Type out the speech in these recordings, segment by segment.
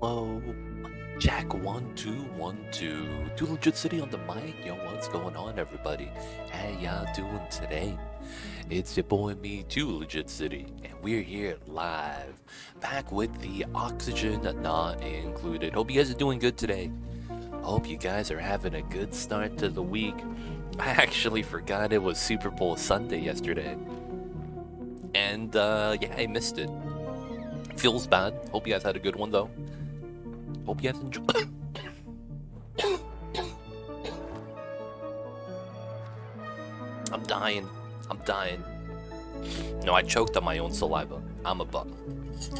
Whoa, Jack 1212. Do Legit City on the mic. Yo, what's going on, everybody? How y'all doing today? It's your boy me, Too Legit City, and we're here live, back with the oxygen not included. Hope you guys are doing good today. Hope you guys are having a good start to the week. I actually forgot it was Super Bowl Sunday yesterday, and yeah, I missed it. Feels bad. Hope you guys had a good one though. Hope you guys enjoy. I'm dying. I'm dying. No, I choked on my own saliva. I'm a buck.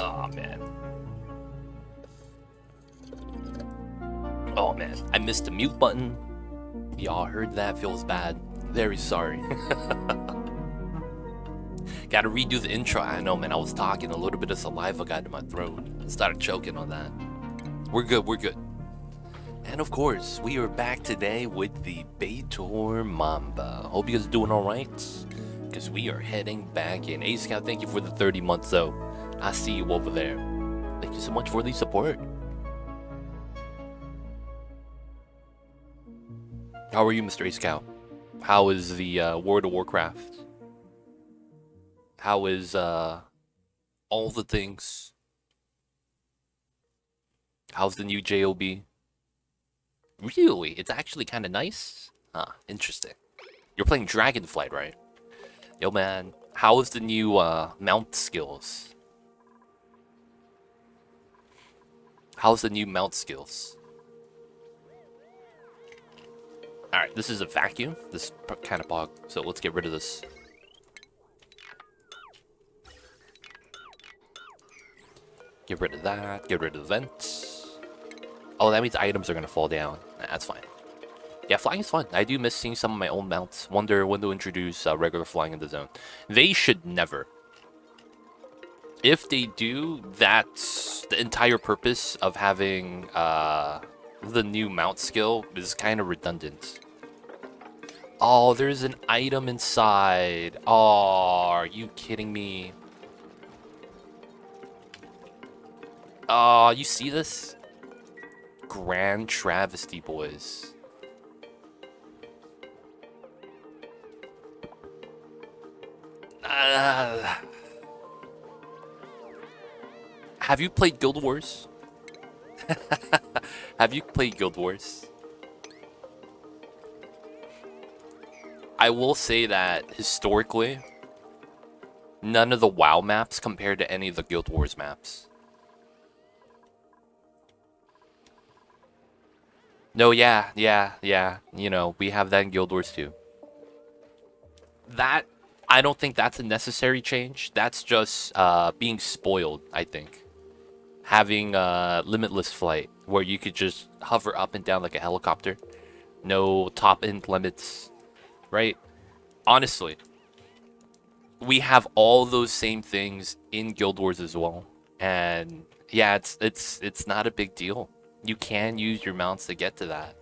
Oh man. Oh man. I missed the mute button. Y'all heard that? Feels bad. Very sorry. Gotta redo the intro. I know, man. I was talking. A little bit of saliva got in my throat. I started choking on that. We're good. We're good. And of course, we are back today with the Baator Mamba. Hope you guys are doing alright, because we are heading back in. Hey Scout, thank you for the 30 months though. I see you over there. Thank you so much for the support. How are you, Mr. A Scout? How is the World of Warcraft? How is all the things? How's the new JOB? Really? It's actually kind of nice? Huh, interesting. You're playing Dragonflight, right? Yo, man, how is the new mount skills? How's the new mount skills? Alright, this is a vacuum. This kind of bog, so let's get rid of this. Get rid of that. Get rid of the vents. Oh, that means items are going to fall down. That's fine. Yeah, flying is fun. I do miss seeing some of my own mounts. Wonder when to introduce regular flying in the zone. They should never. If they do, that's the entire purpose of having the new mount skill is kind of redundant. Oh, there's an item inside. Oh, are you kidding me? Oh, you see this? Grand travesty, boys. Have you played Guild Wars? Have you played Guild Wars? I will say that historically, none of the WoW maps compared to any of the Guild Wars maps. No, yeah. You know, we have that in Guild Wars too. That, I don't think that's a necessary change. That's just being spoiled, I think. Having limitless flight, where you could just hover up and down like a helicopter. No top end limits, right? Honestly, we have all those same things in Guild Wars as well. And yeah, it's not a big deal. You can use your mounts to get to that.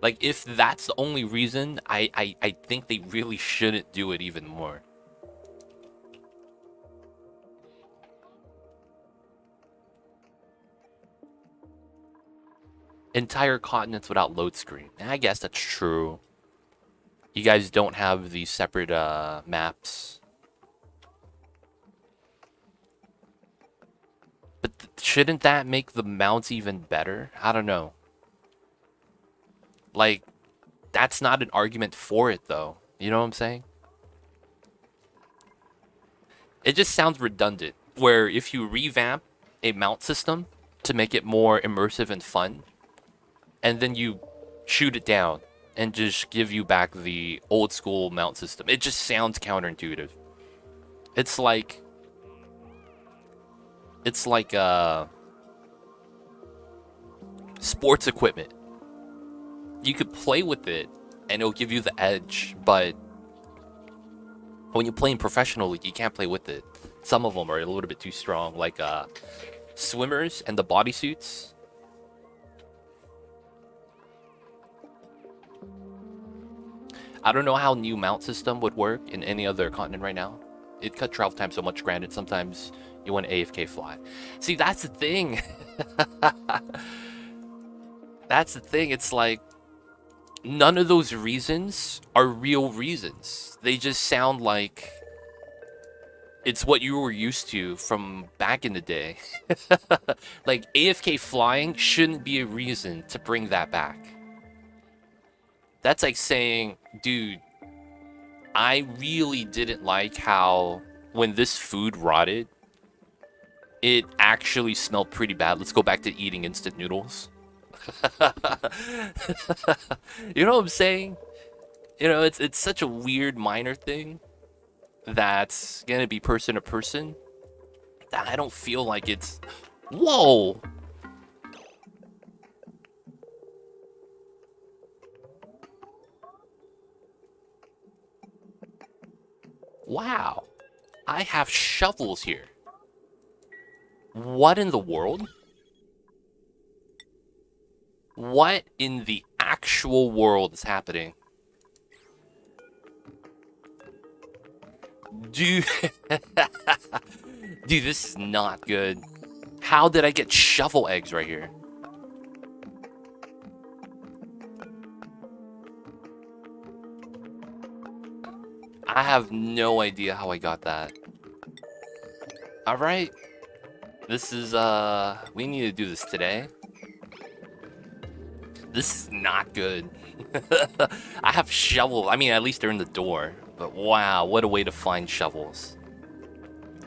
Like, if that's the only reason, I think they really shouldn't do it even more. Entire continents without load screen. I guess that's true. You guys don't have the separate maps. But shouldn't that make the mounts even better? I don't know. Like, that's not an argument for it, though. You know what I'm saying? It just sounds redundant. Where if you revamp a mount system to make it more immersive and fun, and then you shoot it down and just give you back the old school mount system, it just sounds counterintuitive. It's like sports equipment. You could play with it and it'll give you the edge, but when you're playing professionally, you can't play with it. Some of them are a little bit too strong, like swimmers and the bodysuits. I don't know how new mount system would work in any other continent right now. it cut travel time so much. Granted, sometimes you want AFK fly. See, that's the thing. That's the thing. It's like none of those reasons are real reasons. They just sound like it's what you were used to from back in the day. Like AFK flying shouldn't be a reason to bring that back. That's like saying, dude, I really didn't like how when this food rotted, it actually smelled pretty bad. Let's go back to eating instant noodles. You know what I'm saying? You know, it's such a weird minor thing that's gonna be person to person that I don't feel like it's... Whoa! Wow. I have shovels here. What in the world? What in the actual world is happening? Dude. Dude, this is not good. How did I get shovel eggs right here? I have no idea how I got that. Alright. This is, we need to do this today. This is not good. I have shovels. I mean, at least they're in the door. But wow, what a way to find shovels.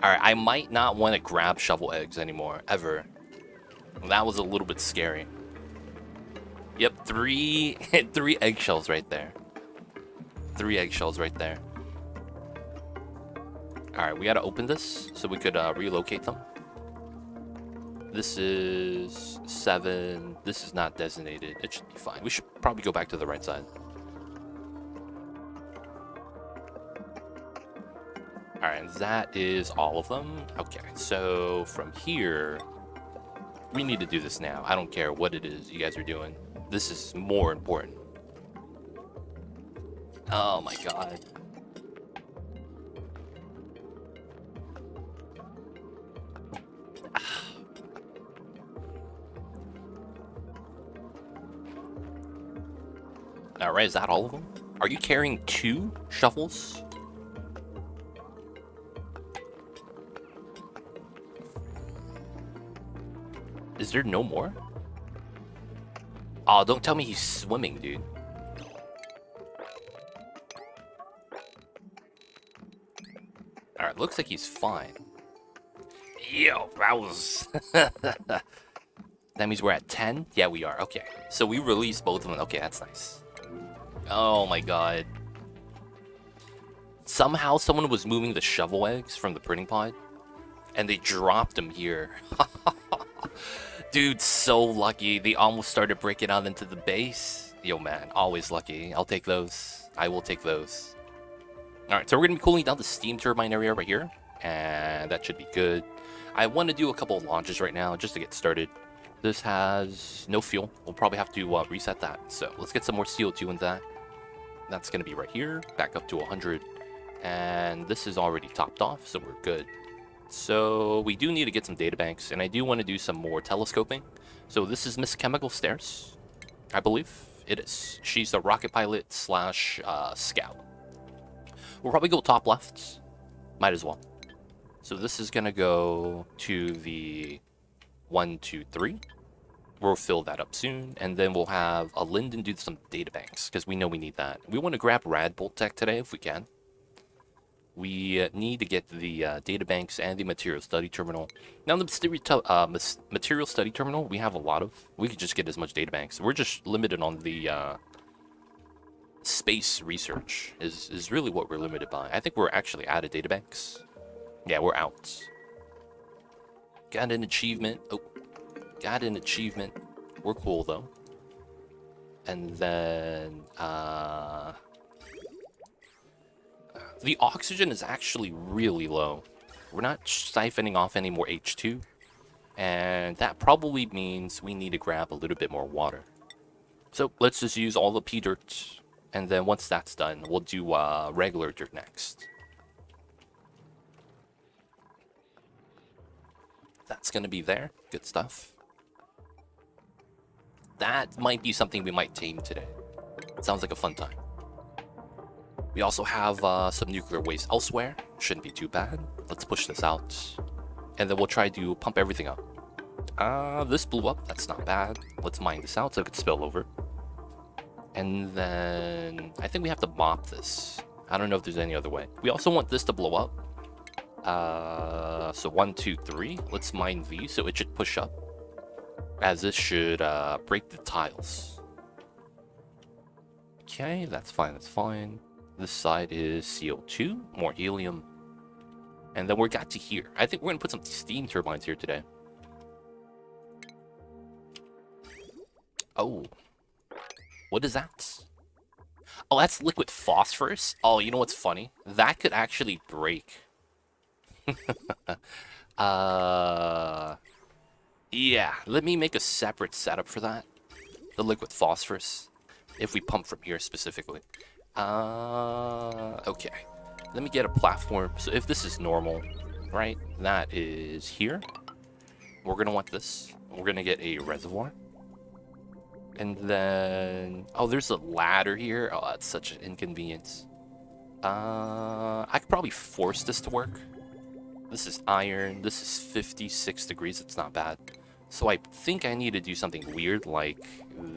Alright, I might not want to grab shovel eggs anymore, ever. That was a little bit scary. Yep, three eggshells right there. 3 eggshells right there. Alright, we gotta open this so we could relocate them. This is 7. This is not designated. It should be fine. We should probably go back to the right side. Alright, that is all of them. Okay, so from here, we need to do this now. I don't care what it is you guys are doing. This is more important. Oh my god. Alright, is that all of them? Are you carrying 2 shovels? Is there no more? Oh, don't tell me he's swimming, dude. Alright, looks like he's fine. Yo, that was... That means we're at 10? Yeah, we are. Okay. So we released both of them. Okay, that's nice. Oh my god. Somehow someone was moving the shovel eggs from the printing pod, and they dropped them here. Dude, so lucky. They almost started breaking out into the base. Yo, man, always lucky. I'll take those. I will take those. Alright, so we're going to be cooling down the steam turbine area right here, and that should be good. I want to do a couple of launches right now just to get started. This has no fuel. We'll probably have to reset that. So let's get some more CO2 in that. That's going to be right here, back up to 100. And this is already topped off, so we're good. So we do need to get some data banks, and I do want to do some more telescoping. So this is Miss Chemical Stairs, I believe it is. She's a rocket pilot slash scout. We'll probably go top left. Might as well. So this is going to go to the 1, 2, 3. We'll fill that up soon, and then we'll have a Linden do some data banks, because we know we need that. We want to grab Radbolt Tech today if we can. We need to get the data banks and the material study terminal. Now, the material study terminal, we have a lot of. We could just get as much data banks. We're just limited on the space research is really what we're limited by. I think we're actually out of data banks. Yeah, we're out. Got an achievement. Oh, got an achievement. We're cool, though. And then, the oxygen is actually really low. We're not siphoning off any more H2. And that probably means we need to grab a little bit more water. So let's just use all the P dirt. And then once that's done, we'll do regular dirt next. That's gonna be there. Good stuff. That might be something we might tame today. Sounds like a fun time. We also have some nuclear waste elsewhere. Shouldn't be too bad. Let's push this out. And then we'll try to pump everything up. This blew up. That's not bad. Let's mine this out so it could spill over. And then I think we have to mop this. I don't know if there's any other way. We also want this to blow up. So 1, 2, 3. Let's mine these so it should push up. As this should break the tiles. Okay, that's fine, that's fine. This side is CO2, more helium. And then we got to here. I think we're gonna put some steam turbines here today. Oh. What is that? Oh, that's liquid phosphorus? Oh, you know what's funny? That could actually break. Yeah, let me make a separate setup for that. The liquid phosphorus. If we pump from here specifically. Okay. Let me get a platform. So if this is normal, right? That is here. We're gonna want this. We're gonna get a reservoir. And then... Oh, there's a ladder here. Oh, that's such an inconvenience. I could probably force this to work. This is iron. This is 56 degrees. It's not bad. So I think I need to do something weird like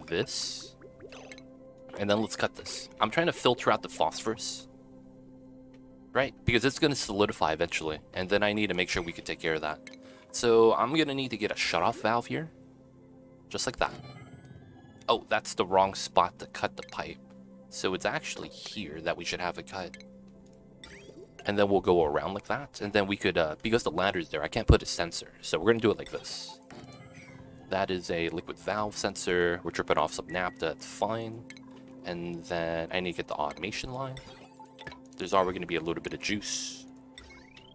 this. And then let's cut this. I'm trying to filter out the phosphorus. Right? Because it's going to solidify eventually. And then I need to make sure we can take care of that. So I'm going to need to get a shutoff valve here. Just like that. Oh, that's the wrong spot to cut the pipe. So it's actually here that we should have it cut. And then we'll go around like that. And then we could, because the ladder's there, I can't put a sensor. So we're going to do it like this. That is a liquid valve sensor. We're dripping off some naphtha. It's fine. And then I need to get the automation line. There's already going to be a little bit of juice.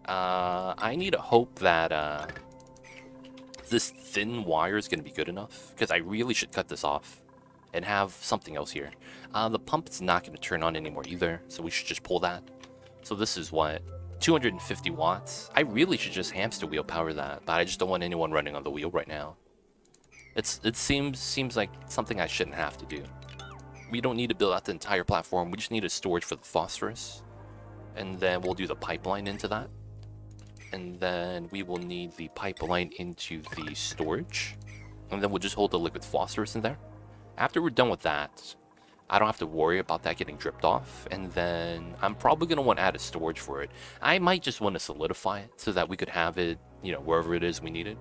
I need to hope that this thin wire is going to be good enough. Because I really should cut this off. And have something else here. The pump is not going to turn on anymore either. So we should just pull that. So this is what? 250 watts? I really should just hamster wheel power that. But I just don't want anyone running on the wheel right now. It seems like something I shouldn't have to do. We don't need to build out the entire platform. We just need a storage for the phosphorus. And then we'll do the pipeline into that. And then we will need the pipeline into the storage. And then we'll just hold the liquid phosphorus in there. After we're done with that, I don't have to worry about that getting dripped off. And then I'm probably going to want to add a storage for it. I might just want to solidify it so that we could have it, you know, wherever it is we need it.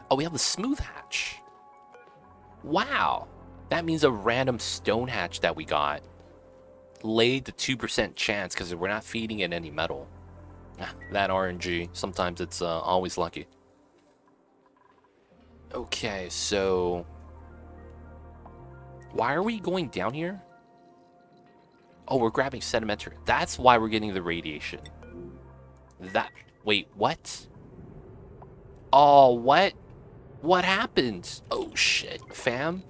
Oh, we have the smooth hatch. Wow. That means a random stone hatch that we got laid the 2% chance because we're not feeding it any metal. That RNG. Sometimes it's always lucky. Okay, so... Why are we going down here? Oh, we're grabbing sedimentary. That's why we're getting the radiation. Wait, what? Oh, what? What happened? Oh, shit, fam.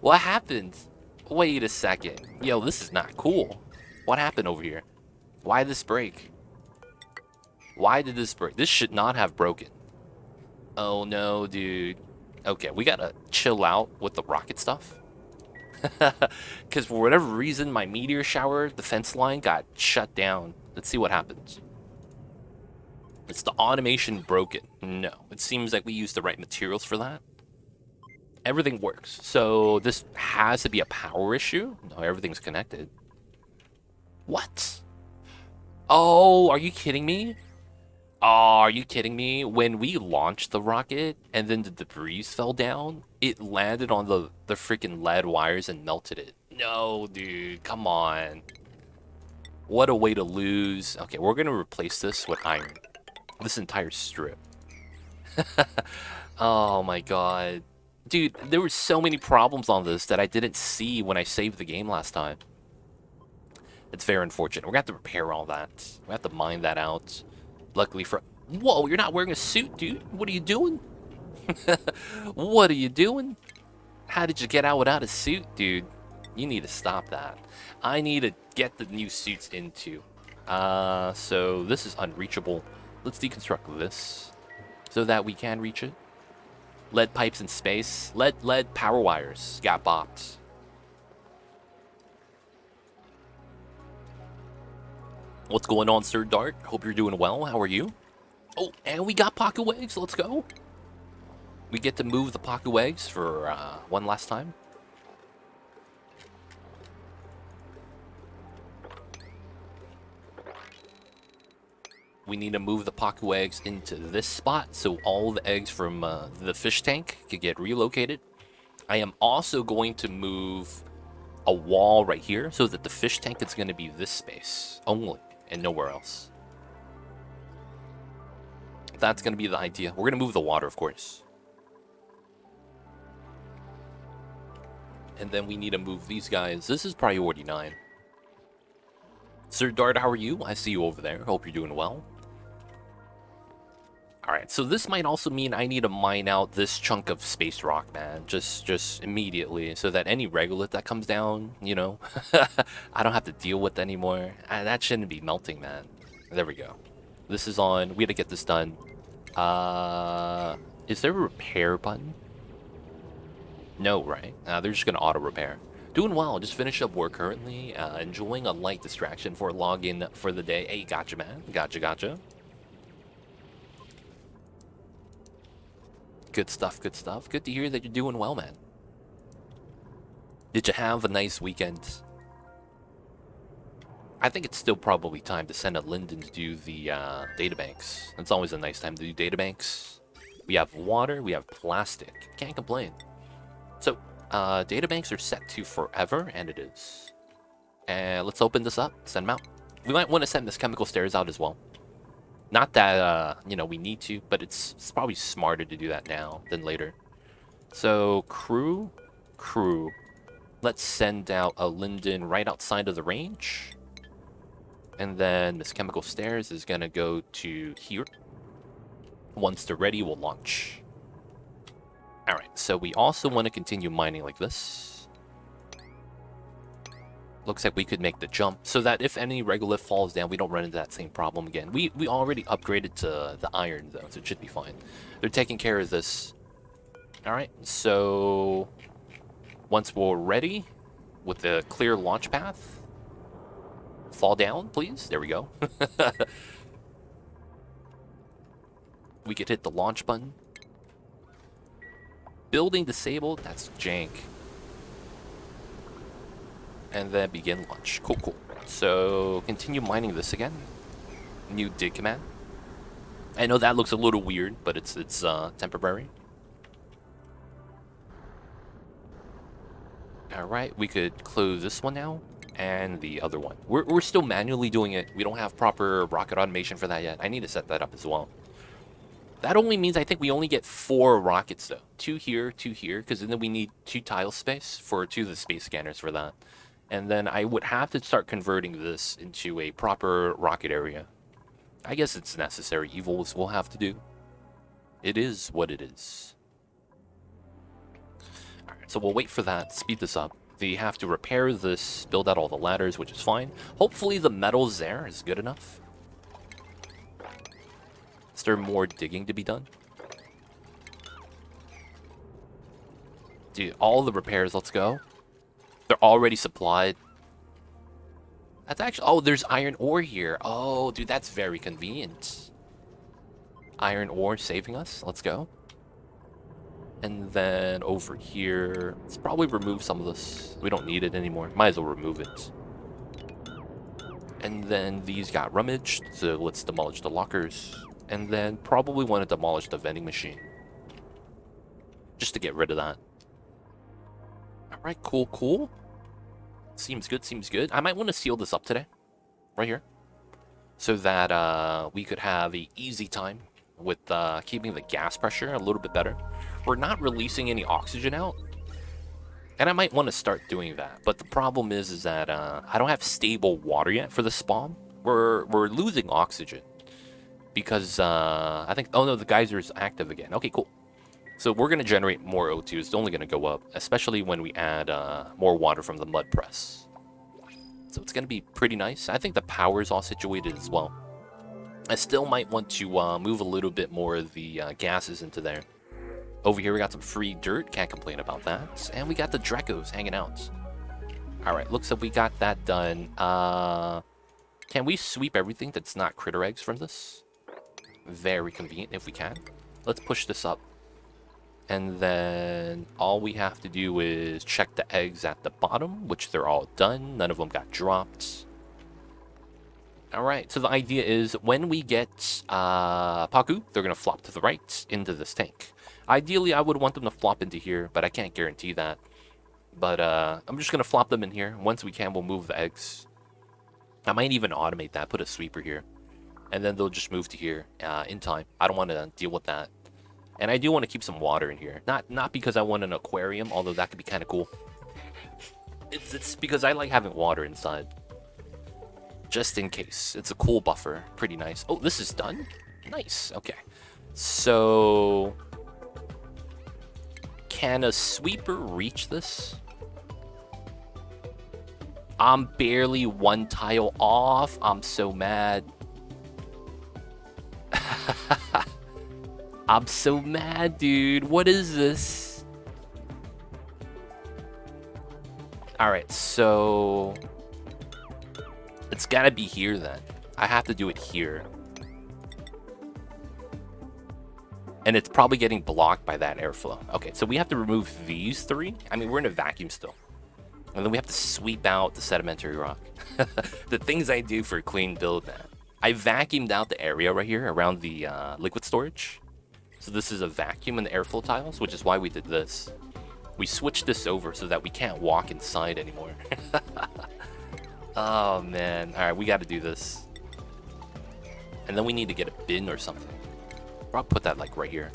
What happened? Wait a second. Yo, this is not cool. What happened over here? Why did this break? Why did this break? This should not have broken. Oh, no, dude. Okay, we gotta chill out with the rocket stuff. Because for whatever reason, my meteor shower defense line got shut down. Let's see what happens. Is the automation broken? No. It seems like we used the right materials for that. Everything works. So this has to be a power issue? No, everything's connected. What? Oh, are you kidding me? Oh, are you kidding me? When we launched the rocket and then the debris fell down, it landed on the freaking lead wires and melted it. No, dude, come on. What a way to lose. Okay, we're going to replace this with iron. This entire strip. Oh my god. Dude, there were so many problems on this that I didn't see when I saved the game last time. It's very unfortunate. We're going to have to repair all that. We have to mine that out. Luckily for... Whoa, you're not wearing a suit, dude. What are you doing? What are you doing? How did you get out without a suit, dude? You need to stop that. I need to get the new suits into. So this is unreachable. let's deconstruct this so that we can reach it. Lead pipes in space. Lead power wires got bopped. What's going on, Sir Dart? Hope you're doing well. How are you? Oh, and we got pocket eggs. Let's go. We get to move the pocket eggs for one last time. We need to move the pocket eggs into this spot so all the eggs from the fish tank can get relocated. I am also going to move a wall right here so that the fish tank is going to be this space only and nowhere else. That's going to be the idea. We're going to move the water, of course. And then we need to move these guys. This is priority 9. Sir Dart, how are you? I see you over there. Hope you're doing well. Alright, so this might also mean I need to mine out this chunk of space rock, man. Just immediately, so that any regolith that comes down, you know, I don't have to deal with anymore. That shouldn't be melting, man. There we go. This is on. We gotta get this done. Is there a repair button? No, right? They're just gonna auto repair. Doing well. Just finished up work currently. Enjoying a light distraction for login for the day. Hey, gotcha, man. Gotcha. Good stuff, good stuff. Good to hear that you're doing well, man. Did you have a nice weekend? I think it's still probably time to send a Linden to do the databanks. It's always a nice time to do databanks. We have water, we have plastic. Can't complain. So, databanks are set to forever, and it is. And let's open this up, send them out. We might want to send this chemical stairs out as well. Not that, you know, we need to, but it's probably smarter to do that now than later. So, crew. Let's send out a Linden right outside of the range. And then this chemical stairs is going to go to here. Once they're ready, we'll launch. Alright, so we also want to continue mining like this. Looks like we could make the jump so that if any regolith falls down, we don't run into that same problem again. We already upgraded to the iron, though, so it should be fine. They're taking care of this. Alright, so once we're ready with the clear launch path, fall down, please. There we go. We could hit the launch button. Building disabled, that's jank. And then begin launch. Cool. So continue mining this again. New dig command. I know that looks a little weird, but it's temporary. Alright, we could close this one now. And the other one. We're still manually doing it. We don't have proper rocket automation for that yet. I need to set that up as well. That only means I think we only get 4 rockets, though. 2 here, 2 here, because then we need 2 tile space for 2 of the space scanners for that. And then I would have to start converting this into a proper rocket area. I guess it's necessary evils we'll have to do. It is what it is. Alright, so we'll wait for that, speed this up. They have to repair this, build out all the ladders, which is fine. Hopefully the metals there is good enough. Is there more digging to be done? Dude, all the repairs, let's go. They're already supplied. That's actually... Oh, there's iron ore here. Oh, dude, that's very convenient. Iron ore saving us. Let's go. And then over here... Let's probably remove some of this. We don't need it anymore. Might as well remove it. And then these got rummaged. So let's demolish the lockers. And then probably want to demolish the vending machine. Just to get rid of that. Alright, cool. Seems good. I might want to seal this up today. Right here. So that we could have an easy time with keeping the gas pressure a little bit better. We're not releasing any oxygen out. And I might want to start doing that. But the problem is that I don't have stable water yet for the spawn. We're losing oxygen. Because I think... Oh no, the geyser is active again. Okay, cool. So we're going to generate more O2. It's only going to go up, especially when we add more water from the mud press. So it's going to be pretty nice. I think the power is all situated as well. I still might want to move a little bit more of the gases into there. Over here we got some free dirt, can't complain about that. And we got the Drecos hanging out. Alright, looks like we got that done. Can we sweep everything that's not critter eggs from this? Very convenient if we can. Let's push this up. And then all we have to do is check the eggs at the bottom, which they're all done. None of them got dropped. Alright, so the idea is when we get Paku, they're going to flop to the right into this tank. Ideally, I would want them to flop into here, but I can't guarantee that. But I'm just going to flop them in here. Once we can, we'll move the eggs. I might even automate that, put a sweeper here. And then they'll just move to here in time. I don't want to deal with that. And I do want to keep some water in here. Not because I want an aquarium, although that could be kind of cool. It's because I like having water inside. Just in case. It's a cool buffer. Pretty nice. Oh, this is done? Nice. Okay. So... can a sweeper reach this? I'm barely one tile off. I'm so mad. I'm so mad, dude. What is this? Alright, so... it's gotta be here then. I have to do it here. And it's probably getting blocked by that airflow. Okay, so we have to remove these three. I mean, we're in a vacuum still. And then we have to sweep out the sedimentary rock. The things I do for a clean build, man. I vacuumed out the area right here around the liquid storage. So this is a vacuum in the airflow tiles, which is why we did this. We switched this over so that we can't walk inside anymore. Oh, man. All right, we got to do this. And then we need to get a bin or something. Or I'll put that, like, right here.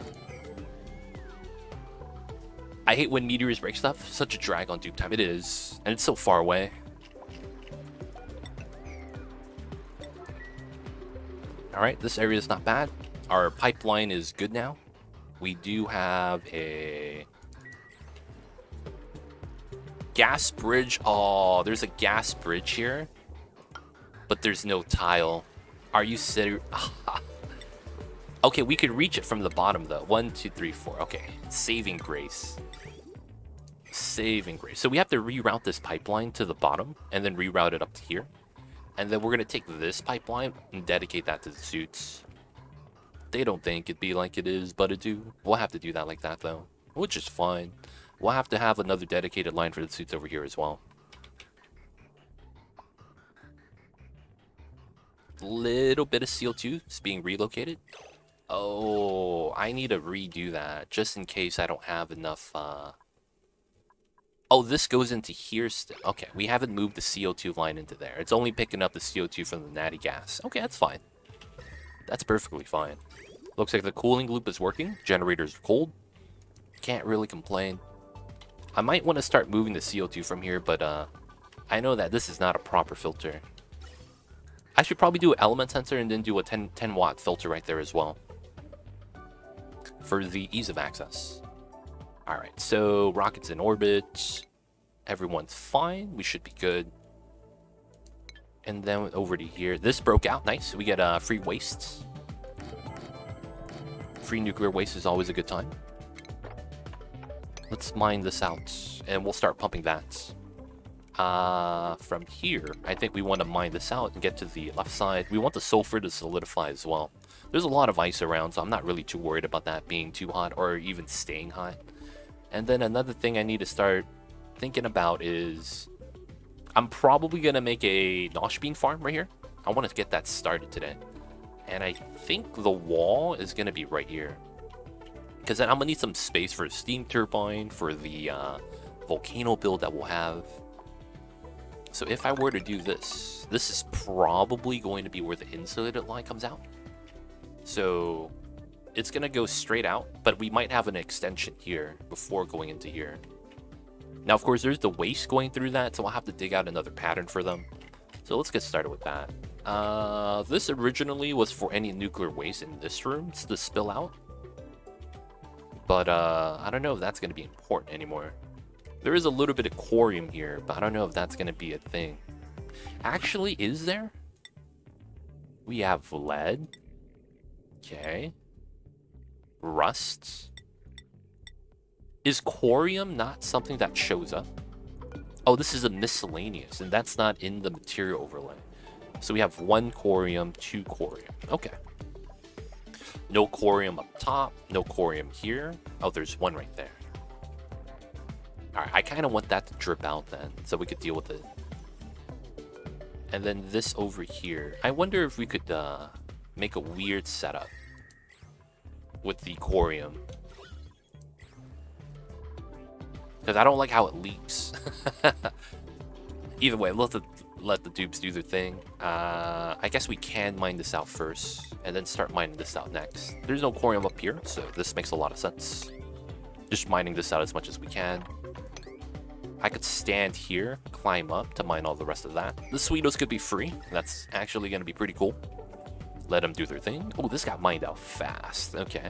I hate when meteors break stuff. Such a drag on Dupe time. It is. And it's so far away. Alright, this area is not bad. Our pipeline is good now. We do have a... gas bridge. Oh, there's a gas bridge here. But there's no tile. Are you serious? Okay, we could reach it from the bottom, though. 1, 2, 3, 4. Okay. Saving grace. Saving grace. So we have to reroute this pipeline to the bottom and then reroute it up to here. And then we're going to take this pipeline and dedicate that to the suits. They don't think it'd be like it is, but it do. We'll have to do that like that, though. Which is fine. We'll have to have another dedicated line for the suits over here as well. Little bit of CO2 is being relocated. Oh, I need to redo that just in case I don't have enough. Oh, this goes into here still. Okay, we haven't moved the CO2 line into there. It's only picking up the CO2 from the natty gas. Okay, that's fine. That's perfectly fine. Looks like the cooling loop is working. Generators are cold. Can't really complain. I might want to start moving the CO2 from here, but I know that this is not a proper filter. I should probably do an element sensor and then do a 10 watt filter right there as well. For the ease of access. Alright, so rocket's in orbit. Everyone's fine. We should be good. And then over to here. This broke out. Nice. We get free wastes. Free nuclear waste is always a good time. Let's mine this out. And we'll start pumping that. From here, I think we want to mine this out and get to the left side. We want the sulfur to solidify as well. There's a lot of ice around, so I'm not really too worried about that being too hot or even staying hot. And then another thing I need to start thinking about is I'm probably going to make a nosh bean farm right here. I want to get that started today. And I think the wall is going to be right here. Because then I'm going to need some space for a steam turbine, for the volcano build that we'll have. So if I were to do this, this is probably going to be where the insulated line comes out. So it's going to go straight out, but we might have an extension here before going into here. Now, of course, there's the waste going through that, so I'll have to dig out another pattern for them. So let's get started with that. This originally was for any nuclear waste in this room to spill out. But I don't know if that's going to be important anymore. There is a little bit of corium here, but I don't know if that's going to be a thing. Actually, is there? We have lead. Okay. Rust. Is corium not something that shows up? Oh, this is a miscellaneous, and that's not in the material overlay. So we have 1 corium, 2 corium. Okay. No corium up top, no corium here. Oh, there's 1 right there. Alright, I kind of want that to drip out then, so we could deal with it. And then this over here. I wonder if we could make a weird setup with the corium. Because I don't like how it leaks. Either way, let the dupes do their thing. I guess we can mine this out first, and then start mining this out next. There's no corium up here, so this makes a lot of sense. Just mining this out as much as we can. I could stand here, climb up to mine all the rest of that. The Sweetos could be free. That's actually going to be pretty cool. Let them do their thing. Oh, this got mined out fast. Okay.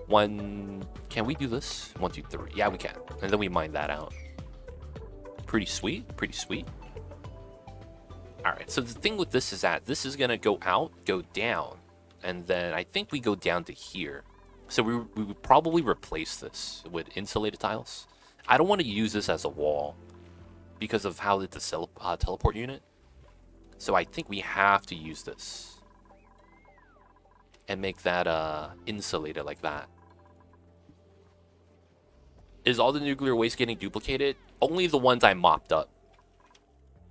Can we do this? 1, 2, 3. Yeah, we can. And then we mine that out. Pretty sweet. Pretty sweet. Alright, so the thing with this is that this is going to go out, go down. And then I think we go down to here. So we would probably replace this with insulated tiles. I don't want to use this as a wall because of how it's a teleport unit. So I think we have to use this and make that insulated like that. Is all the nuclear waste getting duplicated? Only the ones I mopped up.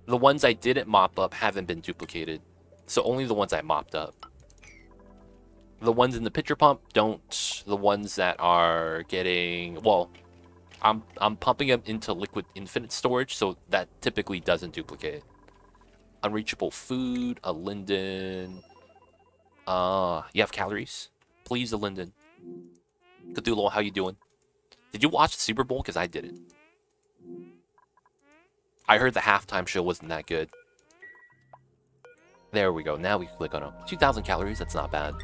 The ones I didn't mop up haven't been duplicated. So only the ones I mopped up. The ones in the pitcher pump don't. The ones that are getting... Well, I'm pumping them into liquid infinite storage, so that typically doesn't duplicate. Unreachable food, a linden. You have calories? Please, a linden. Cthulhu, how you doing? Did you watch the Super Bowl? Because I didn't. I heard the halftime show wasn't that good. There we go. Now we click on them. 2,000 calories, that's not bad.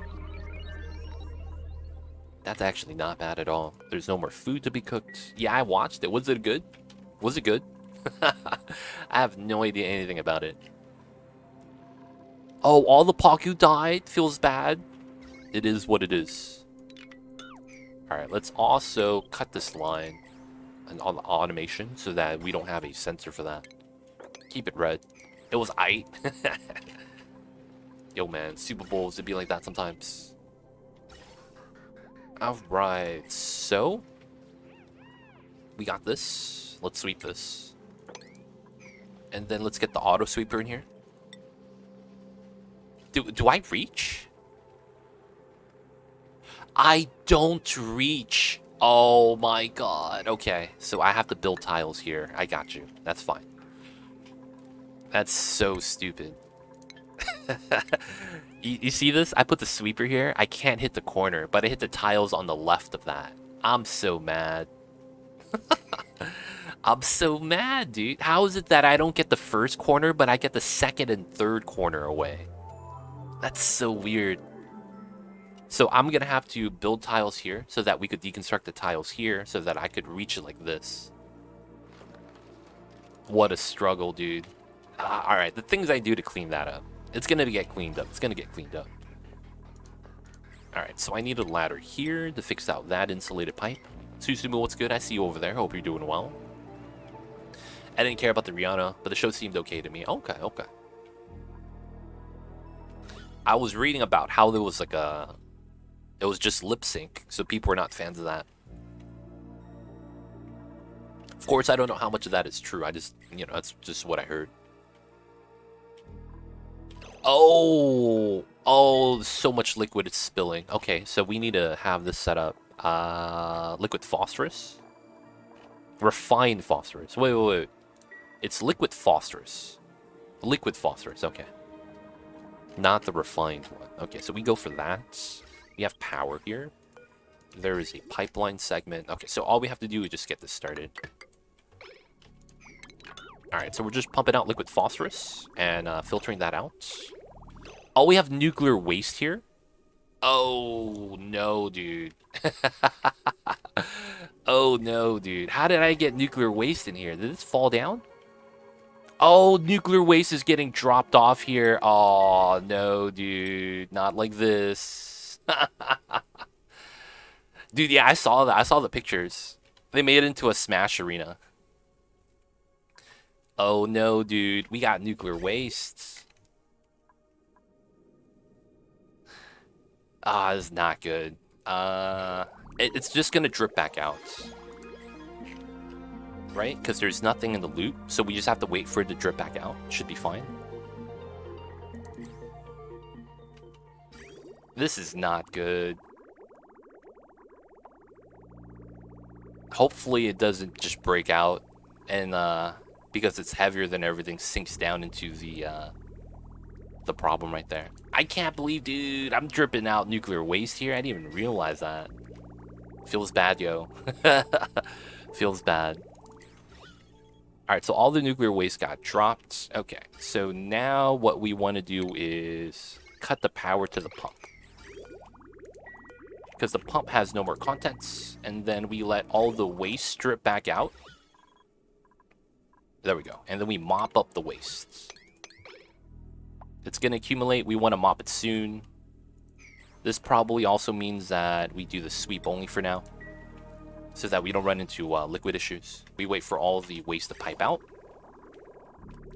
That's actually not bad at all. There's no more food to be cooked. Yeah, I watched it. Was it good? Was it good? I have no idea anything about it. Oh, all the Paku died? Feels bad. It is what it is. Alright, let's also cut this line on the automation so that we don't have a sensor for that. Keep it red. It was aight. Yo, man, Super Bowls, it'd be like that sometimes. Alright, so we got this. Let's sweep this. And then let's get the auto sweeper in here. Do I reach? I don't reach. Oh my god. Okay, so I have to build tiles here. I got you. That's fine. That's so stupid. You see this? I put the sweeper here. I can't hit the corner, but I hit the tiles on the left of that. I'm so mad. I'm so mad, dude. How is it that I don't get the first corner, but I get the second and third corner away? That's so weird. So I'm going to have to build tiles here so that we could deconstruct the tiles here so that I could reach it like this. What a struggle, dude. Alright, the things I do to clean that up. It's going to get cleaned up. It's going to get cleaned up. Alright, so I need a ladder here to fix out that insulated pipe. Susumu, what's good? I see you over there. Hope you're doing well. I didn't care about the Rihanna, but the show seemed okay to me. Okay, okay. I was reading about how there was like a... It was just lip sync, so people were not fans of that. Of course, I don't know how much of that is true. I just, you know, that's just what I heard. Oh, so much liquid it's spilling. Okay, so we need to have this set up. Liquid phosphorus? Refined phosphorus. Wait. It's liquid phosphorus. Liquid phosphorus, okay. Not the refined one. Okay, so we go for that. We have power here. There is a pipeline segment. Okay, so all we have to do is just get this started. Alright, so we're just pumping out liquid phosphorus and filtering that out. Oh, we have nuclear waste here? Oh, no, dude. Oh, no, dude. How did I get nuclear waste in here? Did this fall down? Oh, nuclear waste is getting dropped off here. Oh, no, dude. Not like this. Dude, yeah, I saw that. I saw the pictures. They made it into a Smash arena. Oh, no, dude. We got nuclear waste. Ah, this is not good. It's just gonna drip back out. Right? Because there's nothing in the loop, so we just have to wait for it to drip back out. Should be fine. This is not good. Hopefully it doesn't just break out and because it's heavier than everything sinks down into the problem right there. I can't believe, dude, I'm dripping out nuclear waste here. I didn't even realize that. Feels bad, yo. Feels bad. Alright, so all the nuclear waste got dropped. Okay, so now what we want to do is cut the power to the pump. Because the pump has no more contents, and then we let all the waste strip back out. There we go. And then we mop up the wastes. It's going to accumulate. We want to mop it soon. This probably also means that we do the sweep only for now, so that we don't run into liquid issues. We wait for all of the waste to pipe out,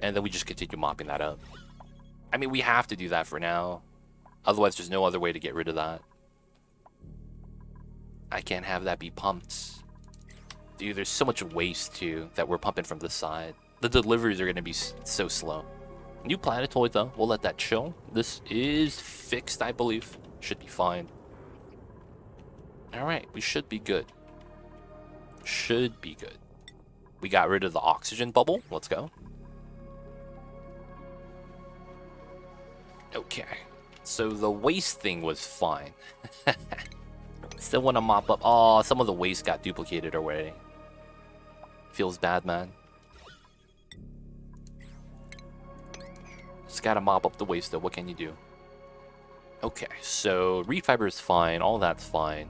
and then we just continue mopping that up. I mean, we have to do that for now. Otherwise, there's no other way to get rid of that. I can't have that be pumped. Dude, there's so much waste, too, that we're pumping from this side. The deliveries are going to be so slow. New planetoid, though. We'll let that chill. This is fixed, I believe. Should be fine. Alright, we should be good. Should be good. We got rid of the oxygen bubble. Let's go. Okay. So the waste thing was fine. Still want to mop up. Oh, some of the waste got duplicated already. Feels bad, man. Just gotta mop up the waste, though. What can you do? Okay, so reed fiber is fine. All that's fine.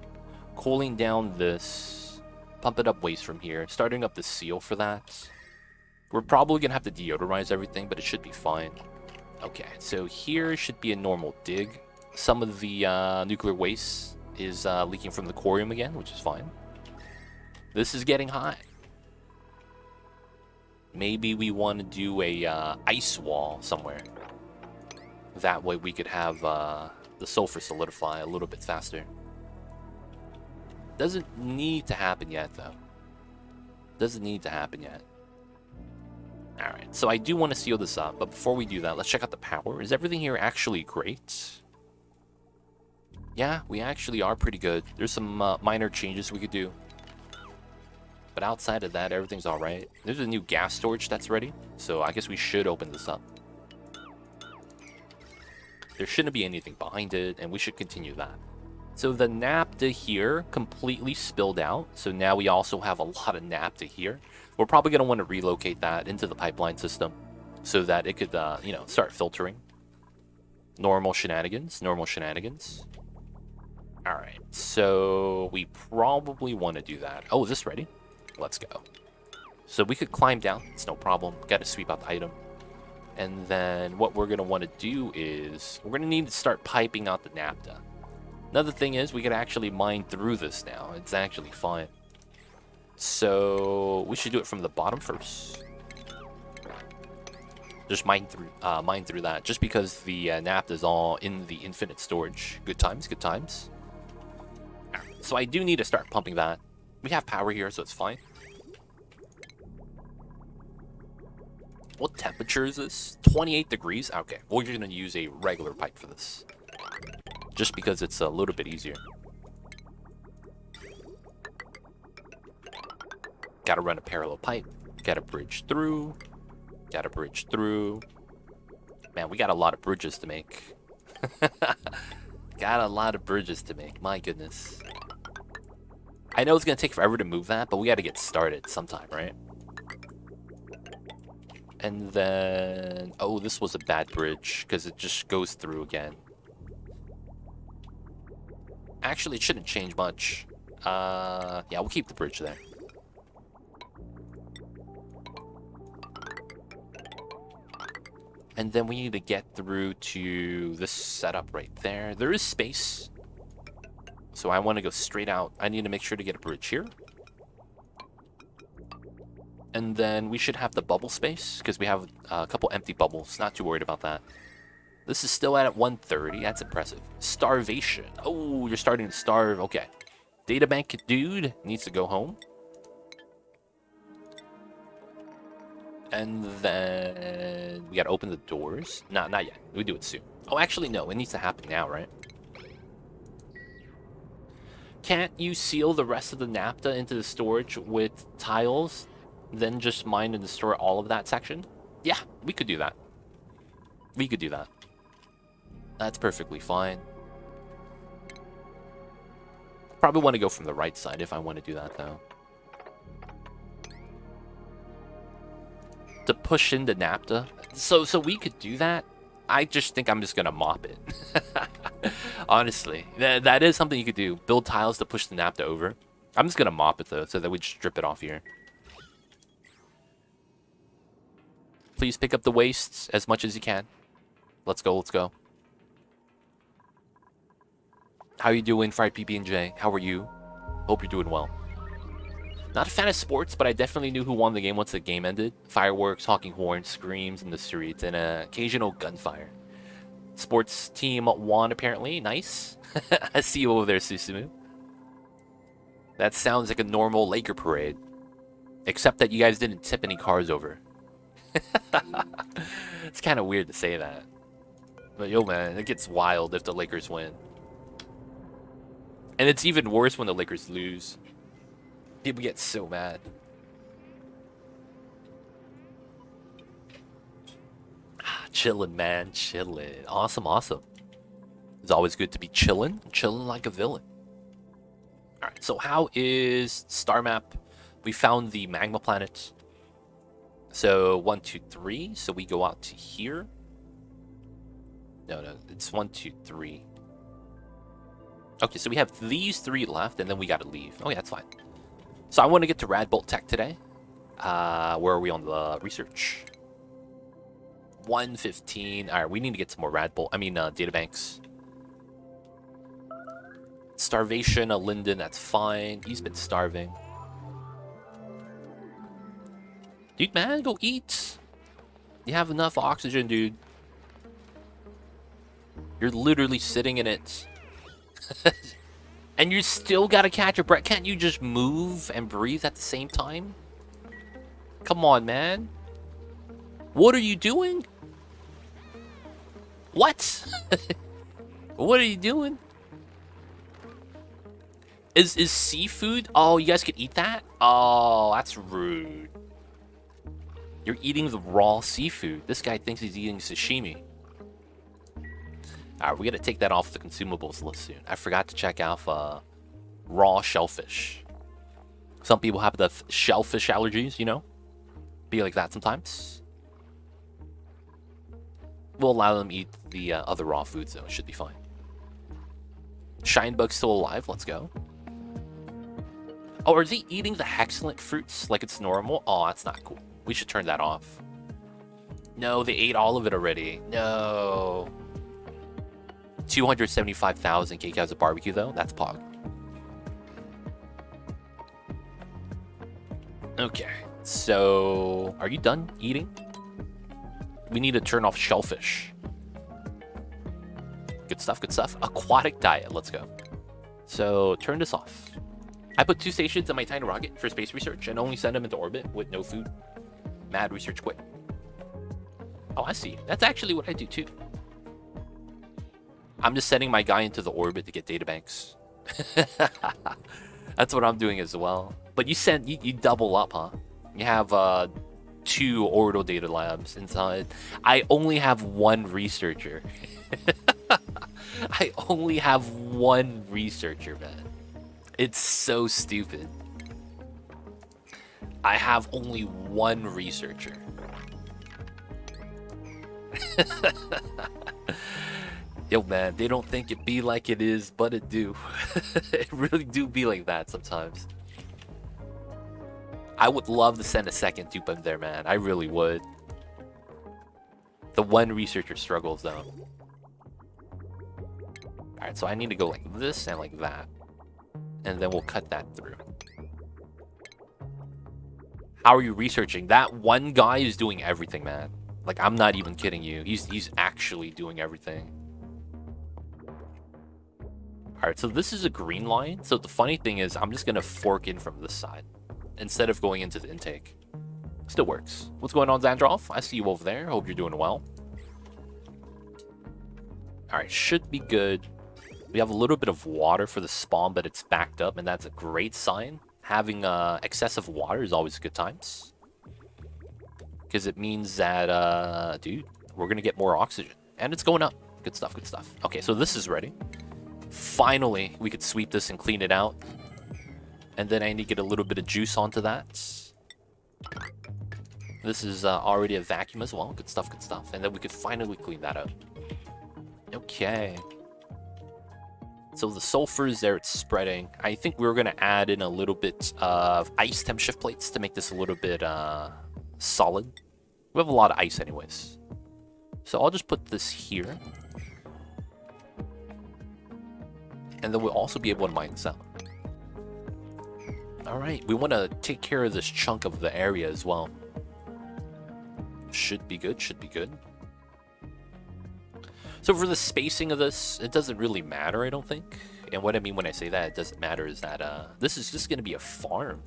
Cooling down this. Pumping up waste from here. Starting up the seal for that. We're probably gonna have to deodorize everything, but it should be fine. Okay, so here should be a normal dig. Some of the nuclear waste is leaking from the corium again, which is fine. This is getting hot. Maybe we want to do a ice wall somewhere. That way we could have the sulfur solidify a little bit faster. Doesn't need to happen yet, though. Doesn't need to happen yet. Alright, so I do want to seal this up, but before we do that, let's check out the power. Is everything here actually great? Yeah, we actually are pretty good. There's some minor changes we could do. But outside of that, everything's alright. There's a new gas storage that's ready, so I guess we should open this up. There shouldn't be anything behind it, and we should continue that. So the naphtha here completely spilled out, so now we also have a lot of naphtha here. We're probably going to want to relocate that into the pipeline system so that it could, you know, start filtering. Normal shenanigans, normal shenanigans. Alright, so we probably want to do that. Oh, is this ready? Let's go. So we could climb down, it's no problem. Got to sweep out the item. And then what we're going to want to do is we're going to need to start piping out the naphtha. Another thing is we could actually mine through this now. It's actually fine. So we should do it from the bottom first. Just mine through that. Just because the naphtha is all in the infinite storage. Good times, good times. Right, so I do need to start pumping that. We have power here, so it's fine. What temperature is this? 28 degrees? Okay, we're going to use a regular pipe for this. Just because it's a little bit easier. Gotta run a parallel pipe. Gotta bridge through. Gotta bridge through. Man, we got a lot of bridges to make. Got a lot of bridges to make. My goodness. I know it's gonna take forever to move that, but we gotta get started sometime, right? And then... oh, this was a bad bridge, because it just goes through again. Actually, it shouldn't change much. Yeah, we'll keep the bridge there. And then we need to get through to this setup right there. There is space. So I want to go straight out. I need to make sure to get a bridge here. And then we should have the bubble space because we have a couple empty bubbles. Not too worried about that. This is still at 130. That's impressive. Starvation. Oh, you're starting to starve. Okay. Databank dude needs to go home. And then we gotta open the doors. Not yet. We do it soon. Oh, actually, no. It needs to happen now, right? Can't you seal the rest of the naphtha into the storage with tiles, then just mine and destroy all of that section? Yeah, we could do that. We could do that. That's perfectly fine. Probably want to go from the right side if I want to do that, though. To push in the naphtha. So we could do that. I just think I'm just gonna mop it. Honestly, that is something you could do. Build tiles to push the naphtha over. I'm just gonna mop it though, so that we just strip it off here. Please pick up the wastes as much as you can. Let's go. Let's go. How you doing, Fried PB&J? How are you? Hope you're doing well. Not a fan of sports, but I definitely knew who won the game once the game ended. Fireworks, honking horns, screams in the streets, and occasional gunfire. Sports team won, apparently. Nice. I see you over there, Susumu. That sounds like a normal Laker parade. Except that you guys didn't tip any cars over. It's kind of weird to say that. But yo, man, it gets wild if the Lakers win. And it's even worse when the Lakers lose. People get so mad. Chillin', man. Chillin'. Awesome, awesome. It's always good to be chillin'. Chillin' like a villain. Alright, so how is star map? We found the magma planet. So 1, 2, 3. So we go out to here. No, it's 1, 2, 3. Okay, so we have these 3 left, and then we gotta leave. Okay, that's fine. So I want to get to Radbolt Tech today. Where are we on the research? 115. All right, we need to get some more databanks. Starvation, Linden, that's fine. He's been starving. Dude, man, go eat. You have enough oxygen, dude. You're literally sitting in it. And you still gotta catch your breath. Can't you just move and breathe at the same time? Come on, man. What are you doing? What? What are you doing? Is seafood? Oh, you guys could eat that? Oh, that's rude. You're eating the raw seafood. This guy thinks he's eating sashimi. Alright, we gotta take that off the consumables list soon. I forgot to check out raw shellfish. Some people have the shellfish allergies, you know? Be like that sometimes. We'll allow them to eat the other raw foods, though. It should be fine. Shinebug's still alive. Let's go. Oh, are they eating the hexalent fruits like it's normal? Oh, that's not cool. We should turn that off. No, they ate all of it already. No. 275,000 cake has a barbecue, though. That's pog. Okay. So, are you done eating? We need to turn off shellfish. Good stuff, good stuff. Aquatic diet. Let's go. So, turn this off. I put 2 stations in my tiny rocket for space research and only send them into orbit with no food. Mad research quit. Oh, I see. That's actually what I do, too. I'm just sending my guy into the orbit to get databanks. That's what I'm doing as well. But you double up, huh? You have 2 orbital data labs inside. I only have 1 researcher. I only have 1 researcher, man. It's so stupid. I have only 1 researcher. Yo, man, they don't think it be like it is, but it do. It really do be like that sometimes. I would love to send a second Dupe in there, man. I really would. The one researcher struggles though. Alright, so I need to go like this and like that. And then we'll cut that through. How are you researching? That one guy is doing everything, man. Like, I'm not even kidding you. He's actually doing everything. Alright, so this is a green line. So the funny thing is, I'm just going to fork in from this side instead of going into the intake. Still works. What's going on, Zandrov? I see you over there. Hope you're doing well. Alright, should be good. We have a little bit of water for the spawn, but it's backed up, and that's a great sign. Having excessive water is always good times. Because it means that, dude, we're going to get more oxygen. And it's going up. Good stuff, good stuff. Okay, so this is ready. Finally, we could sweep this and clean it out. And then I need to get a little bit of juice onto that. This is already a vacuum as well. Good stuff, good stuff. And then we could finally clean that up. Okay. So the sulfur is there, it's spreading. I think we're going to add in a little bit of ice temp shift plates to make this a little bit solid. We have a lot of ice anyways. So I'll just put this here. And then we'll also be able to mine this out. Alright, we want to take care of this chunk of the area as well. Should be good, should be good. So for the spacing of this, it doesn't really matter, I don't think. And what I mean when I say that it doesn't matter is that this is just going to be a farm.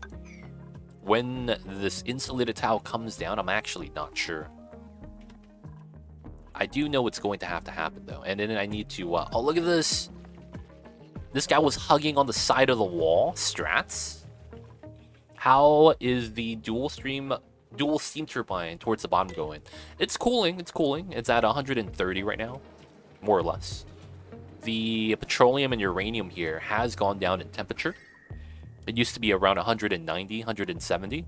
When this insulated tile comes down, I'm actually not sure. I do know what's going to happen though. And then I need to, oh look at this. This guy was hugging on the side of the wall. Strats. How is the dual steam turbine towards the bottom going? It's cooling, it's cooling. It's at 130 right now. More or less. The petroleum and uranium here has gone down in temperature. It used to be around 190, 170.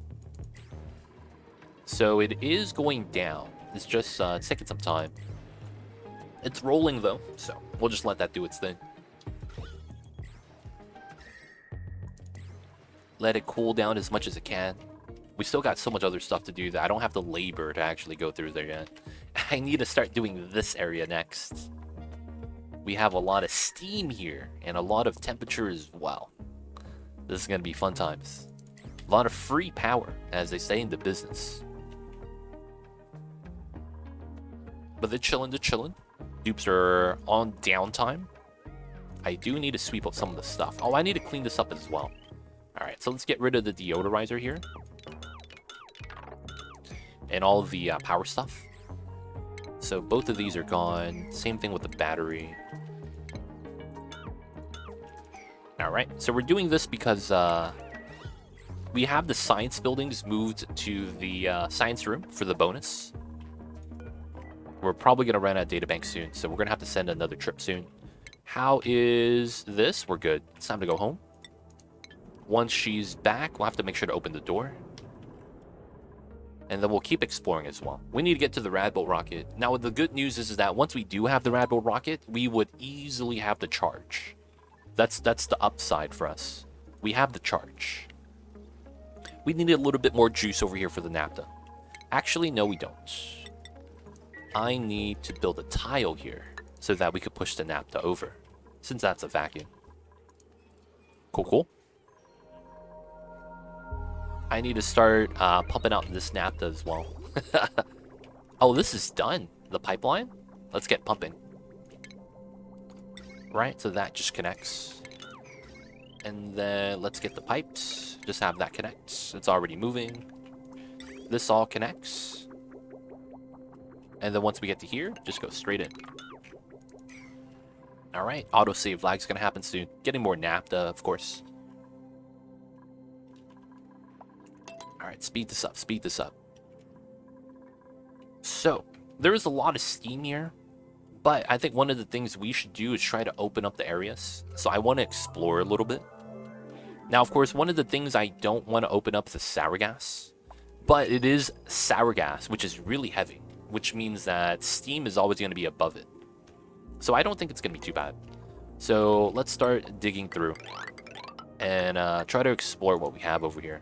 So it is going down. It's just it's taking some time. It's rolling though, so we'll just let that do its thing. Let it cool down as much as it can. We still got so much other stuff to do that I don't have the labor to actually go through there yet. I need to start doing this area next. We have a lot of steam here and a lot of temperature as well. This is going to be fun times. A lot of free power, as they say in the business. But they're chilling, they're chilling. Dupes are on downtime. I do need to sweep up some of the stuff. Oh, I need to clean this up as well. Alright, so let's get rid of the deodorizer here. And all of the power stuff. So both of these are gone. Same thing with the battery. Alright, so we're doing this because we have the science buildings moved to the science room for the bonus. We're probably going to run out of data bank soon, so we're going to have to send another trip soon. How is this? We're good. It's time to go home. Once she's back, we'll have to make sure to open the door. And then we'll keep exploring as well. We need to get to the Radbolt rocket. Now, the good news is that once we do have the Radbolt rocket, we would easily have the charge. That's the upside for us. We have the charge. We need a little bit more juice over here for the naphtha. Actually, no, we don't. I need to build a tile here so that we could push the naphtha over, since that's a vacuum. Cool, cool. I need to start pumping out this naphtha as well. Oh, this is done. The pipeline? Let's get pumping. Right, so that just connects. And then let's get the pipes. Just have that connect. It's already moving. This all connects. And then once we get to here, just go straight in. Alright, autosave lag's gonna happen soon. Getting more naphtha, of course. Alright, speed this up, speed this up. So, there is a lot of steam here. But I think one of the things we should do is try to open up the areas. So I want to explore a little bit. Now, of course, one of the things I don't want to open up is the sour gas. But it is sour gas, which is really heavy. Which means that steam is always going to be above it. So I don't think it's going to be too bad. So let's start digging through. And try to explore what we have over here.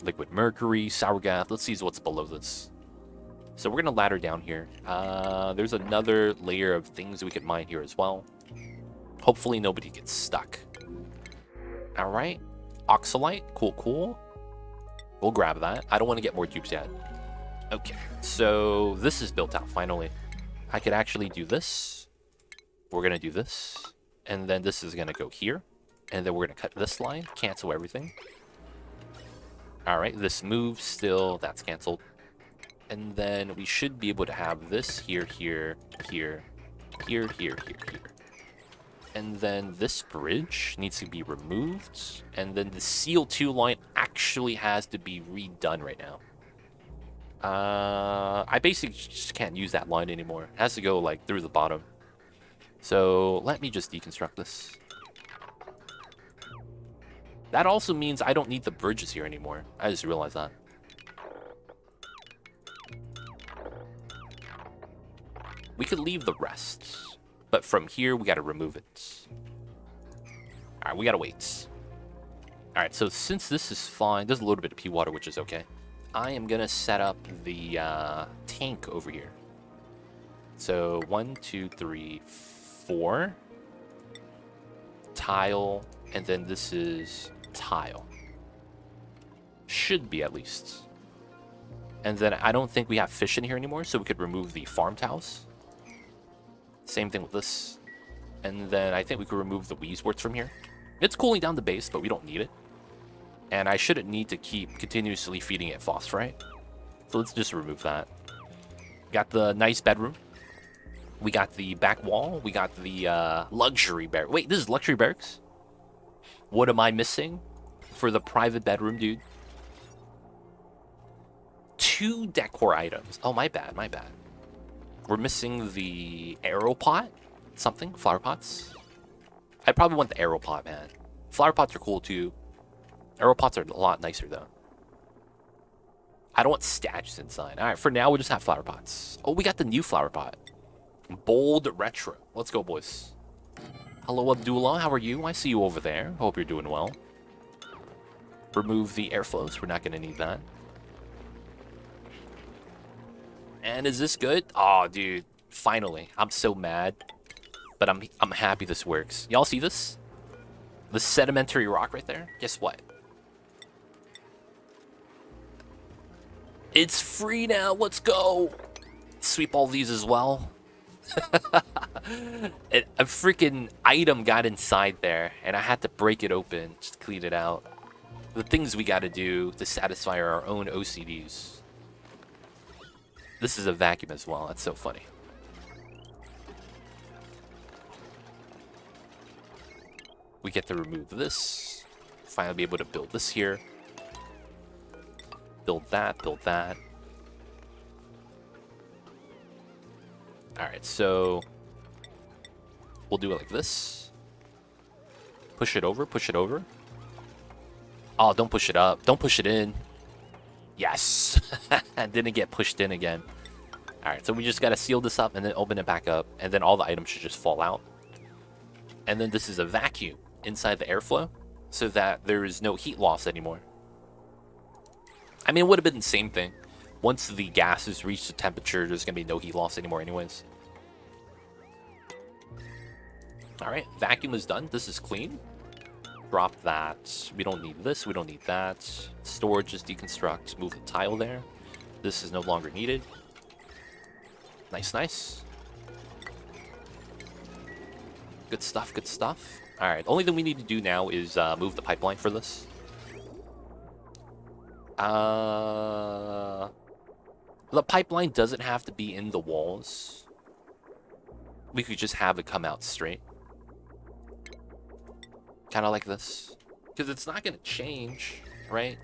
Liquid mercury, sour gas. Let's see what's below this. So we're going to ladder down here. There's another layer of things we could mine here as well. Hopefully nobody gets stuck. All right. Oxalite. Cool, cool. We'll grab that. I don't want to get more dupes yet. Okay. So this is built out finally. I could actually do this. We're going to do this. And then this is going to go here. And then we're going to cut this line. Cancel everything. All right. This moves still. That's canceled. And then we should be able to have this here, here, here, here, here, here, here. And then this bridge needs to be removed. And then the CO2 line actually has to be redone right now. I basically just can't use that line anymore. It has to go like through the bottom. So let me just deconstruct this. That also means I don't need the bridges here anymore. I just realized that. We could leave the rest, but from here we got to remove it. All right, we got to wait. All right, so since this is fine, there's a little bit of pea water, which is okay. I am gonna set up the tank over here. So 1, 2, 3, 4 tile, and then this is tile. Should be at least. And then I don't think we have fish in here anymore, so we could remove the farm tiles. Same thing with this. And then I think we could remove the weezeworts from here. It's cooling down the base, but we don't need it. And I shouldn't need to keep continuously feeding it phosphorite. So let's just remove that. Got the nice bedroom. We got the back wall. We got the luxury barracks. Wait, this is luxury barracks? What am I missing for the private bedroom, dude? 2 decor items. Oh, my bad, my bad. We're missing the arrow pot. Something. Flower pots. I probably want the arrow pot, man. Flower pots are cool, too. Arrow pots are a lot nicer, though. I don't want statues inside. All right, for now, we'll just have flower pots. Oh, we got the new flower pot. Bold retro. Let's go, boys. Hello, Abdullah. How are you? I see you over there. Hope you're doing well. Remove the airflows. We're not going to need that. And is this good? Oh, dude. Finally. I'm so mad. But I'm happy this works. Y'all see this? The sedimentary rock right there? Guess what? It's free now. Let's go. Sweep all these as well. A freaking item got inside there, and I had to break it open just to clean it out. The things we got to do to satisfy our own OCDs. This is a vacuum as well. That's so funny. We get to remove this. Finally be able to build this here. Build that, build that. Alright, so we'll do it like this. Push it over, push it over. Oh, don't push it up. Don't push it in. Yes. I didn't get pushed in again. Alright, so we just gotta seal this up and then open it back up. And then all the items should just fall out. And then this is a vacuum inside the airflow so that there is no heat loss anymore. I mean, it would have been the same thing. Once the gases reach the temperature, there's going to be no heat loss anymore anyways. Alright, vacuum is done. This is clean. Drop that. We don't need this. We don't need that. Storage is deconstruct. Move the tile there. This is no longer needed. Nice, nice. Good stuff, good stuff. Alright, the only thing we need to do now is move the pipeline for this. The pipeline doesn't have to be in the walls. We could just have it come out straight. Kind of like this. Because it's not going to change, right?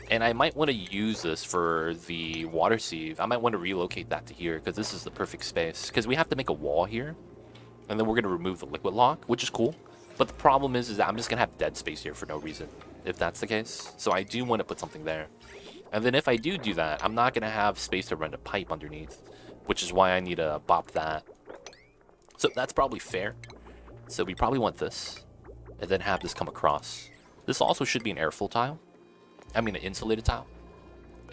And I might want to use this for the water sieve. I might want to relocate that to here because this is the perfect space. Because we have to make a wall here. And then we're going to remove the liquid lock, which is cool. But the problem is that I'm just going to have dead space here for no reason, if that's the case. So I do want to put something there. And then if I do that, I'm not going to have space to run a pipe underneath, which is why I need to bop that. So that's probably fair. So we probably want this, and then have this come across. This also should be an airflow tile. I mean an insulated tile.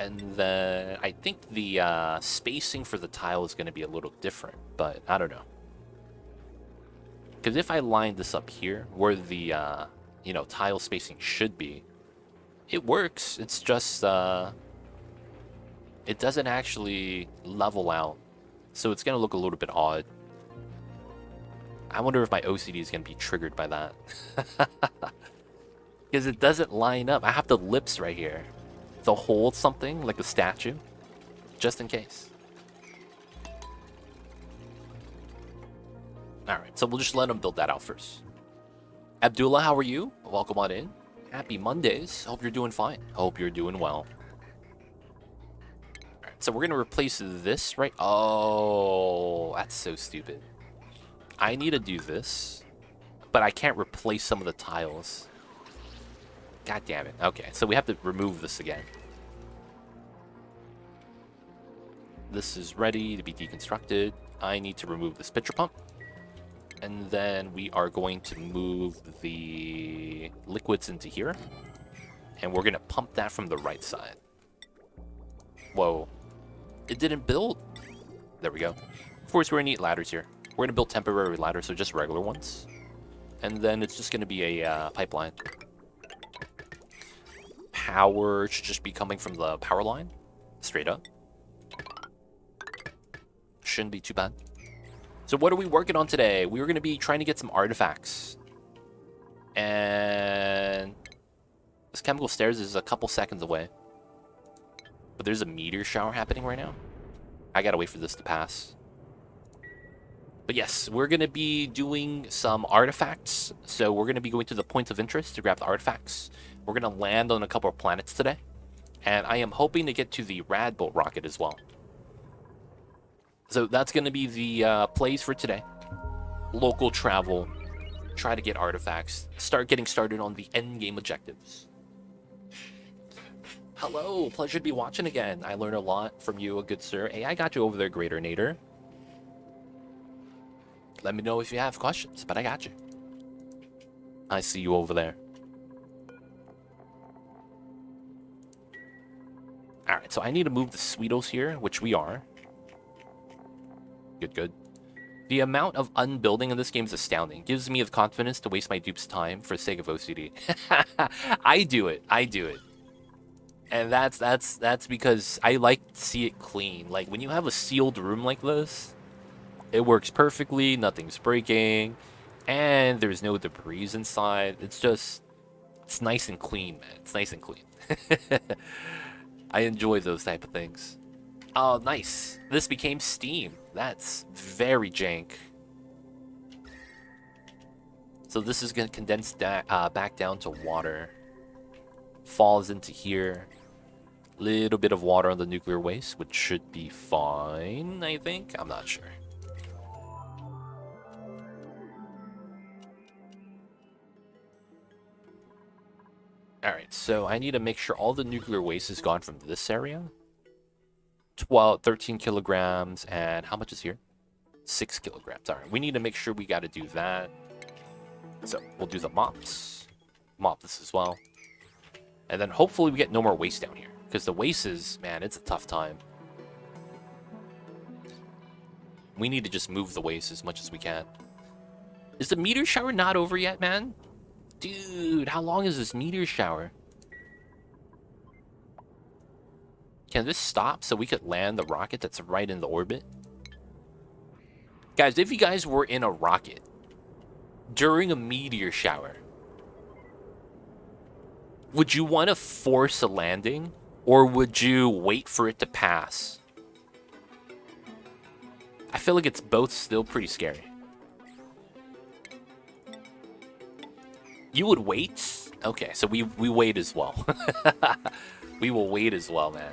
And then I think the spacing for the tile is going to be a little different, but I don't know. Because if I line this up here, where the, tile spacing should be, it works. It's just, it doesn't actually level out. So it's going to look a little bit odd. I wonder if my OCD is going to be triggered by that. Because it doesn't line up. I have the lips right here to hold something like a statue, just in case. Alright, so we'll just let them build that out first. Abdullah, how are you? Welcome on in. Happy Mondays. Hope you're doing fine. Hope you're doing well. Alright, so we're going to replace this, right? Oh, that's so stupid. I need to do this, but I can't replace some of the tiles. God damn it. Okay, so we have to remove this again. This is ready to be deconstructed. I need to remove this pitcher pump. And then we are going to move the liquids into here. And we're going to pump that from the right side. Whoa. It didn't build. There we go. Of course, we're going to need ladders here. We're going to build temporary ladders, so just regular ones. And then it's just going to be a pipeline. Power should just be coming from the power line. Straight up. Shouldn't be too bad. So what are we working on today? We're going to be trying to get some artifacts. And this chemical stairs is a couple seconds away. But there's a meteor shower happening right now. I got to wait for this to pass. But yes, we're going to be doing some artifacts. So we're going to be going to the points of interest to grab the artifacts. We're going to land on a couple of planets today. And I am hoping to get to the Radbolt rocket as well. So that's going to be the plays for today. Local travel. Try to get artifacts. Start getting started on the endgame objectives. Hello, pleasure to be watching again. I learned a lot from you, a good sir. Hey, I got you over there, Greater Nader. Let me know if you have questions, but I got you. I see you over there. Alright, so I need to move the Sweetos here, which we are. Good, good. The amount of unbuilding in this game is astounding. Gives me the confidence to waste my dupe's time for the sake of OCD. I do it. And that's because I like to see it clean. Like, when you have a sealed room like this, it works perfectly, nothing's breaking, and there's no debris inside. It's nice and clean, man. It's nice and clean. I enjoy those type of things. Oh, nice. This became steam. That's very jank. So this is going to condense back down to water. Falls into here. Little bit of water on the nuclear waste, which should be fine, I think. I'm not sure. Alright, so I need to make sure all the nuclear waste is gone from this area. 13 kilograms, and how much is here? 6 kilograms. Alright, we need to make sure we got to do that. So, we'll do the mops. Mop this as well. And then hopefully we get no more waste down here. Because the waste is, man, it's a tough time. We need to just move the waste as much as we can. Is the meteor shower not over yet, man? Dude, how long is this meteor shower? Can this stop so we could land the rocket that's right in the orbit? Guys, if you guys were in a rocket during a meteor shower, would you want to force a landing? Or would you wait for it to pass? I feel like it's both still pretty scary. You would wait? Okay, so we wait as well. We will wait as well, man.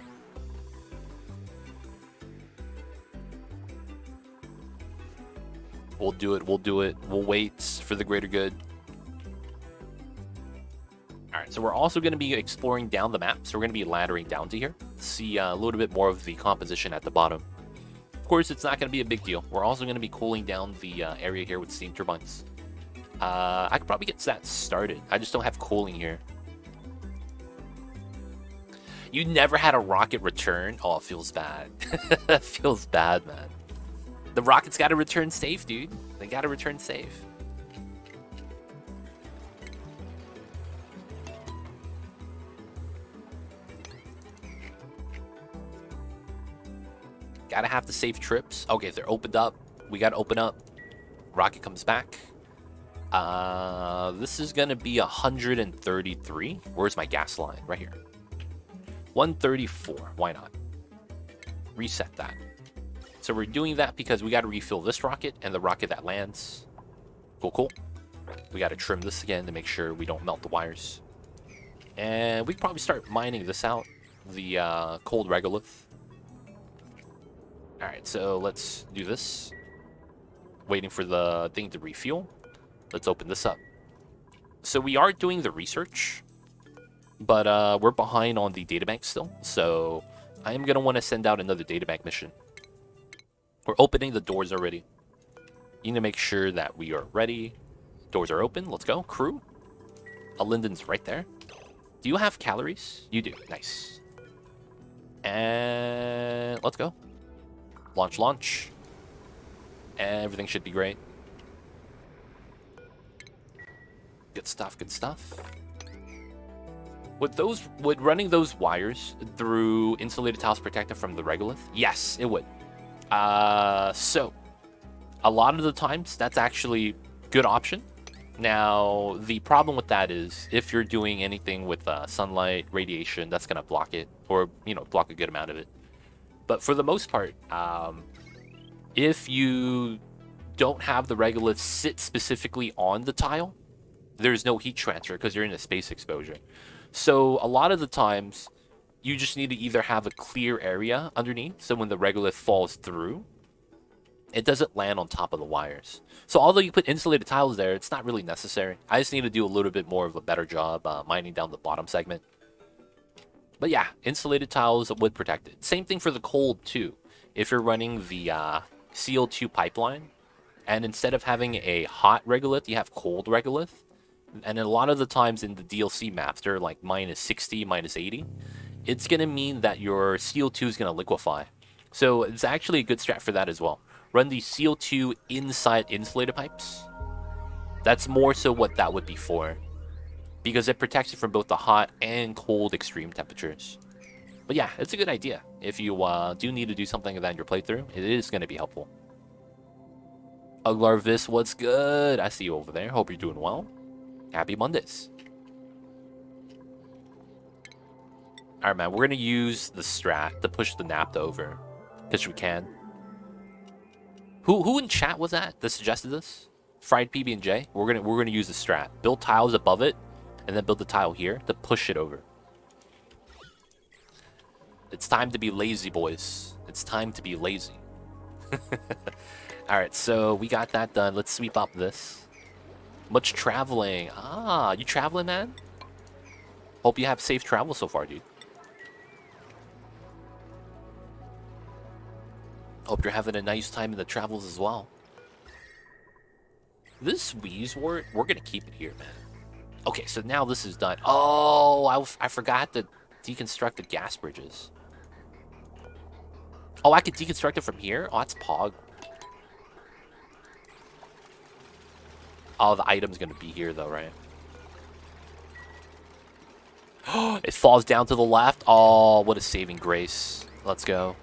We'll do it. We'll wait for the greater good. Alright, so we're also going to be exploring down the map. So we're going to be laddering down to here. See a little bit more of the composition at the bottom. Of course, it's not going to be a big deal. We're also going to be cooling down the area here with steam turbines. I could probably get that started. I just don't have cooling here. You never had a rocket return? Oh, it feels bad. It feels bad, man. The rockets gotta return safe, dude. They gotta return safe. Gotta have the safe trips. Okay, if they're opened up, we gotta open up. Rocket comes back. This is gonna be 133. Where's my gas line? Right here. 134. Why not? Reset that. So we're doing that because we gotta refill this rocket and the rocket that lands. Cool, cool. We gotta trim this again to make sure we don't melt the wires. And we can probably start mining this out. The cold regolith. Alright, so let's do this. Waiting for the thing to refuel. Let's open this up. So we are doing the research, but we're behind on the databank still. So I am going to want to send out another databank mission. We're opening the doors already. You need to make sure that we are ready. Doors are open. Let's go. Crew. Linden's right there. Do you have calories? You do. Nice. And let's go. Launch, launch. Everything should be great. Good stuff, good stuff. Would running those wires through insulated tiles protect it from the regolith? Yes, it would. So a lot of the times that's actually a good option. Now the problem with that is if you're doing anything with sunlight, radiation, that's gonna block it, or block a good amount of it. But for the most part, if you don't have the regolith sit specifically on the tile, there's no heat transfer because you're in a space exposure. So a lot of the times, you just need to either have a clear area underneath, so when the regolith falls through, it doesn't land on top of the wires. So although you put insulated tiles there, it's not really necessary. I just need to do a little bit more of a better job mining down the bottom segment. But yeah, insulated tiles would protect it. Same thing for the cold too. If you're running the CO2 pipeline, and instead of having a hot regolith, you have cold regolith. And a lot of the times in the DLC maps, they're like minus 60, minus 80. It's going to mean that your CO2 is going to liquefy. So it's actually a good strat for that as well. Run the CO2 inside insulated pipes. That's more so what that would be for, because it protects you from both the hot and cold extreme temperatures. But yeah, it's a good idea. If you do need to do something like that in your playthrough, it is going to be helpful. Uglarvis, what's good? I see you over there. Hope you're doing well. Happy Mondays. Alright, man. We're going to use the strat to push the naphtha over, because we can. Who in chat was that suggested this? Fried PB&J? We're gonna use the strat. Build tiles above it, and then build the tile here to push it over. It's time to be lazy, boys. It's time to be lazy. Alright, so we got that done. Let's sweep up this. Much traveling. Ah, you traveling, man? Hope you have safe travel so far, dude. Hope you're having a nice time in the travels as well. This Wheezewort, we're gonna keep it here, man. Okay, so now this is done. Oh, I forgot to deconstruct the gas bridges. Oh, I could deconstruct it from here? Oh, that's Pog. Oh, the item's gonna be here though, right? Oh, it falls down to the left. Oh, what a saving grace. Let's go.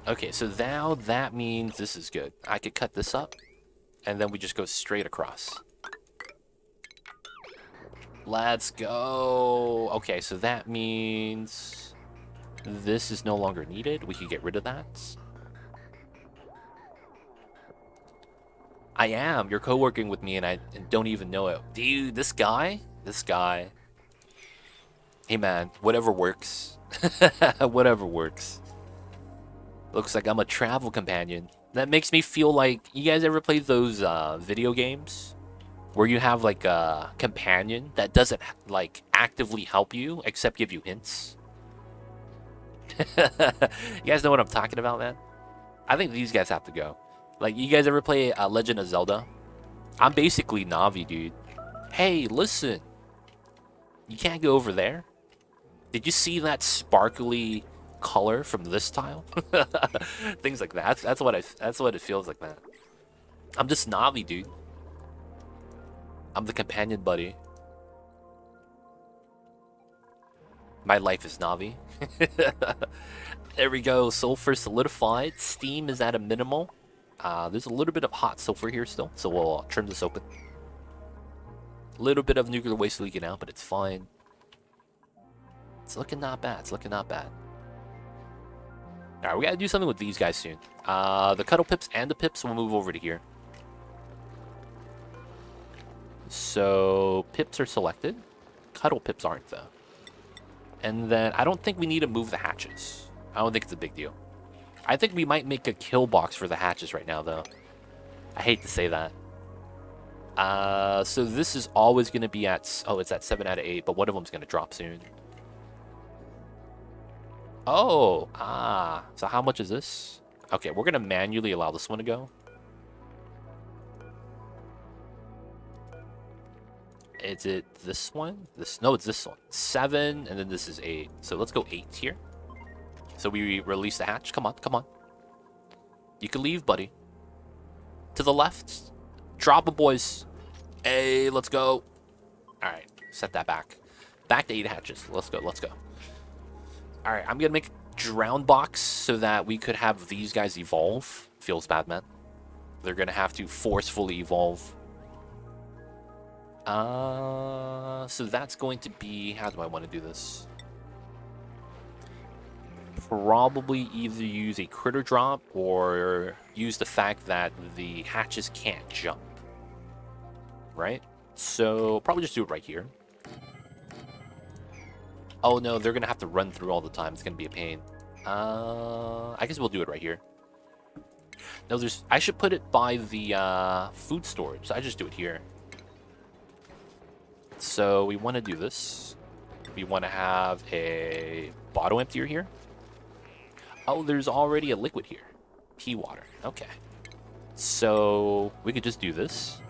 Okay, so now that means this is good. I could cut this up, and then we just go straight across. Let's go. Okay, so that means this is no longer needed. We can get rid of that. I am. You're co-working with me, and I don't even know it. Dude, this guy. Hey, man, whatever works. Whatever works. Looks like I'm a travel companion. That makes me feel like... You guys ever play those video games where you have like a companion that doesn't like actively help you except give you hints? You guys know what I'm talking about, man? I think these guys have to go. Like, you guys ever play Legend of Zelda? I'm basically Navi, dude. Hey, listen. You can't go over there. Did you see that sparkly color from this tile? Things like that. That's what it feels like, man. I'm just Navi, dude. I'm the companion buddy. My life is Navi. There we go. Sulfur solidified. Steam is at a minimal. There's a little bit of hot sulfur here still, so we'll trim this open. A little bit of nuclear waste leaking out, but it's fine. It's looking not bad. It's looking not bad. Alright, we gotta do something with these guys soon. The cuddle pips and the pips will move over to here. So, pips are selected. Cuddle pips aren't, though. And then, I don't think we need to move the hatches. I don't think it's a big deal. I think we might make a kill box for the hatches right now, though. I hate to say that. So this is always going to be at... Oh, it's at 7 out of 8, but one of them's going to drop soon. Oh, so how much is this? Okay, we're going to manually allow this one to go. Is it this one? No, it's this one. 7, and then this is 8. So let's go 8 here. So we release the hatch. Come on, come on. You can leave, buddy. To the left. Drop it, boys. Hey, let's go. Alright, set that back. Back to 8 hatches. Let's go, let's go. Alright, I'm gonna make a drown box so that we could have these guys evolve. Feels bad, man. They're gonna have to forcefully evolve. So that's going to be... How do I want to do this? Probably either use a critter drop or use the fact that the hatches can't jump. Right? So, probably just do it right here. Oh no, they're gonna have to run through all the time. It's gonna be a pain. I guess we'll do it right here. No, I should put it by the food storage. So I just do it here. So we want to do this. We want to have a bottle emptier here. Oh, there's already a liquid here. Pea water. Okay. So we could just do this.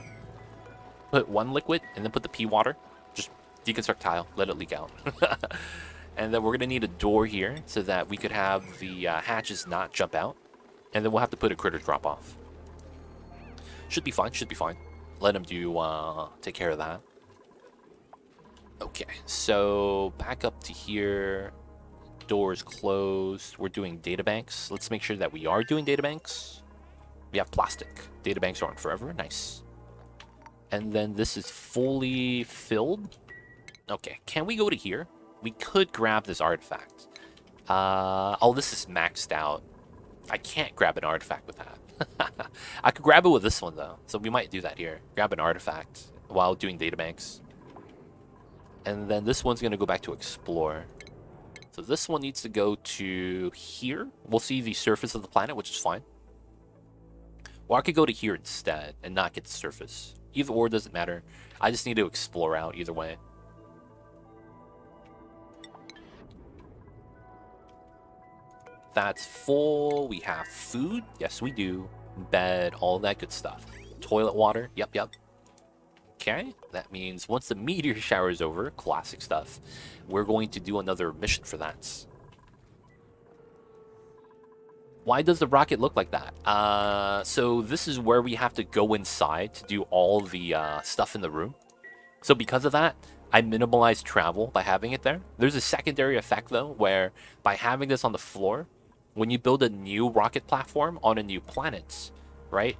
Put one liquid and then put the pea water. Just deconstruct tile. Let it leak out. And then we're going to need a door here so that we could have the hatches not jump out. And then we'll have to put a critter drop off. Should be fine. Should be fine. Let them take care of that. Okay, so back up to here. Doors closed. We're doing databanks. Let's make sure that we are doing databanks. We have plastic. Databanks aren't forever. Nice. And then this is fully filled. Okay, can we go to here? We could grab this artifact. Oh, this is maxed out. I can't grab an artifact with that. I could grab it with this one, though. So we might do that here. Grab an artifact while doing databanks. And then this one's going to go back to explore. So this one needs to go to here. We'll see the surface of the planet, which is fine. Or I could go to here instead and not get the surface. Either or doesn't matter. I just need to explore out either way. That's full. We have food. Yes, we do. Bed, all that good stuff. Toilet water. Yep, yep. Okay, that means once the meteor shower is over, classic stuff, we're going to do another mission for that. Why does the rocket look like that? So this is where we have to go inside to do all the stuff in the room. So because of that, I minimalized travel by having it there. There's a secondary effect, though, where by having this on the floor, when you build a new rocket platform on a new planet, right?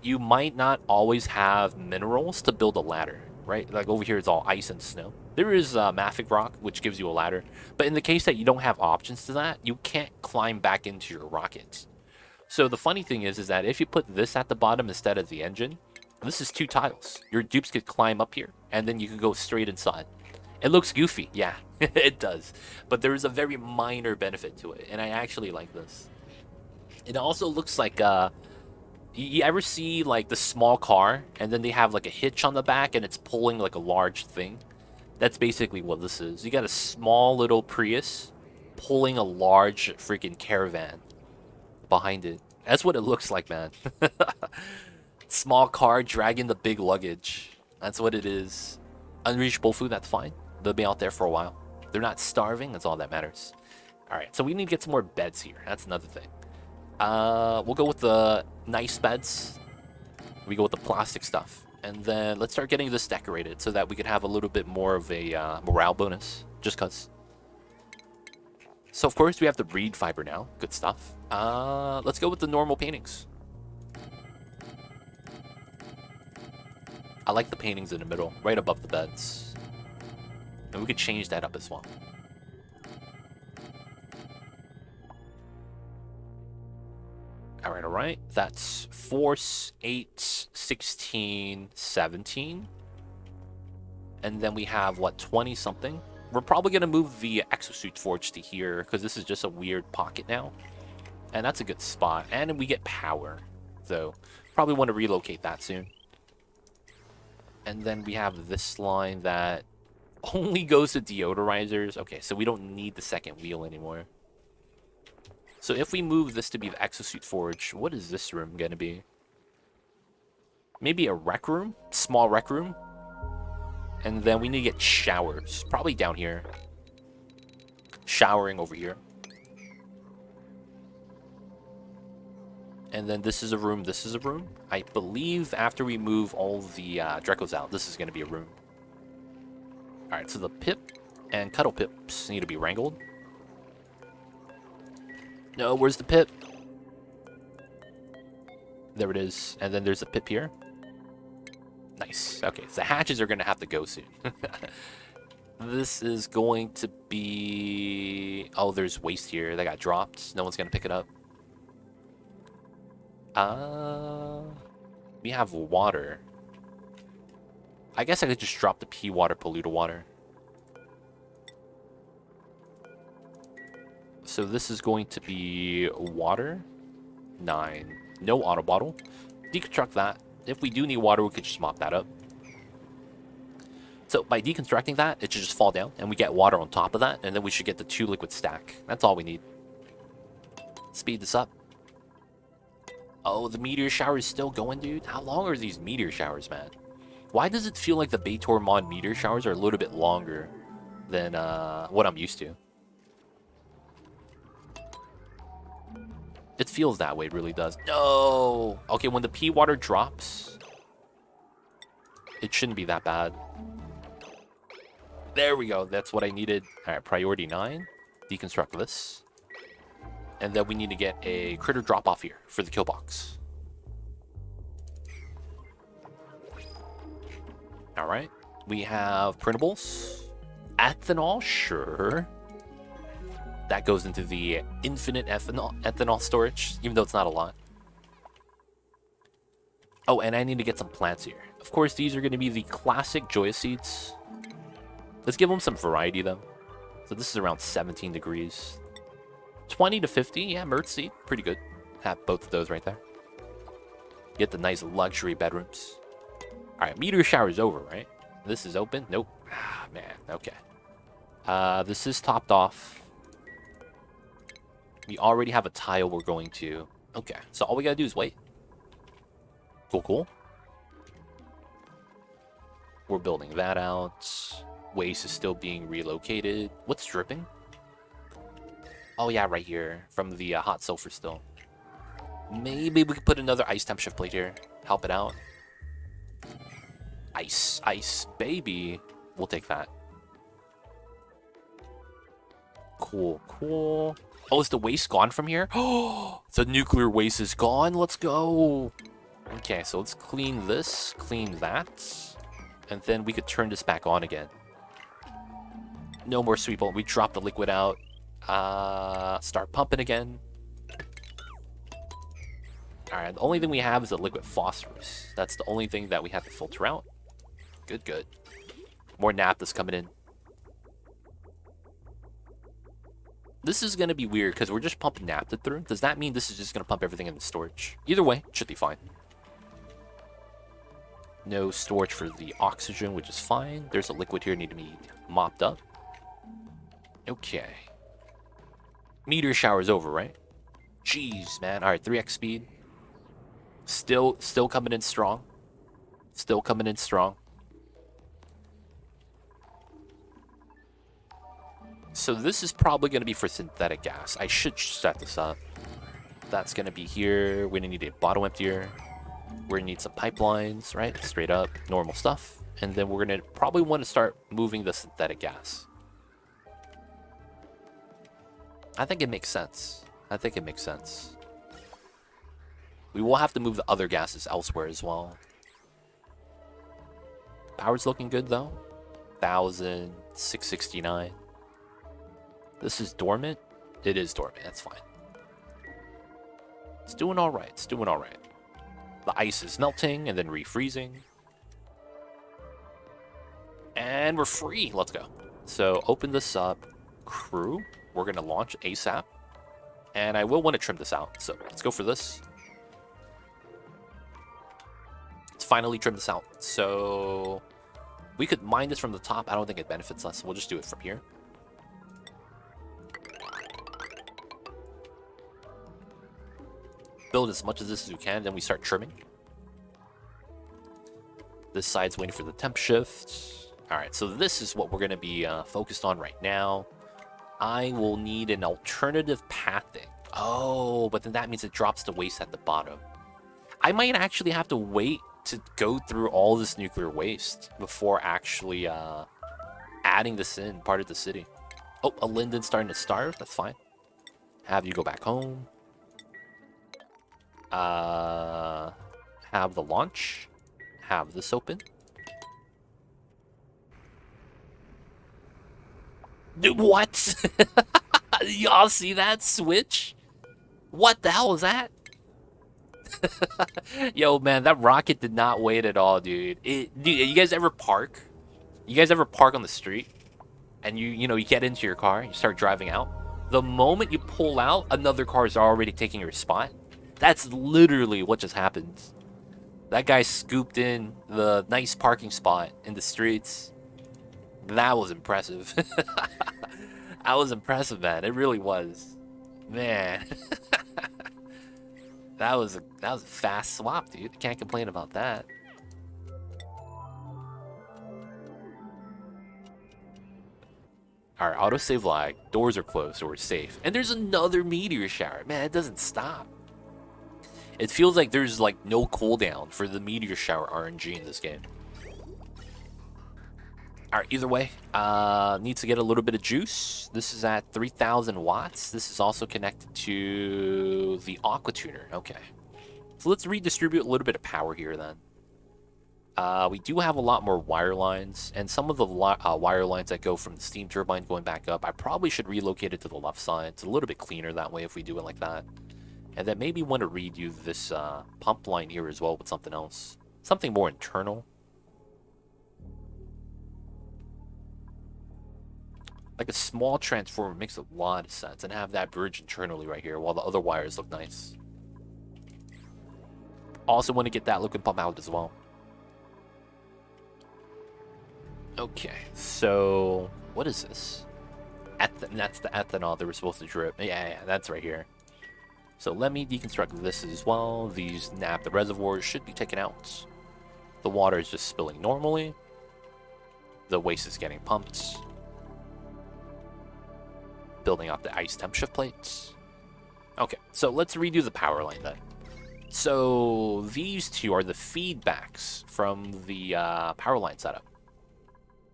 You might not always have minerals to build a ladder, right? Like over here, it's all ice and snow. There is mafic rock, which gives you a ladder. But in the case that you don't have options to that, you can't climb back into your rockets. So the funny thing is that if you put this at the bottom instead of the engine, this is 2 tiles. Your dupes could climb up here, and then you can go straight inside. It looks goofy, yeah, it does. But there is a very minor benefit to it, and I actually like this. It also looks like... You ever see like the small car and then they have like a hitch on the back and it's pulling like a large thing? That's basically what this is. You got a small little Prius pulling a large freaking caravan behind it. That's what it looks like, man. Small car dragging the big luggage. That's what it is. Unreachable food, that's fine. They'll be out there for a while. They're not starving. That's all that matters. All right, so we need to get some more beds here. That's another thing. We'll go with the nice beds. We go with the plastic stuff. And then let's start getting this decorated so that we could have a little bit more of a morale bonus. Just cause. So of course we have the reed fiber now. Good stuff. Let's go with the normal paintings. I like the paintings in the middle, right above the beds. And we could change that up as well. All right. That's 4, 8, 16, 17. And then we have, what, 20 something? We're probably going to move the exosuit forge to here because this is just a weird pocket now. And that's a good spot. And we get power. So probably want to relocate that soon. And then we have this line that only goes to deodorizers. Okay, so we don't need the second wheel anymore. So if we move this to be the exosuit forge, what is this room going to be? Maybe a rec room? Small rec room? And then we need to get showers. Probably down here. Showering over here. And then this is a room, this is a room. I believe after we move all the Drecos out, this is going to be a room. Alright, so the pip and cuddle pips need to be wrangled. No, where's the pip? There it is. And then there's a pip here. Nice. Okay, so the hatches are going to have to go soon. This is going to be... Oh, there's waste here that got dropped. No one's going to pick it up. We have water. I guess I could just drop the pea water, polluted water. So this is going to be water. 9. No auto bottle. Deconstruct that. If we do need water, we could just mop that up. So by deconstructing that, it should just fall down, and we get water on top of that, and then we should get the 2 liquid stack. That's all we need. Speed this up. Oh, the meteor shower is still going, dude? How long are these meteor showers, man? Why does it feel like the Baator Mod meteor showers are a little bit longer than what I'm used to? It feels that way, it really does. No! Okay, when the pea water drops, it shouldn't be that bad. There we go, that's what I needed. Alright, priority 9. Deconstruct this. And then we need to get a critter drop off here for the kill box. Alright, we have printables. Ethanol, sure. That goes into the infinite ethanol storage, even though it's not a lot. Oh, and I need to get some plants here. Of course, these are going to be the classic Joya seeds. Let's give them some variety, though. So this is around 17 degrees. 20 to 50, yeah, Mert seed, pretty good. Have both of those right there. Get the nice luxury bedrooms. All right, meteor shower is over, right? This is open? Nope. Ah, man, okay. This is topped off. We already have a tile we're going to. Okay, so all we gotta do is wait. Cool, cool. We're building that out. Waste is still being relocated. What's dripping? Oh yeah, right here from the hot sulfur still. Maybe we could put another ice temp shift plate here. Help it out. Ice, ice, baby. We'll take that. Cool, cool. Oh, is the waste gone from here? Oh, the nuclear waste is gone. Let's go. Okay, so let's clean this, clean that. And then we could turn this back on again. No more sweep. We drop the liquid out. Start pumping again. Alright, the only thing we have is the liquid phosphorus. That's the only thing that we have to filter out. Good, good. More naphtha's coming in. This is going to be weird because we're just pumping naphtha through. Does that mean this is just going to pump everything in the storage? Either way, it should be fine. No storage for the oxygen, which is fine. There's a liquid here need to be mopped up. Okay. Meteor shower is over, right? Jeez, man. All right, 3x speed. Still coming in strong. Still coming in strong. so this is probably going to be for synthetic gas. I should set this up. That's going to be here. We're going to need a bottle emptier. We're going to need some pipelines, right? Straight up, normal stuff. And then we're going to probably want to start moving the synthetic gas. I think it makes sense. I think it makes sense. We will have to move the other gases elsewhere as well. Power's looking good though. 1,669. This is dormant. It is dormant. That's fine. It's doing all right. It's doing all right. The ice is melting and then refreezing. And we're free. Let's go. So open this up. Crew. We're going to launch ASAP. And I will want to trim this out. So let's go for this. Let's finally trim this out. So we could mine this from the top. I don't think it benefits us. We'll just do it from here. Build as much of this as we can, then we start trimming. This side's waiting for the temp shift. Alright, so this is what we're going to be focused on right now. I will need an alternative pathing. Oh, but then that means it drops the waste at the bottom. I might actually have to wait to go through all this nuclear waste before actually adding this in part of the city. Oh, a Linden's starting to starve. That's fine. Have you go back home. Have the launch. Have this open. Dude, what? Y'all see that switch? What the hell is that? Yo, man, that rocket did not wait at all, dude. Dude, you guys ever park? You guys ever park on the street? And you get into your car, you start driving out. The moment you pull out, another car is already taking your spot. That's literally what just happened. That guy scooped in the nice parking spot in the streets. That was impressive. That was impressive, man. It really was. Man. That was a fast swap, dude. Can't complain about that. Alright, autosave lag. Doors are closed, so we're safe. And there's another meteor shower. Man, it doesn't stop. It feels like there's like no cooldown for the meteor shower RNG in this game. Alright, either way, needs to get a little bit of juice. This is at 3,000 watts. This is also connected to the aqua tuner. Okay. So let's redistribute a little bit of power here then. We do have a lot more wire lines, and some of the wire lines that go from the steam turbine going back up, I probably should relocate it to the left side. It's a little bit cleaner that way if we do it like that. And then maybe want to redo this pump line here as well with something else. Something more internal. Like a small transformer makes a lot of sense. And have that bridge internally right here while the other wires look nice. Also want to get that liquid pump out as well. Okay, so what is this? That's the ethanol that we're supposed to drip. Yeah, that's right here. So let me deconstruct this as well. These naphtha reservoirs should be taken out. The water is just spilling normally. The waste is getting pumped. Building up the ice temp shift plates. Okay, so let's redo the power line then. So these two are the feedbacks from the power line setup.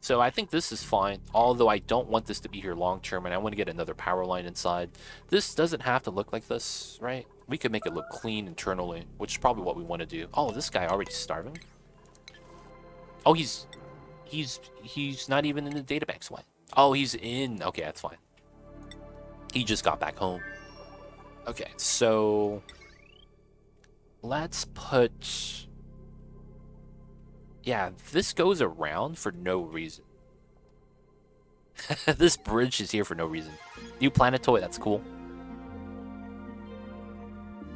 So I think this is fine, although I don't want this to be here long term and I want to get another power line inside. This doesn't have to look like this, right? We could make it look clean internally, which is probably what we want to do. Oh, this guy already starving? Oh, he's not even in the databanks. What? Oh, he's in. Okay, that's fine. He just got back home. Okay, so let's put... Yeah, this goes around for no reason. This bridge is here for no reason. New planetoid, that's cool.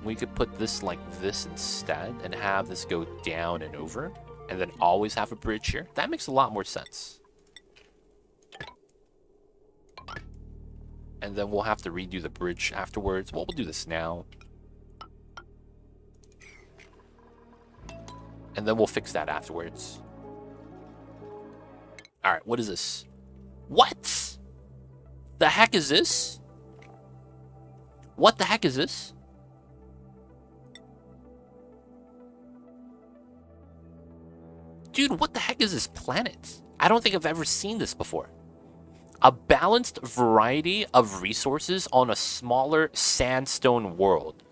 We could put this like this instead and have this go down and over. And then always have a bridge here. That makes a lot more sense. And then we'll have to redo the bridge afterwards. Well, we'll do this now. And then we'll fix that afterwards. Alright, what is this? What? The heck is this? What the heck is this? Dude, what the heck is this planet? I don't think I've ever seen this before. A balanced variety of resources on a smaller sandstone world.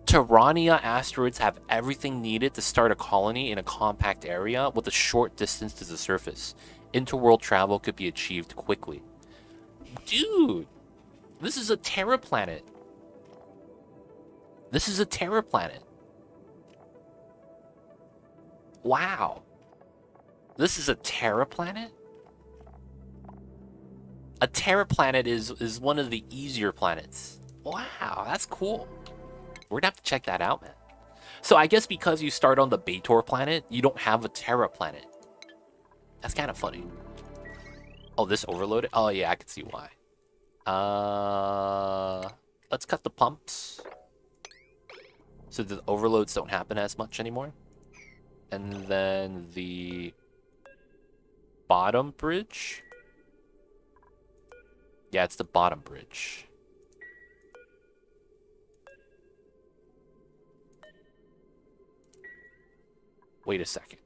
Terrania asteroids have everything needed to start a colony in a compact area with a short distance to the surface. Interworld travel could be achieved quickly. Dude, this is a Terra planet. This is a Terra planet. Wow. This is a Terra planet? A Terra planet is one of the easier planets. Wow, that's cool. We're gonna have to check that out, man. So I guess because you start on the Baator planet, you don't have a Terra planet. That's kind of funny. Oh, this overloaded? Oh yeah, I can see why. Let's cut the pumps so the overloads don't happen as much anymore. And then the bottom bridge. Yeah, it's the bottom bridge. Wait a second.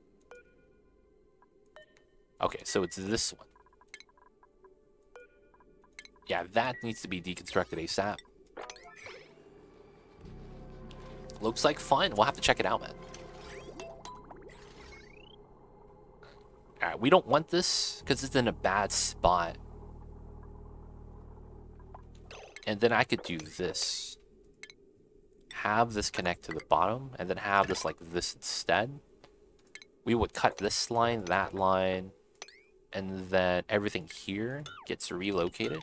Okay, so it's this one. Yeah, that needs to be deconstructed ASAP. Looks like fun. We'll have to check it out, man. Alright, we don't want this because it's in a bad spot. And then I could do this. Have this connect to the bottom, and then have this like this instead. We would cut this line, that line, and then everything here gets relocated.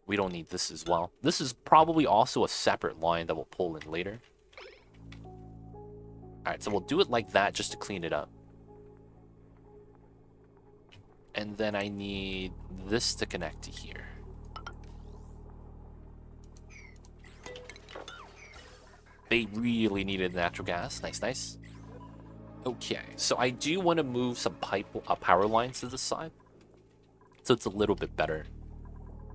We don't need this as well. This is probably also a separate line that we'll pull in later. Alright, so we'll do it like that just to clean it up. And then I need this to connect to here. They really needed natural gas. Nice, nice. Okay, so I do want to move some power lines to the side, so it's a little bit better.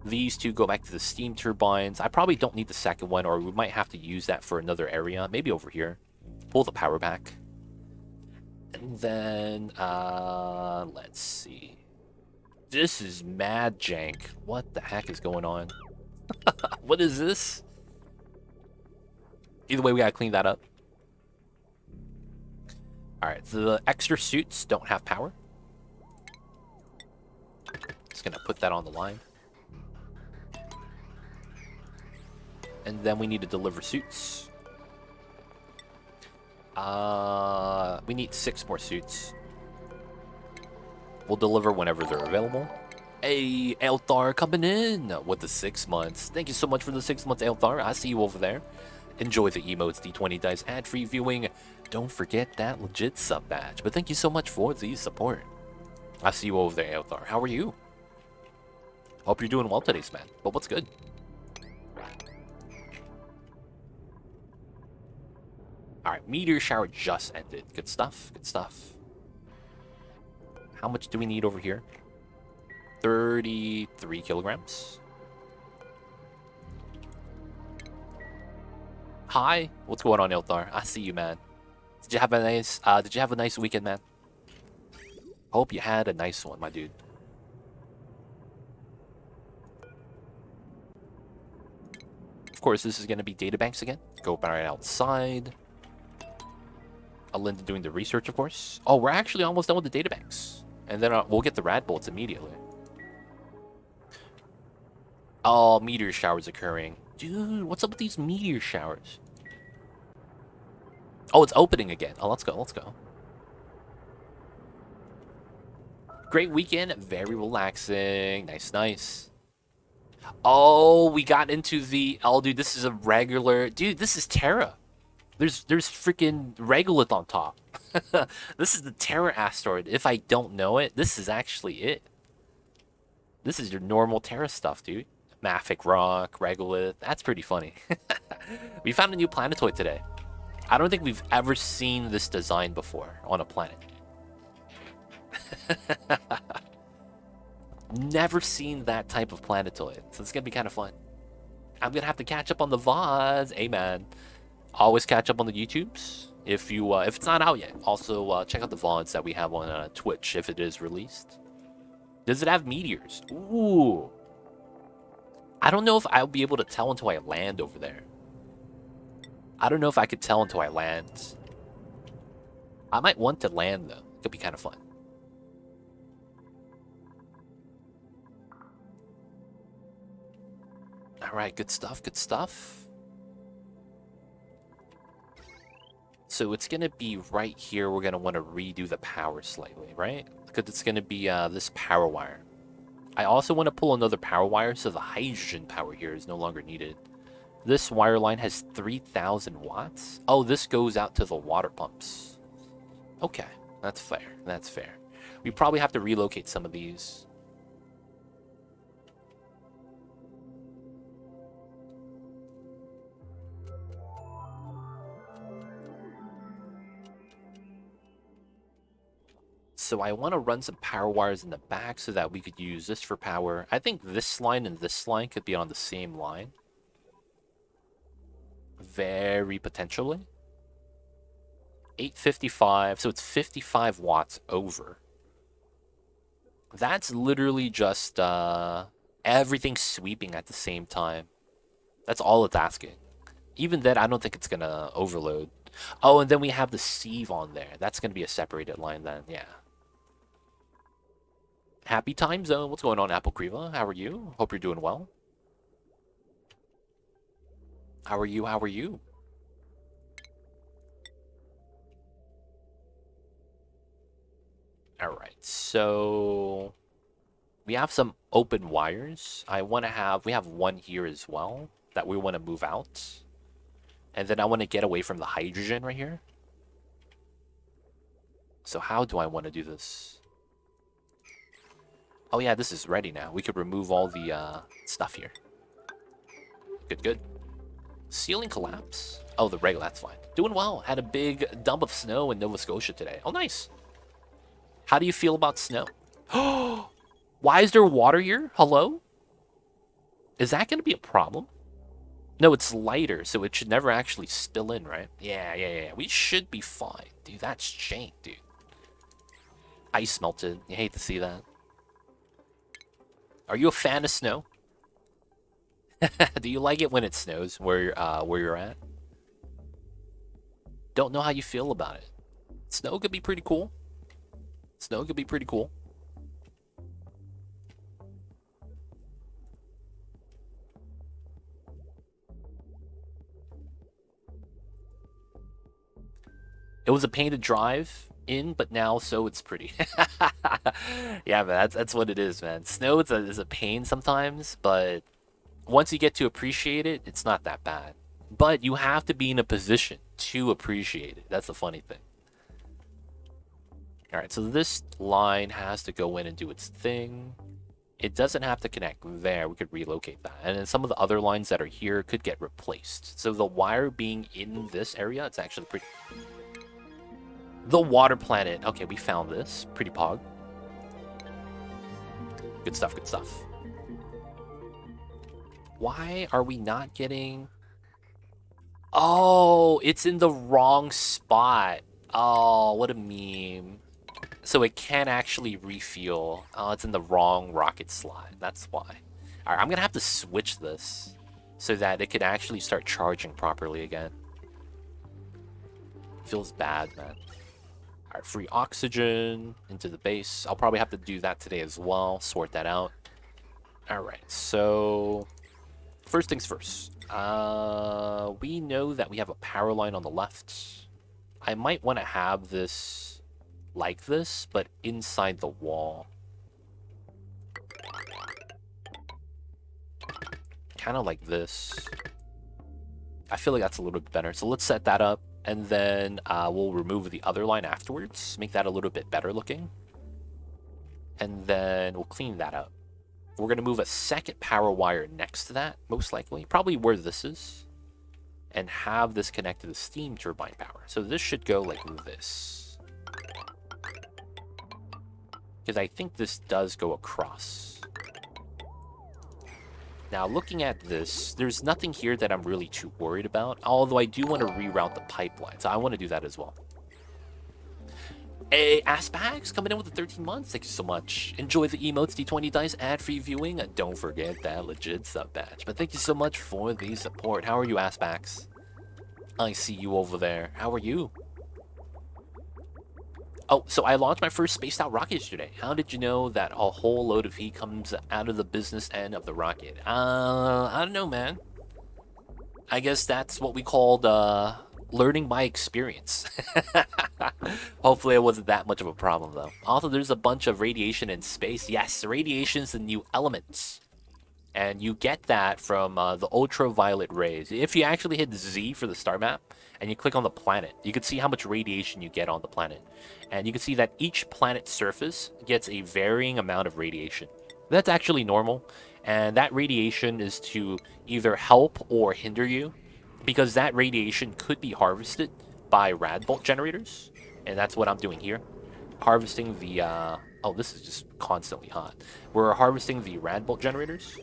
These two go back to the steam turbines. I probably don't need the second one, or we might have to use that for another area. Maybe over here. Pull the power back. And then, let's see. This is mad jank. What the heck is going on? What is this? Either way, we gotta clean that up. Alright, so the extra suits don't have power. Just gonna put that on the line. And then we need to deliver suits. We need 6 more suits. We'll deliver whenever they're available. Hey, Elthar coming in with the 6 months. Thank you so much for the 6 months, Elthar. I see you over there. Enjoy the emotes, D20 Dice ad-free viewing. Don't forget that legit sub badge. But thank you so much for the support. I see you over there, Elthar. How are you? Hope you're doing well today, man. But what's good? Alright, meteor shower just ended. Good stuff, good stuff. How much do we need over here? 33 kilograms. Hi, what's going on, Elthar? I see you, man. Did you have a nice weekend, man? Hope you had a nice one, my dude. Of course, this is going to be databanks again. Go right outside. Alinda doing the research, of course. Oh, we're actually almost done with the databanks. And then we'll get the rad bolts immediately. Oh, meteor showers occurring. Dude, what's up with these meteor showers? Oh, it's opening again. Oh, let's go, let's go. Great weekend, very relaxing. Nice, nice. Oh, we got into the... Oh, dude, this is a regular... Dude, this is Terra. There's freaking regolith on top. This is the Terra asteroid. If I don't know it, this is actually it. This is your normal Terra stuff, dude. Mafic rock, regolith. That's pretty funny. We found a new planetoid today. I don't think we've ever seen this design before on a planet. Never seen that type of planetoid, so it's gonna be kind of fun. I'm gonna have to catch up on the VODs. Amen. Always catch up on the YouTubes. If it's not out yet, also check out the VODs that we have on Twitch if it is released. Does it have meteors? Ooh. I don't know if I'll be able to tell until I land over there. I don't know if I could tell until I land. I might want to land though. It could be kind of fun. All right, good stuff, good stuff. So it's going to be right here. We're going to want to redo the power slightly, right? Because it's going to be this power wire. I also want to pull another power wire so the hydrogen power here is no longer needed. This wire line has 3,000 watts. Oh, this goes out to the water pumps. Okay, that's fair. That's fair. We probably have to relocate some of these. So I want to run some power wires in the back so that we could use this for power. I think this line and this line could be on the same line. Very potentially. 855, so it's 55 watts over. That's literally just everything sweeping at the same time. That's all it's asking. Even then, I don't think it's gonna overload. Oh, and then we have the sieve on there. That's gonna be a separated line then, yeah. Happy time zone. What's going on, Apple Kriva? How are you? Hope you're doing well. How are you? How are you? All right, so we have some open wires. We have one here as well that we want to move out. And then I want to get away from the hydrogen right here. So how do I want to do this? Oh yeah, this is ready now. We could remove all the stuff here. Good, good. Ceiling collapse? Oh, the regular, that's fine. Doing well. Had a big dump of snow in Nova Scotia today. Oh, nice. How do you feel about snow? Oh, why is there water here? Hello? Is that going to be a problem? No, it's lighter, so it should never actually spill in, right? Yeah. We should be fine. Dude, that's jank, dude. Ice melted. You hate to see that. Are you a fan of snow? Do you like it when it snows where you're at? Don't know how you feel about it. Snow could be pretty cool. Snow could be pretty cool. It was a pain to drive in, but now so it's pretty. Yeah, man, that's what it is, man. Snow is a pain sometimes, but once you get to appreciate it, it's not that bad. But you have to be in a position to appreciate it. That's the funny thing. All right, so this line has to go in and do its thing. It doesn't have to connect there. We could relocate that. And then some of the other lines that are here could get replaced. So the wire being in this area, it's actually pretty... The water planet. Okay, we found this. Pretty pog. Good stuff, good stuff. Why are we not getting... Oh, it's in the wrong spot. Oh, what a meme. So it can't actually refuel. Oh, it's in the wrong rocket slot. That's why. All right, I'm going to have to switch this so that it could actually start charging properly again. Feels bad, man. All right, free oxygen into the base. I'll probably have to do that today as well. Sort that out. All right, so first things first. We know that we have a power line on the left. I might want to have this like this, but inside the wall. Kind of like this. I feel like that's a little bit better. So let's set that up, and then we'll remove the other line afterwards. Make that a little bit better looking. And then we'll clean that up. We're going to move a second power wire next to that, most likely. Probably where this is. And have this connect to the steam turbine power. So this should go like this. Because I think this does go across. Now, looking at this, there's nothing here that I'm really too worried about. Although I do want to reroute the pipeline. So I want to do that as well. Hey, Aspax coming in with the 13 months. Thank you so much. Enjoy the emotes, D20 dice, ad-free viewing. And don't forget that legit sub badge. But thank you so much for the support. How are you, Aspax? I see you over there. How are you? Oh, so I launched my first spaced-out rocket yesterday. How did you know that a whole load of heat comes out of the business end of the rocket? I don't know, man. I guess that's what we called learning by experience. Hopefully it wasn't that much of a problem, though. Also, there's a bunch of radiation in space. Yes, radiation's the new elements. And you get that from the ultraviolet rays. If you actually hit Z for the star map, and you click on the planet, you can see how much radiation you get on the planet. And you can see that each planet's surface gets a varying amount of radiation. That's actually normal, and that radiation is to either help or hinder you, because that radiation could be harvested by rad bolt generators, and that's what I'm doing here. Harvesting the, oh, this is just constantly hot. We're harvesting the rad bolt generators.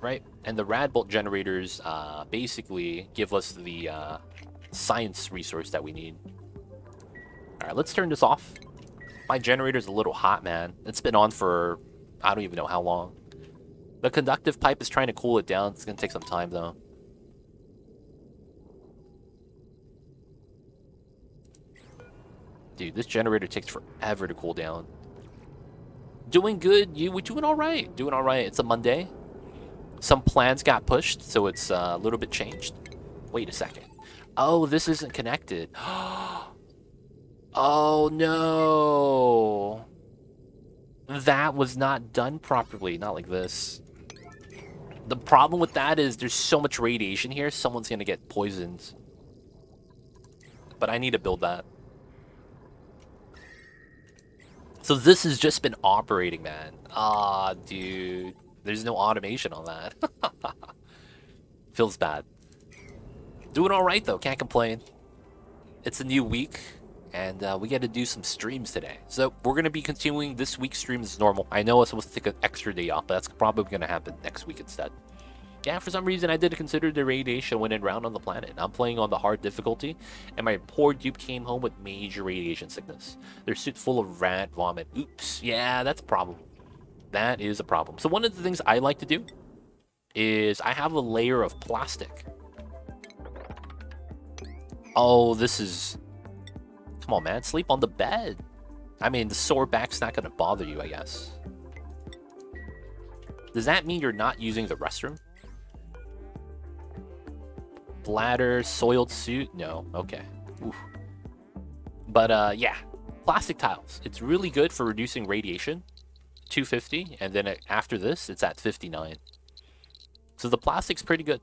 Right? And the rad bolt generators basically give us the science resource that we need. Alright, let's turn this off. My generator's a little hot, man. It's been on for I don't even know how long. The conductive pipe is trying to cool it down. It's gonna take some time, though. Dude, this generator takes forever to cool down. Doing good. We're doing alright. Doing alright. It's a Monday. Some plans got pushed, so it's a little bit changed. Wait a second. Oh, this isn't connected. Oh, no. That was not done properly. Not like this. The problem with that is there's so much radiation here, someone's going to get poisoned. But I need to build that. So this has just been operating, man. Ah, dude. There's no automation on that. Feels bad. Doing alright, though. Can't complain. It's a new week, and we get to do some streams today. So we're going to be continuing this week's stream as normal. I know I was supposed to take an extra day off, but that's probably going to happen next week instead. Yeah, for some reason, I didn't consider the radiation when in round on the planet. I'm playing on the hard difficulty, and my poor dupe came home with major radiation sickness. Their suit full of rat vomit. Oops. Yeah, that's a problem. That is a problem. So one of the things I like to do is I have a layer of plastic. Oh, this is... Come on, man. Sleep on the bed. I mean, the sore back's not going to bother you, I guess. Does that mean you're not using the restroom? Bladder, soiled suit? No. Okay. Oof. But, yeah. Plastic tiles. It's really good for reducing radiation. 250, and then after this, it's at 59. So the plastic's pretty good.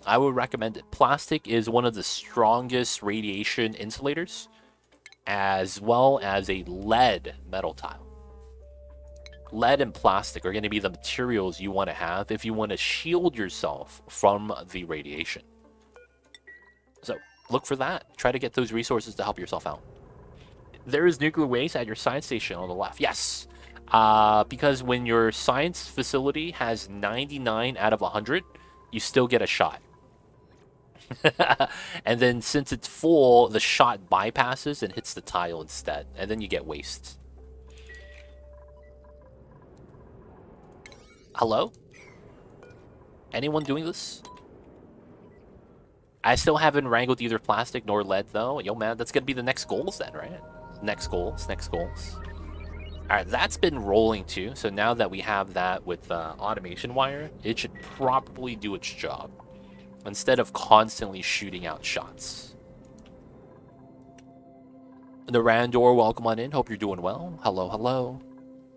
I would recommend it. Plastic is one of the strongest radiation insulators, as well as a lead metal tile. Lead and plastic are going to be the materials you want to have if you want to shield yourself from the radiation. So look for that. Try to get those resources to help yourself out. There is nuclear waste at your science station on the left. Yes. Because when your science facility has 99 out of 100, you still get a shot. And then since it's full, the shot bypasses and hits the tile instead. And then you get waste. Hello? Anyone doing this? I still haven't wrangled either plastic nor lead, though. Yo, man, that's gonna be the next goals then, right? Next goals, next goals. Alright, that's been rolling too, so now that we have that with automation wire, it should probably do its job, instead of constantly shooting out shots. The Randor, welcome on in, hope you're doing well. Hello, hello.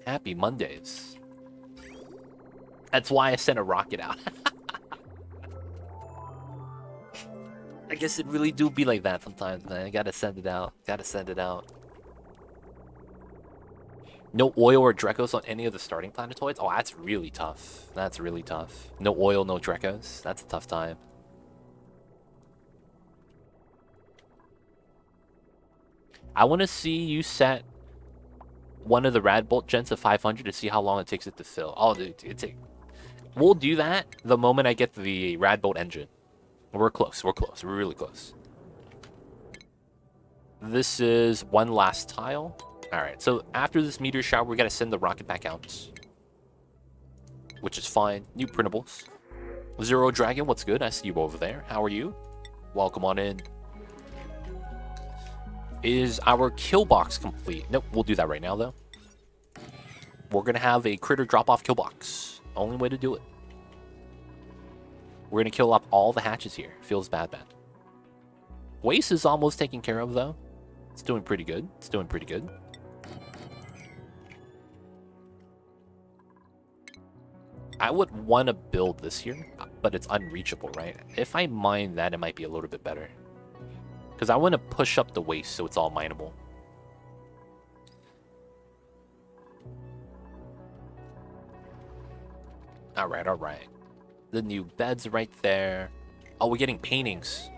Happy Mondays. That's why I sent a rocket out. I guess it really do be like that sometimes, man. I gotta send it out, gotta send it out. No oil or Drecos on any of the starting planetoids? Oh, that's really tough. That's really tough. No oil, no Drecos. That's a tough time. I want to see you set one of the rad bolt gens to 500 to see how long it takes it to fill. Oh, dude, we'll do that the moment I get the rad bolt engine. We're close. We're close. We're really close. This is one last tile. All right. So after this meteor shower, we got to send the rocket back out, which is fine. New printables. Zero Dragon, what's good? I see you over there. How are you? Welcome on in. Is our kill box complete? Nope, we'll do that right now, though. We're going to have a critter drop-off kill box. Only way to do it. We're going to kill up all the hatches here. Feels bad. Waste is almost taken care of, though. It's doing pretty good. It's doing pretty good. I would want to build this here, but it's unreachable, right? If I mine that, it might be a little bit better. Because I want to push up the waste so it's all mineable. Alright, alright. The new bed's right there. Oh, we're getting paintings.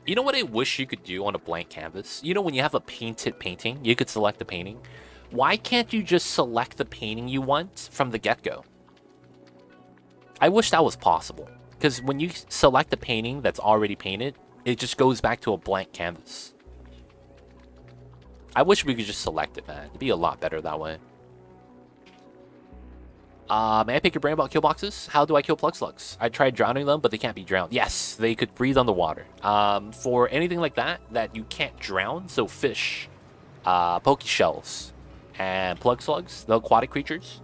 You know what I wish you could do on a blank canvas? You know when you have a painted painting, you could select the painting. Why can't you just select the painting you want from the get-go? I wish that was possible. Because when you select a painting that's already painted, it just goes back to a blank canvas. I wish we could just select it, man. It'd be a lot better that way. May I pick your brain about kill boxes? How do I kill plug slugs? I tried drowning them, but they can't be drowned. Yes, they could breathe underwater. For anything like that you can't drown, so fish, poke shells, and plug slugs, the aquatic creatures,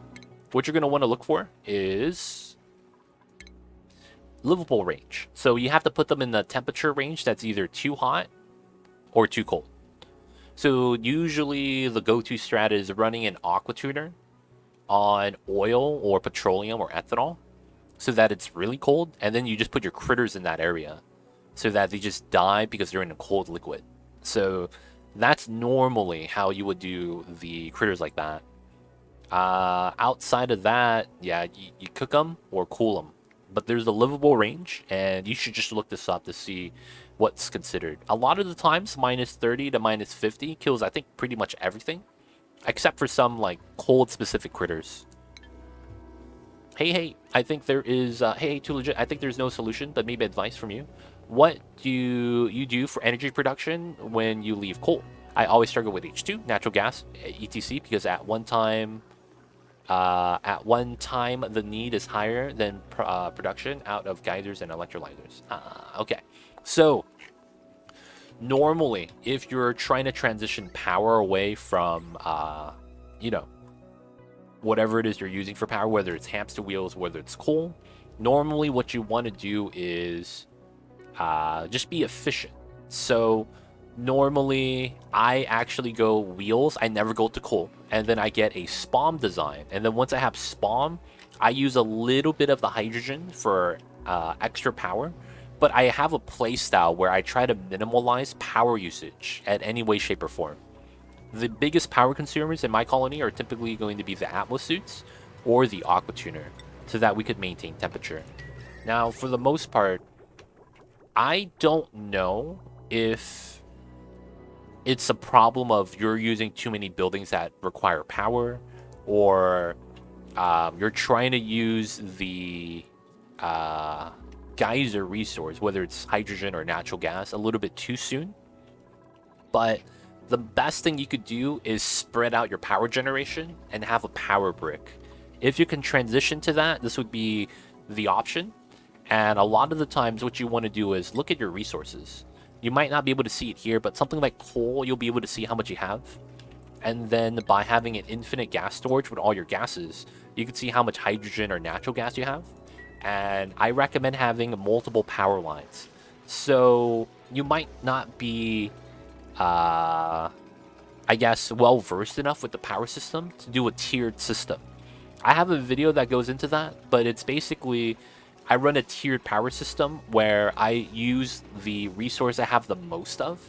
what you're going to want to look for is livable range. So you have to put them in the temperature range that's either too hot or too cold. So usually the go-to strat is running an aqua tuner on oil or petroleum or ethanol so that it's really cold, and then you just put your critters in that area so that they just die because they're in a cold liquid. So that's normally how you would do the critters like that. Outside of that, yeah, you cook them or cool them. But there's a livable range, and you should just look this up to see what's considered. A lot of the times, minus 30 to minus 50 kills, I think, pretty much everything. Except for some, like, cold-specific critters. Hey, I think there is... hey, too legit, I think there's no solution, but maybe advice from you. What do you do for energy production when you leave coal? I always struggle with H2, natural gas, etc. Because at one time the need is higher than production out of geysers and electrolyzers. Okay, so normally if you're trying to transition power away from you know, whatever it is you're using for power, whether it's hamster wheels, whether it's coal, normally what you want to do is just be efficient. So normally I actually go wheels, I never go to coal, and then I get a SPOM design, and then once I have SPOM, I use a little bit of the hydrogen for extra power, but I have a play style where I try to minimalize power usage at any way, shape, or form. The biggest power consumers in my colony are typically going to be the Atlas suits or the Aqua Tuner, so that we could maintain temperature. Now, for the most part, I don't know if it's a problem of you're using too many buildings that require power, or you're trying to use the geyser resource, whether it's hydrogen or natural gas, a little bit too soon. But the best thing you could do is spread out your power generation and have a power brick. If you can transition to that, this would be the option. And a lot of the times what you want to do is look at your resources. You might not be able to see it here, but something like coal, you'll be able to see how much you have. And then by having an infinite gas storage with all your gases, you can see how much hydrogen or natural gas you have. And I recommend having multiple power lines. So you might not be, I guess, well versed enough with the power system to do a tiered system. I have a video that goes into that, but it's basically, I run a tiered power system where I use the resource I have the most of,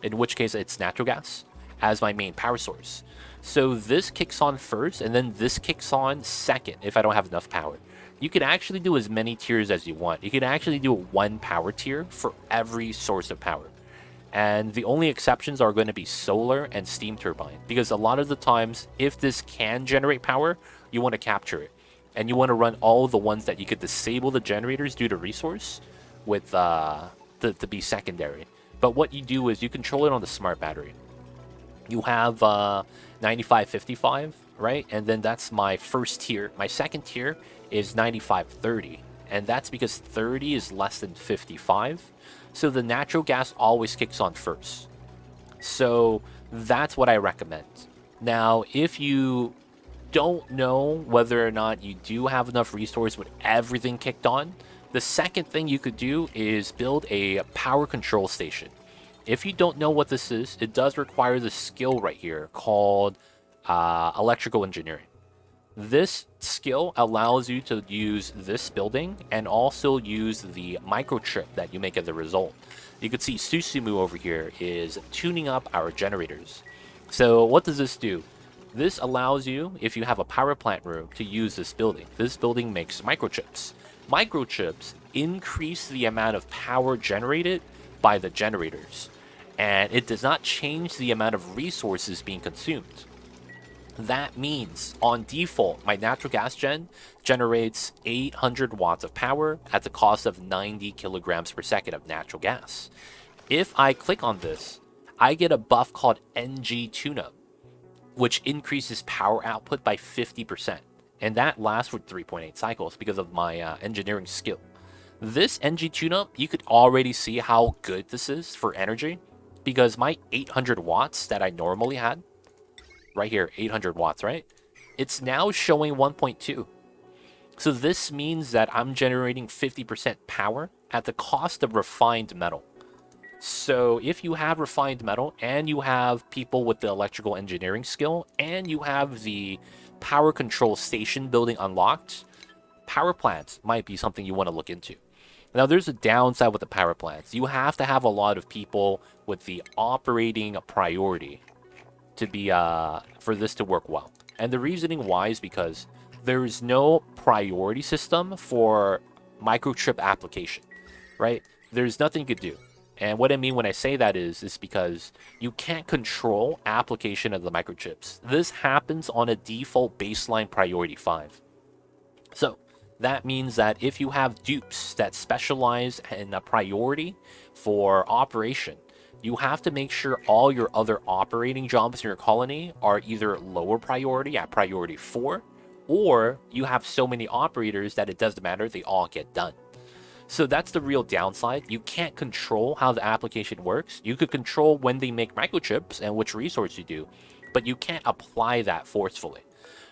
in which case it's natural gas, as my main power source. So this kicks on first, and then this kicks on second if I don't have enough power. You can actually do as many tiers as you want. You can actually do one power tier for every source of power. And the only exceptions are going to be solar and steam turbine, because a lot of the times, if this can generate power, you want to capture it. And you want to run all the ones that you could disable the generators due to resource with to be secondary. But what you do is you control it on the smart battery. You have 9555, right? And then that's my first tier. My second tier is 9530. And that's because 30 is less than 55. So the natural gas always kicks on first. So that's what I recommend. Now, if you don't know whether or not you do have enough resource with everything kicked on, the second thing you could do is build a power control station. If you don't know what this is, it does require the skill right here called electrical engineering. This skill allows you to use this building and also use the microchip that you make as a result. You can see Susumu over here is tuning up our generators. So what does this do? This allows you, if you have a power plant room, to use this building. This building makes microchips. Microchips increase the amount of power generated by the generators, and it does not change the amount of resources being consumed. That means, on default, my natural gas gen generates 800 watts of power at the cost of 90 kilograms per second of natural gas. If I click on this, I get a buff called NG Tune-Up, which increases power output by 50%. And that lasts for 3.8 cycles because of my engineering skill. This NG Tune-Up, you could already see how good this is for energy, because my 800 watts that I normally had, right here, 800 watts, right? It's now showing 1.2. So this means that I'm generating 50% power at the cost of refined metal. So if you have refined metal and you have people with the electrical engineering skill and you have the power control station building unlocked, power plants might be something you want to look into. Now, there's a downside with the power plants. You have to have a lot of people with the operating priority to be for this to work well. And the reasoning why is because there is no priority system for microchip application, right? There's nothing you could do. And what I mean when I say that is because you can't control application of the microchips. This happens on a default baseline priority 5. So that means that if you have dupes that specialize in a priority for operation, you have to make sure all your other operating jobs in your colony are either lower priority at priority 4, or you have so many operators that it doesn't matter, they all get done. So that's the real downside. You can't control how the application works. You could control when they make microchips and which resource you do, but you can't apply that forcefully.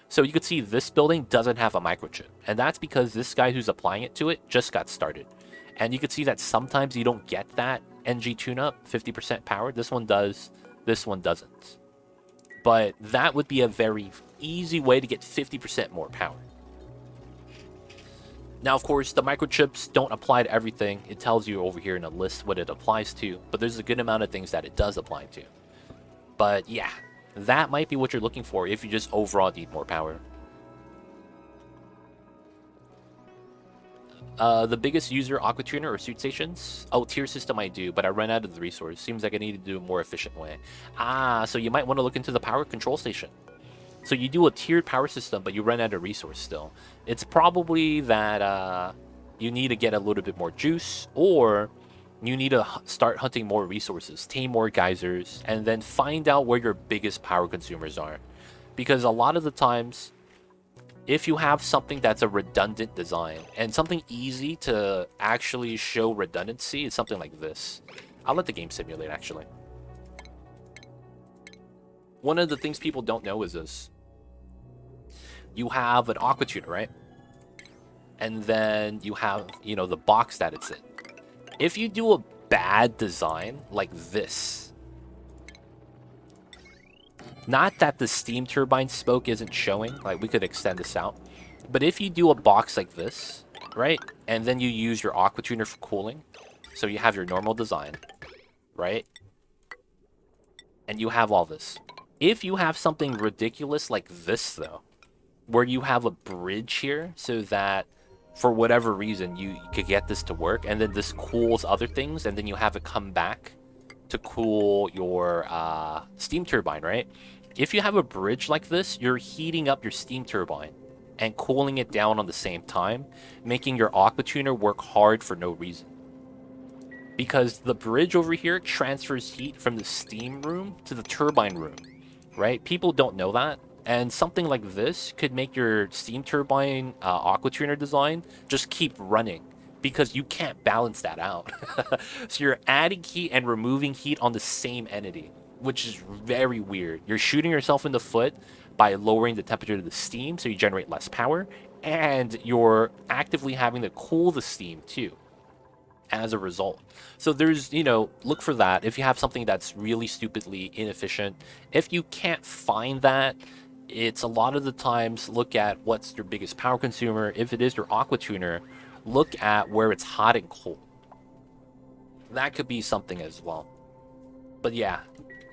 So you could see this building doesn't have a microchip, and that's because this guy who's applying it to it just got started. And you can see that sometimes you don't get that NG tune-up, 50% power. This one does, this one doesn't. But that would be a very easy way to get 50% more power. Now, of course, the microchips don't apply to everything. It tells you over here in a list what it applies to, but there's a good amount of things that it does apply to. But yeah, that might be what you're looking for if you just overall need more power. The biggest user, Aqua Tuner or Suit Stations? Oh, tier system I do, but I ran out of the resource. Seems like I need to do a more efficient way. So you might want to look into the power control station. So you do a tiered power system, but you run out of resource still. It's probably that you need to get a little bit more juice, or you need to start hunting more resources, tame more geysers, and then find out where your biggest power consumers are. Because a lot of the times, if you have something that's a redundant design, and something easy to actually show redundancy is something like this. I'll let the game simulate, actually. One of the things people don't know is this. You have an Aqua Tuner, right? And then you have, you know, the box that it's in. If you do a bad design like this, not that the steam turbine spoke isn't showing, like we could extend this out, but if you do a box like this, right, and then you use your Aqua Tuner for cooling, so you have your normal design, right, and you have all this. If you have something ridiculous like this, though, where you have a bridge here so that for whatever reason you could get this to work, and then this cools other things, and then you have it come back to cool your steam turbine, right? If you have a bridge like this, you're heating up your steam turbine and cooling it down on the same time, making your aqua tuner work hard for no reason. Because the bridge over here transfers heat from the steam room to the turbine room, right? People don't know that. And something like this could make your steam turbine aqua tuner design just keep running because you can't balance that out. So you're adding heat and removing heat on the same entity, which is very weird. You're shooting yourself in the foot by lowering the temperature of the steam so you generate less power, and you're actively having to cool the steam too as a result. So there's, look for that. If you have something that's really stupidly inefficient, if you can't find that, it's a lot of the times look at what's your biggest power consumer. If it is your aqua tuner, look at where it's hot and cold. That could be something as well. But yeah,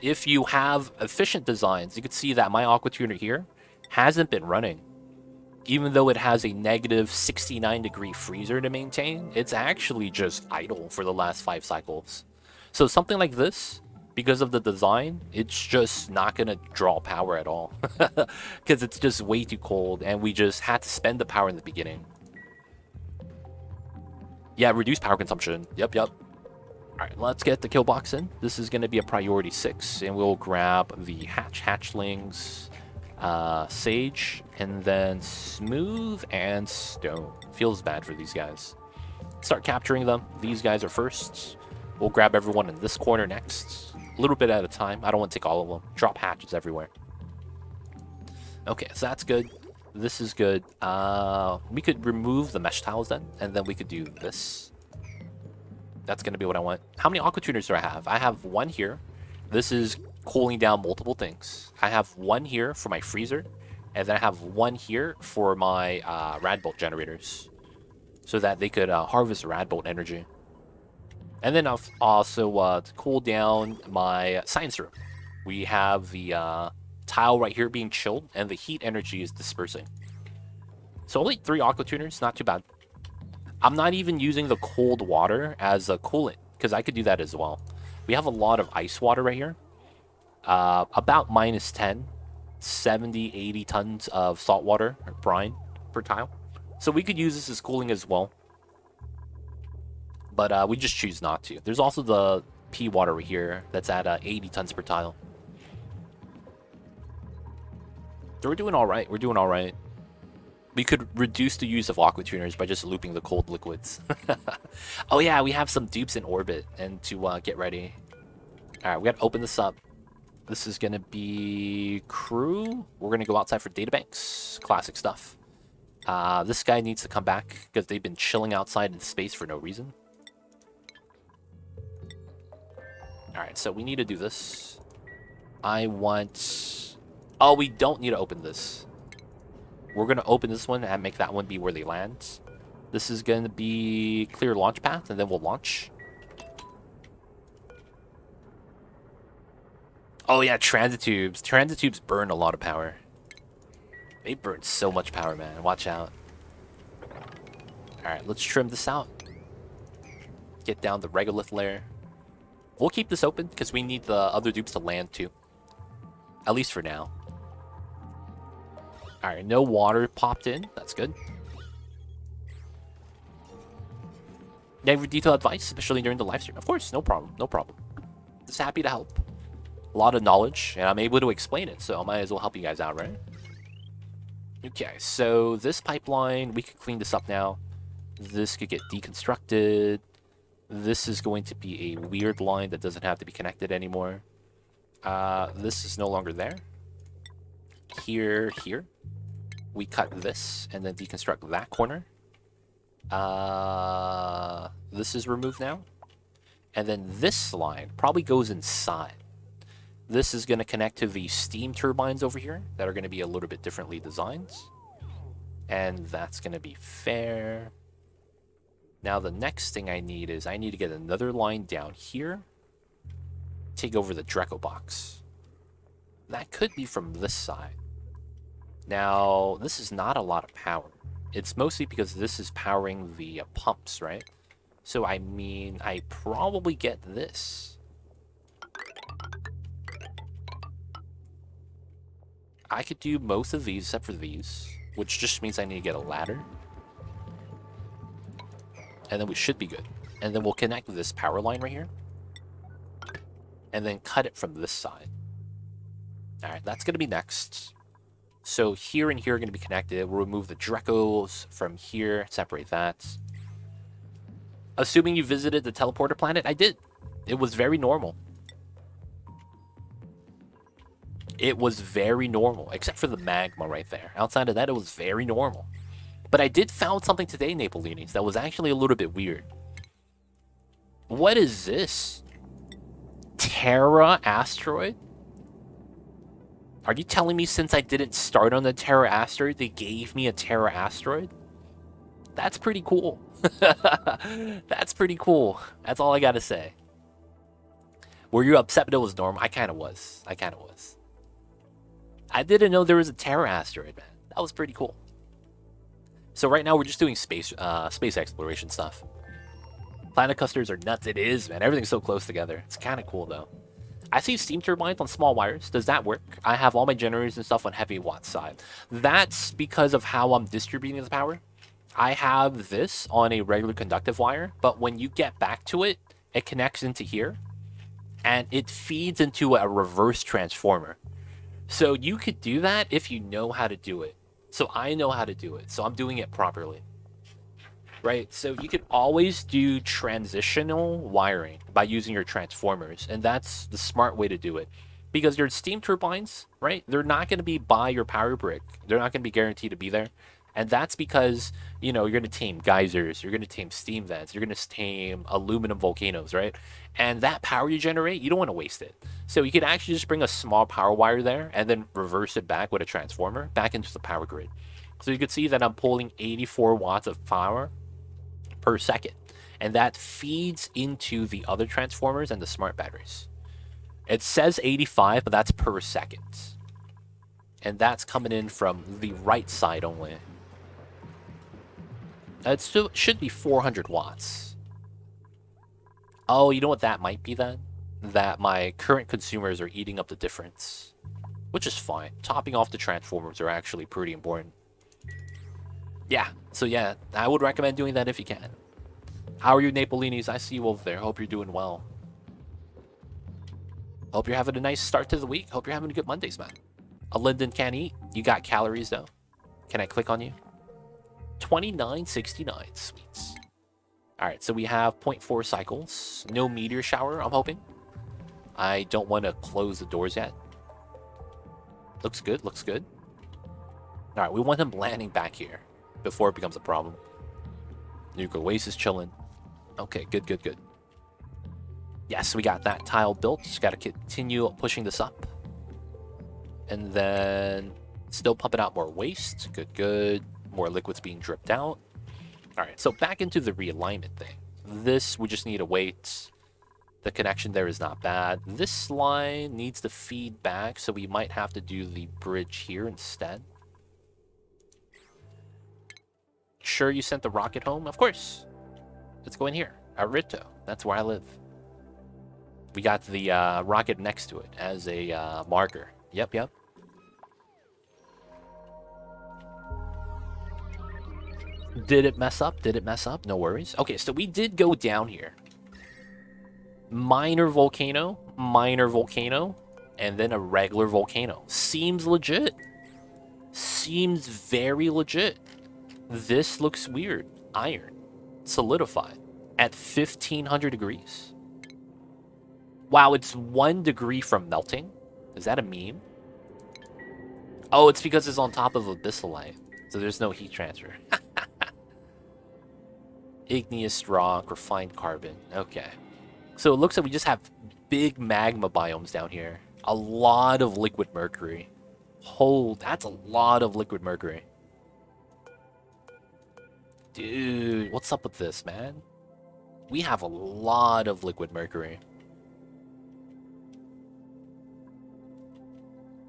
if you have efficient designs, you could see that my aqua tuner here hasn't been running. Even though it has a negative 69-degree freezer to maintain, it's actually just idle for the last 5 cycles. So something like this, because of the design, it's just not going to draw power at all. Because it's just way too cold, and we just had to spend the power in the beginning. Yeah, reduce power consumption. Yep. Alright, let's get the kill box in. This is going to be a priority 6, and we'll grab the hatchlings, sage, and then smooth and stone. Feels bad for these guys. Start capturing them. These guys are first. We'll grab everyone in this corner next. A little bit at a time. I don't want to take all of them. Drop hatches everywhere. Okay, so that's good. This is good. We could remove the mesh tiles then, and then we could do this. That's going to be what I want. How many aqua tuners do I have? I have one here. This is cooling down multiple things. I have one here for my freezer, and then I have one here for my Radbolt generators, so that they could harvest Radbolt energy. And then I've also to cool down my science room. We have the tile right here being chilled, and the heat energy is dispersing. So only 3 aqua tuners, not too bad. I'm not even using the cold water as a coolant, because I could do that as well. We have a lot of ice water right here. About minus 10, 70, 80 tons of salt water or brine per tile. So we could use this as cooling as well. But we just choose not to. There's also the pea water right here that's at 80 tons per tile. So we're doing all right. We're doing all right. We could reduce the use of aqua tuners by just looping the cold liquids. Oh yeah, we have some dupes in orbit and to get ready. All right, we got to open this up. This is going to be crew. We're going to go outside for databanks. Classic stuff. This guy needs to come back because they've been chilling outside in space for no reason. All right, so we need to do this. I want... Oh, we don't need to open this. We're going to open this one and make that one be where they land. This is going to be clear launch path, and then we'll launch. Oh yeah, transit tubes. Transit tubes burn a lot of power. They burn so much power, man. Watch out. Alright, let's trim this out. Get down the regolith layer. We'll keep this open because we need the other dupes to land too. At least for now. Alright, no water popped in. That's good. Never detailed advice, especially during the live stream. Of course, no problem. No problem. Just happy to help. A lot of knowledge, and I'm able to explain it, so I might as well help you guys out, right? Okay, so this pipeline, we could clean this up now. This could get deconstructed. This is going to be a weird line that doesn't have to be connected anymore. This is no longer there. Here. We cut this and then deconstruct that corner. This is removed now. And then this line probably goes inside. This is going to connect to the steam turbines over here that are going to be a little bit differently designed. And that's going to be fair. Now the next thing I need is I need to get another line down here. Take over the Dreco box. That could be from this side. Now, this is not a lot of power. It's mostly because this is powering the pumps, right? So, I mean, I probably get this. I could do most of these except for these, which just means I need to get a ladder. And then we should be good. And then we'll connect this power line right here. And then cut it from this side. Alright, that's going to be next. So here and here are going to be connected. We'll remove the Drecos from here, separate that. Assuming you visited the teleporter planet, I did. It was very normal. It was very normal, except for the magma right there. Outside of that, it was very normal. But I did found something today, Napolinis, that was actually a little bit weird. What is this? Terra asteroid? Are you telling me since I didn't start on the Terra asteroid, they gave me a Terra asteroid? That's pretty cool. That's pretty cool. That's all I gotta say. Were you upset that it was normal? I kind of was. I didn't know there was a Terra asteroid, man. That was pretty cool. So right now we're just doing space exploration stuff. Planet clusters are nuts. It is, man. Everything's so close together. It's kind of cool, though. I see steam turbines on small wires. Does that work? I have all my generators and stuff on heavy watt side. That's because of how I'm distributing the power. I have this on a regular conductive wire, but when you get back to it, it connects into here, and it feeds into a reverse transformer. So you could do that if you know how to do it. So I know how to do it, so I'm doing it properly. Right, so you could always do transitional wiring by using your transformers, and that's the smart way to do it. Because your steam turbines, right, they're not going to be by your power brick. They're not going to be guaranteed to be there. And that's because, you know, you're going to tame geysers, you're going to tame steam vents, you're going to tame aluminum volcanoes, right? And that power you generate, you don't want to waste it. So you could actually just bring a small power wire there and then reverse it back with a transformer back into the power grid. So you can see that I'm pulling 84 watts of power per second, and that feeds into the other transformers and the smart batteries. It says 85, but that's per second, and that's coming in from the right side only. It should be 400 watts. Oh, you know what that might be then? That my current consumers are eating up the difference, which is fine. Topping off the transformers are actually pretty important. Yeah, so yeah, I would recommend doing that if you can. How are you, Napolinis? I see you over there. Hope you're doing well. Hope you're having a nice start to the week. Hope you're having a good Mondays, man. A Linden can't eat. You got calories, though. Can I click on you? 2969. Sweet. Alright, so we have 0.4 cycles. No meteor shower, I'm hoping. I don't want to close the doors yet. Looks good, looks good. Alright, we want him landing back here before it becomes a problem. Nuclear waste is chilling. Okay, good, good, good. Yes, we got that tile built. Just got to continue pushing this up. And then still pumping out more waste. Good, good. More liquids being dripped out. All right, so back into the realignment thing. This, we just need to wait. The connection there is not bad. This line needs to feed back, so we might have to do the bridge here instead. Sure you sent the rocket home? Of course. Let's go in here. Arito. That's where I live. We got the rocket next to it as a marker. Yep, yep. Did it mess up? Did it mess up? No worries. Okay, so we did go down here. Minor volcano, and then a regular volcano. Seems legit. Seems very legit. This looks weird. Iron. Solidified. At 1500 degrees. Wow, it's 1 degree from melting? Is that a meme? Oh, it's because it's on top of abyssalite. So there's no heat transfer. Igneous rock, refined carbon. Okay. So it looks like we just have big magma biomes down here. A lot of liquid mercury. That's a lot of liquid mercury. Dude, what's up with this, man? We have a lot of liquid mercury.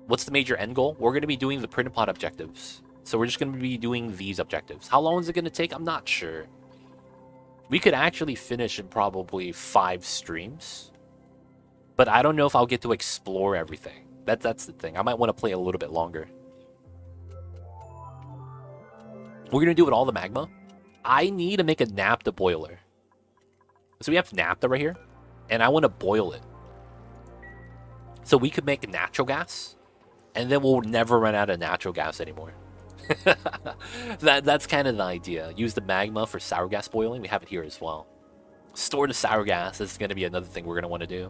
What's the major end goal? We're going to be doing the print pod objectives. So we're just going to be doing these objectives. How long is it going to take? I'm not sure. We could actually finish in probably 5 streams. But I don't know if I'll get to explore everything. That's the thing. I might want to play a little bit longer. We're gonna do it all the magma. I need to make a naphtha boiler. So we have naphtha right here, and I want to boil it. So we could make natural gas, and then we'll never run out of natural gas anymore. That's kind of the idea. Use the magma for sour gas boiling. We have it here as well. Store the sour gas. This is going to be another thing we're going to want to do.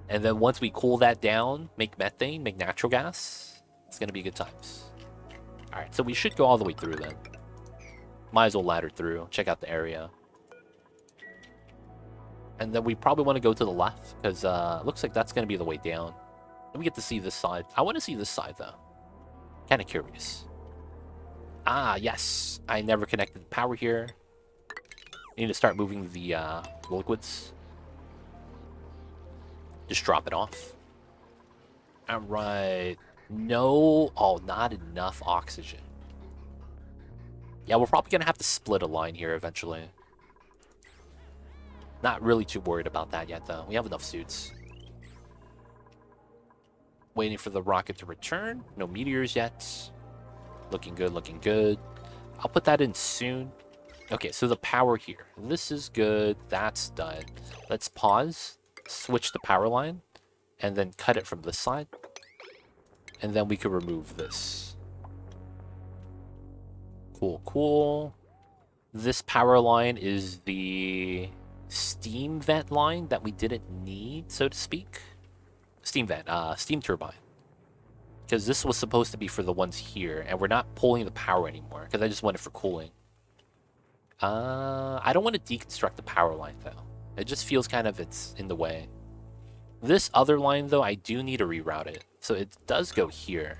And then once we cool that down, make methane, make natural gas, it's going to be good times. All right, so we should go all the way through then. Might as well ladder through, check out the area. And then we probably want to go to the left, because it looks like that's going to be the way down. Let me get to see this side. I want to see this side, though. Kind of curious. Ah, yes. I never connected the power here. I need to start moving the liquids. Just drop it off. Alright. No. Oh, not enough oxygen. Yeah, we're probably going to have to split a line here eventually. Not really too worried about that yet, though. We have enough suits. Waiting for the rocket to return. No meteors yet. Looking good, looking good. I'll put that in soon. Okay, so the power here. This is good. That's done. Let's pause. Switch the power line. And then cut it from this side. And then we can remove this. Cool, cool. This power line is the steam vent line that we didn't need, so to speak. Steam vent, steam turbine. Because this was supposed to be for the ones here, and we're not pulling the power anymore, because I just want it for cooling. I don't want to deconstruct the power line, though. It just feels kind of it's in the way. This other line, though, I do need to reroute it. So it does go here.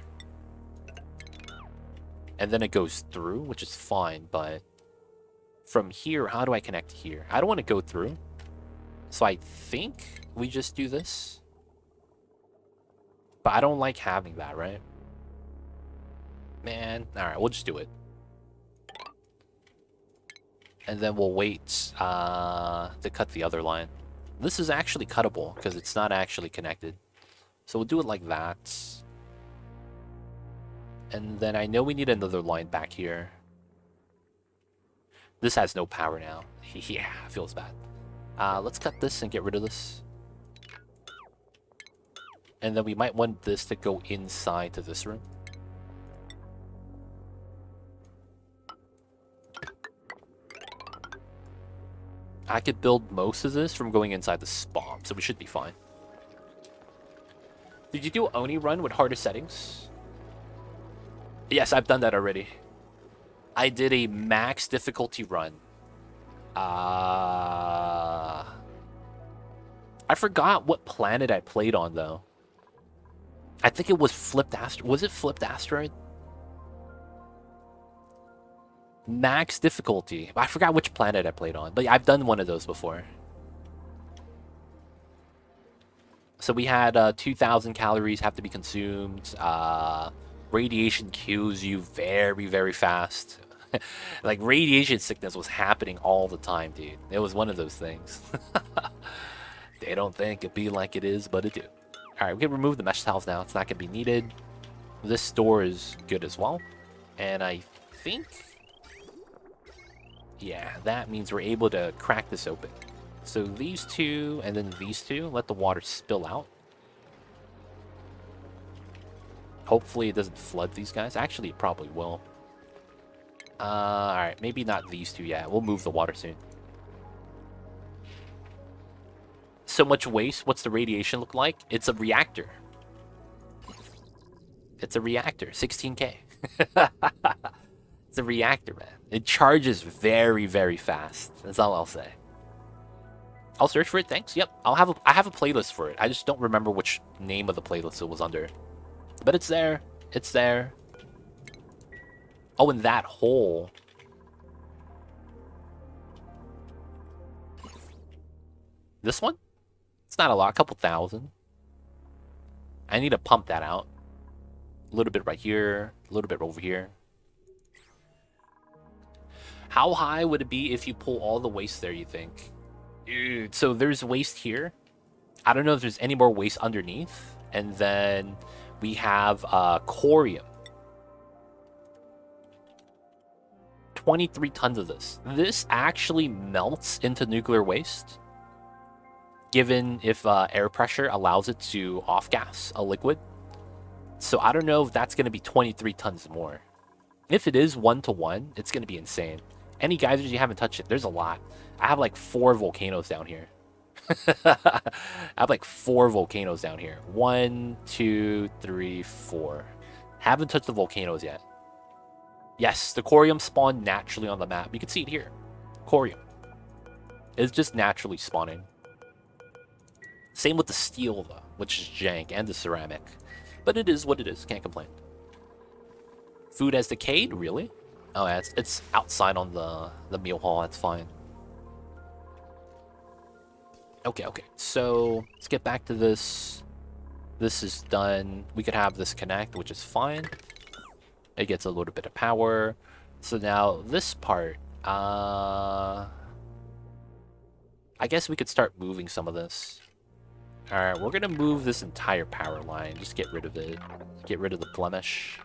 And then it goes through, which is fine, but from here, how do I connect here? I don't want to go through. So I think we just do this. But I don't like having that, right? Man, alright, we'll just do it. And then we'll wait to cut the other line. This is actually cuttable because it's not actually connected. So we'll do it like that. And then I know we need another line back here. This has no power now. Yeah, feels bad. Let's cut this and get rid of this. And then we might want this to go inside to this room. I could build most of this from going inside the spawn, so we should be fine. Did you do Oni run with harder settings? Yes, I've done that already. I did a max difficulty run. I forgot what planet I played on, though. I think it was Flipped Asteroid. Was it Flipped Asteroid? Max difficulty. I forgot which planet I played on, but I've done one of those before. So we had 2,000 calories have to be consumed. Radiation kills you very, very fast. Like, radiation sickness was happening all the time, dude. It was one of those things. They don't think it be like it is, but it do. Alright, we can remove the mesh tiles now. It's not going to be needed. This door is good as well. And I think... yeah, that means we're able to crack this open. So these two, and then these two, let the water spill out. Hopefully it doesn't flood these guys. Actually, it probably will. Alright, maybe not these two yet. We'll move the water soon. So much waste. What's the radiation look like? It's a reactor. It's a reactor. 16K. It's a reactor, man. It charges very, very fast. That's all I'll say. I'll search for it. Thanks. Yep. I have a playlist for it. I just don't remember which name of the playlist it was under. But it's there. It's there. Oh, and that hole. This one? It's not a lot. A couple thousand. I need to pump that out. A little bit right here. A little bit over here. How high would it be if you pull all the waste there, you think? Dude, so there's waste here. I don't know if there's any more waste underneath. And then we have corium. 23 tons of this. This actually melts into nuclear waste, given if air pressure allows it to off-gas a liquid. So I don't know if that's going to be 23 tons more. If it is 1-to-1, it's going to be insane. Any geysers you haven't touched it, there's a lot. I have like 4 volcanoes down here. I have like 4 volcanoes down here. 1, 2, 3, 4. Haven't touched the volcanoes yet. Yes, the corium spawned naturally on the map. You can see it here. Corium. It's just naturally spawning. Same with the steel, though, which is jank, and the ceramic. But it is what it is. Can't complain. Food has decayed? Really? Oh, yeah, it's outside on the meal hall. That's fine. Okay. So, let's get back to this. This is done. We could have this connect, which is fine. It gets a little bit of power. So now, this part, I guess we could start moving some of this. Alright, we're gonna move this entire power line. Just get rid of it. Get rid of the blemish.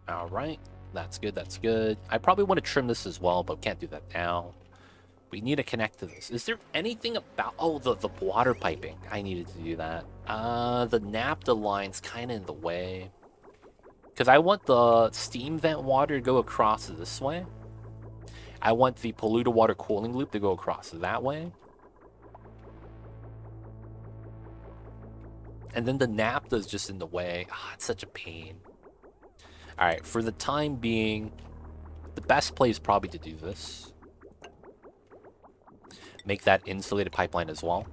Alright, that's good, that's good. I probably want to trim this as well, but can't do that now. We need to connect to this. Is there anything about... Oh, the water piping. I needed to do that. The naphtha line's kind of in the way. Because I want the steam vent water to go across this way. I want the polluted water cooling loop to go across that way. And then the naphtha is just in the way. Ah, it's such a pain. Alright, for the time being, the best play is probably to do this. Make that insulated pipeline as well.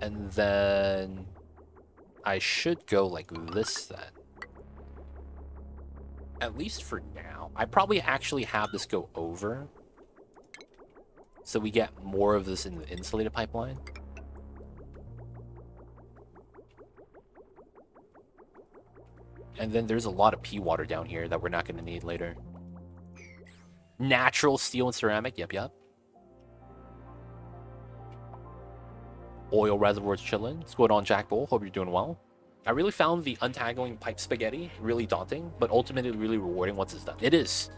And then I should go like this then. At least for now. I probably actually have this go over, so we get more of this in the insulated pipeline. And then there's a lot of pea water down here that we're not going to need later. Natural steel and ceramic. Yep. Oil reservoirs chilling. What's going on, Jack Bull? Hope you're doing well. I really found the untangling pipe spaghetti really daunting, but ultimately really rewarding once it's done. It is.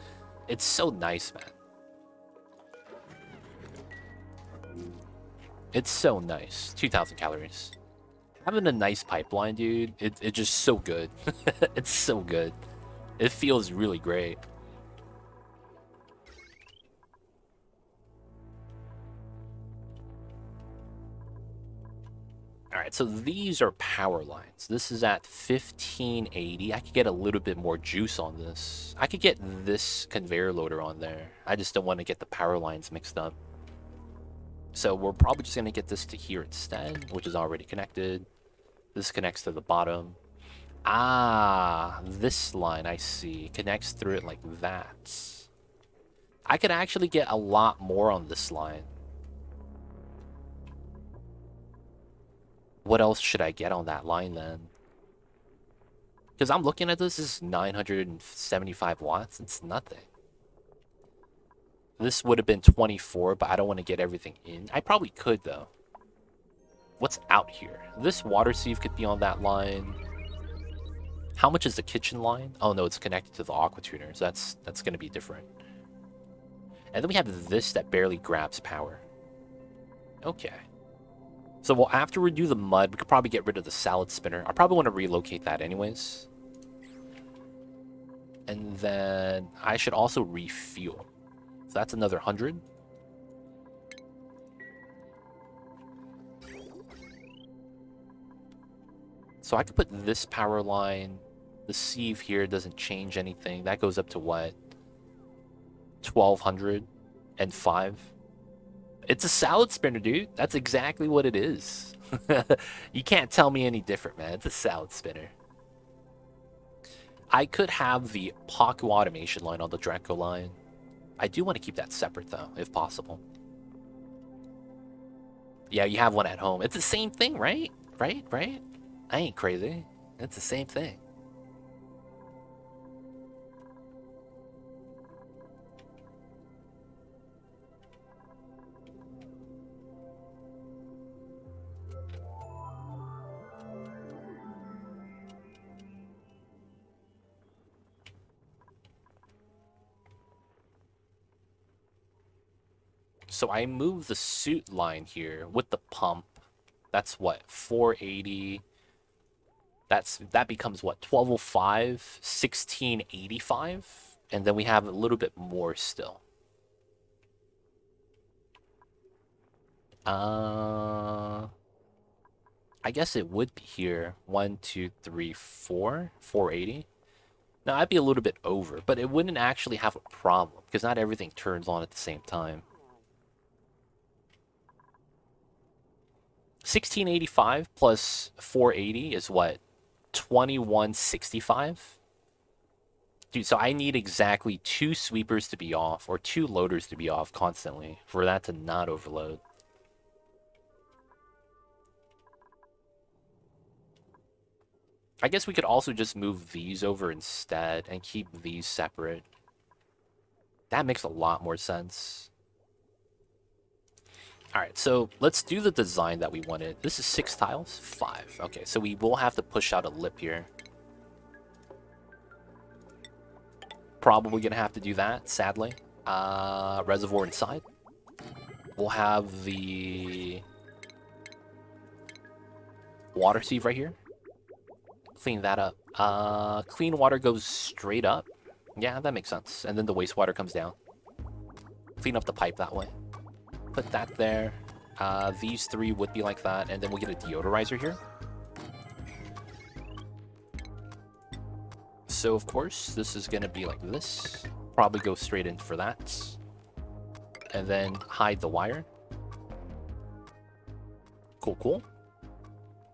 It's so nice, man. It's so nice. 2,000 calories. Having a nice pipeline, dude, it's just so good. It's so good. It feels really great. Alright, so these are power lines. This is at 1580. I could get a little bit more juice on this. I could get this conveyor loader on there. I just don't want to get the power lines mixed up. So we're probably just going to get this to here instead, which is already connected. This connects to the bottom. Ah, this line, I see. Connects through it like that. I could actually get a lot more on this line. What else should I get on that line then? Because I'm looking at this is 975 watts. It's nothing. This would have been 24, but I don't want to get everything in. I probably could, though. What's out here? This water sieve could be on that line. How much is the kitchen line? Oh, no, it's connected to the aqua tuner, so that's going to be different. And then we have this that barely grabs power. Okay. So, well, after we do the mud, we could probably get rid of the salad spinner. I probably want to relocate that anyways. And then I should also refuel. So that's another 100. So I could put this power line. The sieve here doesn't change anything. That goes up to what? 1205. It's a salad spinner, dude. That's exactly what it is. You can't tell me any different, man. It's a salad spinner. I could have the Paku automation line on the Draco line. I do want to keep that separate, though, if possible. Yeah, you have one at home. It's the same thing, right? Right? I ain't crazy. It's the same thing. So I move the suit line here with the pump. That's what, 480. That becomes what, 1205, 1685, and then we have a little bit more still. I guess it would be here. 1, 2, 3, 4, 480. Now I'd be a little bit over, but it wouldn't actually have a problem because not everything turns on at the same time. 1685 plus 480 is what? 2165? Dude, so I need exactly 2 sweepers to be off, or 2 loaders to be off constantly, for that to not overload. I guess we could also just move these over instead, and keep these separate. That makes a lot more sense. Alright, so let's do the design that we wanted. This is 6 tiles? 5. Okay, so we will have to push out a lip here. Probably gonna have to do that, sadly. Reservoir inside. We'll have the water sieve right here. Clean that up. Clean water goes straight up. Yeah, that makes sense. And then the wastewater comes down. Clean up the pipe that way. Put that there. These 3 would be like that. And then we'll get a deodorizer here. So, of course, this is going to be like this. Probably go straight in for that. And then hide the wire. Cool, cool.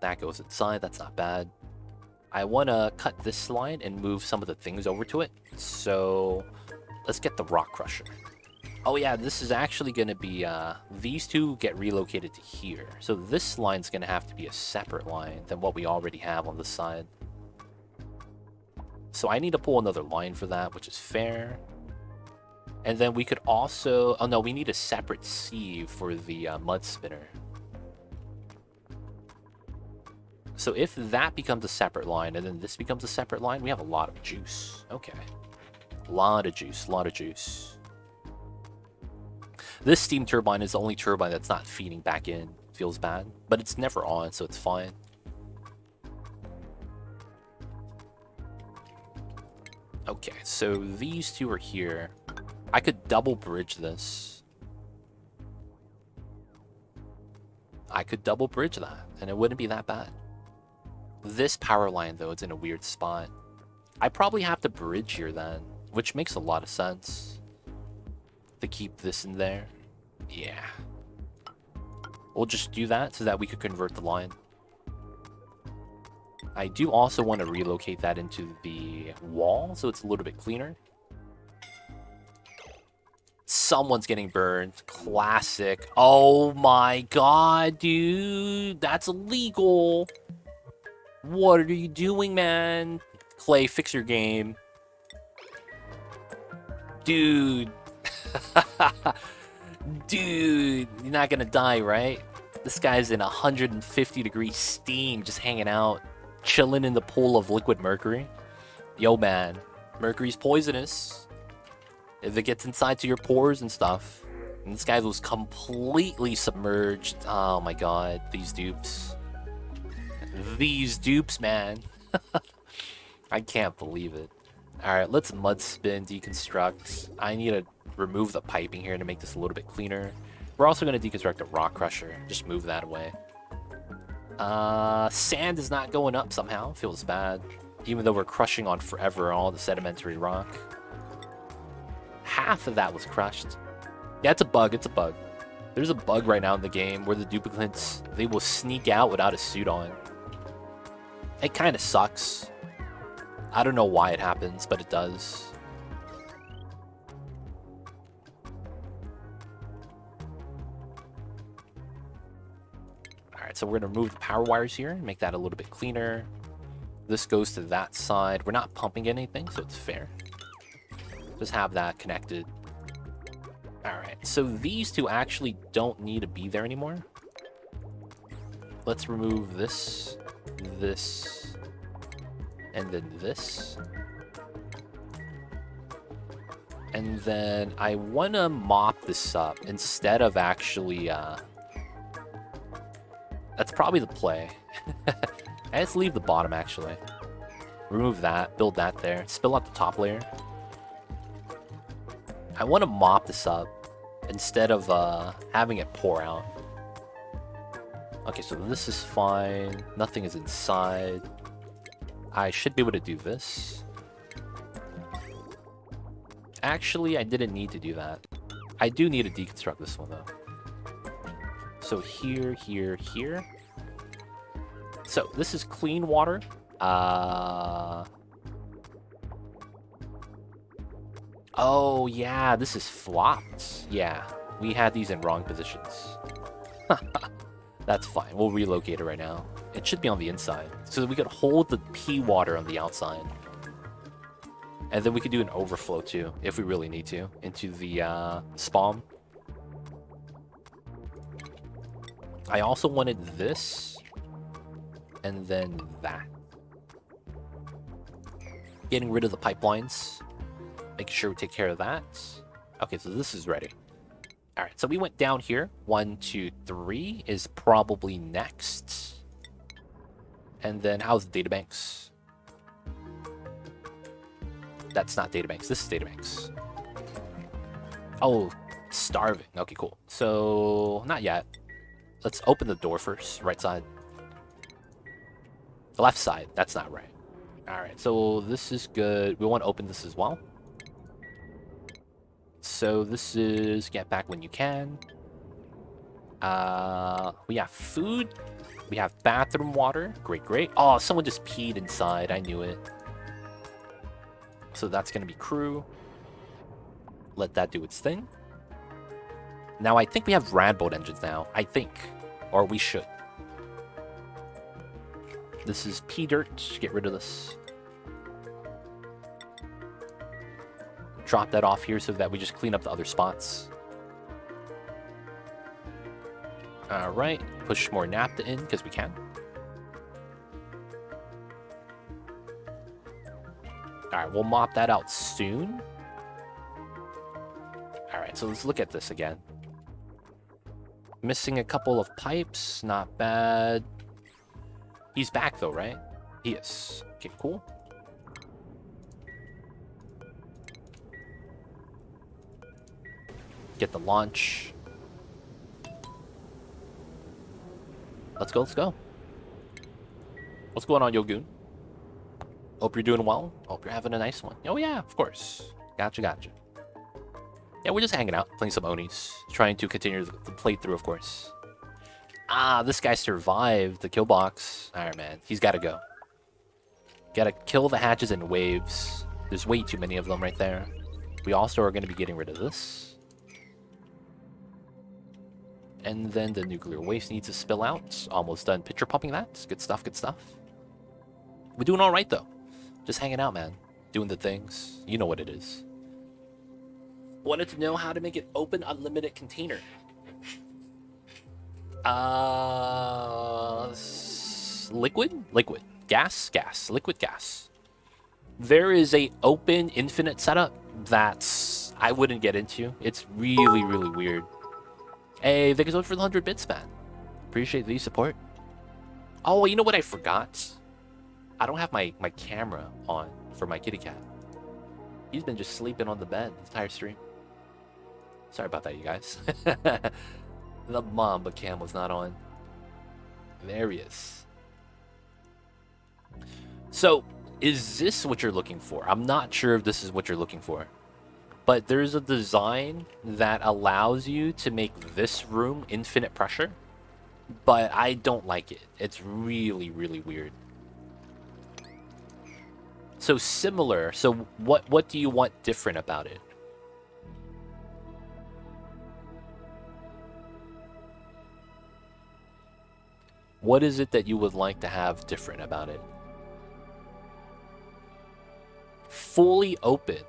That goes inside. That's not bad. I want to cut this line and move some of the things over to it. So, let's get the rock crusher. Oh yeah, this is actually going to be, these 2 get relocated to here. So this line's going to have to be a separate line than what we already have on the side. So I need to pull another line for that, which is fair. And then we could also... Oh no, we need a separate sieve for the mud spinner. So if that becomes a separate line and then this becomes a separate line, we have a lot of juice. Okay. Lot of juice, lot of juice. This steam turbine is the only turbine that's not feeding back in. Feels bad, but it's never on, so it's fine. Okay, so these 2 are here. I could double bridge this. I could double bridge that, and it wouldn't be that bad. This power line, though, it's in a weird spot. I probably have to bridge here then, which makes a lot of sense. To keep this in there. Yeah. We'll just do that so that we could convert the line. I do also want to relocate that into the wall, so it's a little bit cleaner. Someone's getting burned. Classic. Oh my god, dude. That's illegal. What are you doing, man? Clay, fix your game. Dude. Dude, you're not gonna die, right? This guy's in 150-degree steam, just hanging out, chilling in the pool of liquid mercury. Yo, man, mercury's poisonous. If it gets inside to your pores and stuff. And this guy was completely submerged. Oh my god, these dupes. These dupes, man. I can't believe it. Alright, let's mud spin, deconstruct. I need to remove the piping here to make this a little bit cleaner. We're also going to deconstruct the rock crusher. Just move that away. Sand is not going up somehow. Feels bad. Even though we're crushing on forever all the sedimentary rock. Half of that was crushed. Yeah, it's a bug. It's a bug. There's a bug right now in the game where the duplicates, they will sneak out without a suit on. It kind of sucks. I don't know why it happens, but it does. Alright, so we're going to remove the power wires here and make that a little bit cleaner. This goes to that side. We're not pumping anything, so it's fair. Just have that connected. Alright, so these 2 actually don't need to be there anymore. Let's remove this, this, and then this. And then I want to mop this up instead of actually... That's probably the play. Let's leave the bottom, actually. Remove that, build that there. Spill out the top layer. I want to mop this up instead of having it pour out. Okay, so this is fine. Nothing is inside. I should be able to do this. Actually, I didn't need to do that. I do need to deconstruct this one, though. So here, here, here. So this is clean water. Oh, yeah, this is flopped. Yeah, we had these in wrong positions. That's fine. We'll relocate it right now. It should be on the inside. So that we could hold the pea water on the outside. And then we could do an overflow, too, if we really need to, into the spawn. I also wanted this. And then that. Getting rid of the pipelines. Making sure we take care of that. Okay, so this is ready. Alright, so we went down here. 1, 2, 3 is probably next. And then how's the databanks? That's not databanks. This is databanks. Oh, starving. Okay, cool. So, not yet. Let's open the door first. Right side. The left side. That's not right. Alright, so this is good. We want to open this as well. So this is get back when you can. We have food. We have bathroom water. Great, great. Oh, someone just peed inside. I knew it. So that's going to be crew. Let that do its thing. Now, I think we have rad bolt engines now. I think. Or we should. This is pea dirt. Get rid of this. Drop that off here so that we just clean up the other spots. Alright. Push more naphtha in because we can. Alright, we'll mop that out soon. Alright, so let's look at this again. Missing a couple of pipes. Not bad. He's back though, right? He is. Okay, cool. Get the launch. Let's go, let's go. What's going on, Yogun? Hope you're doing well. Hope you're having a nice one. Oh yeah, of course. Gotcha, gotcha. Yeah, we're just hanging out, playing some Onis. Trying to continue the playthrough, of course. Ah, this guy survived the kill box. Alright, man. He's gotta go. Gotta kill the hatches in waves. There's way too many of them right there. We also are going to be getting rid of this. And then the nuclear waste needs to spill out. Almost done picture pumping that. Good stuff, good stuff. We're doing alright, though. Just hanging out, man. Doing the things. You know what it is. Wanted to know how to make an open, unlimited container. Liquid? Liquid. Gas? Gas. Liquid gas. There is a open, infinite setup that's I wouldn't get into. It's really, really weird. Hey, thank you so much for the 100 bits, man. Appreciate the support. Oh, you know what I forgot? I don't have my camera on for my kitty cat. He's been just sleeping on the bed the entire stream. Sorry about that, you guys. The Mamba cam was not on. There he is. So, is this what you're looking for? I'm not sure if this is what you're looking for. But there's a design that allows you to make this room infinite pressure. But I don't like it. It's really, really weird. So similar. So what do you want different about it? What is it that you would like to have different about it? Fully open.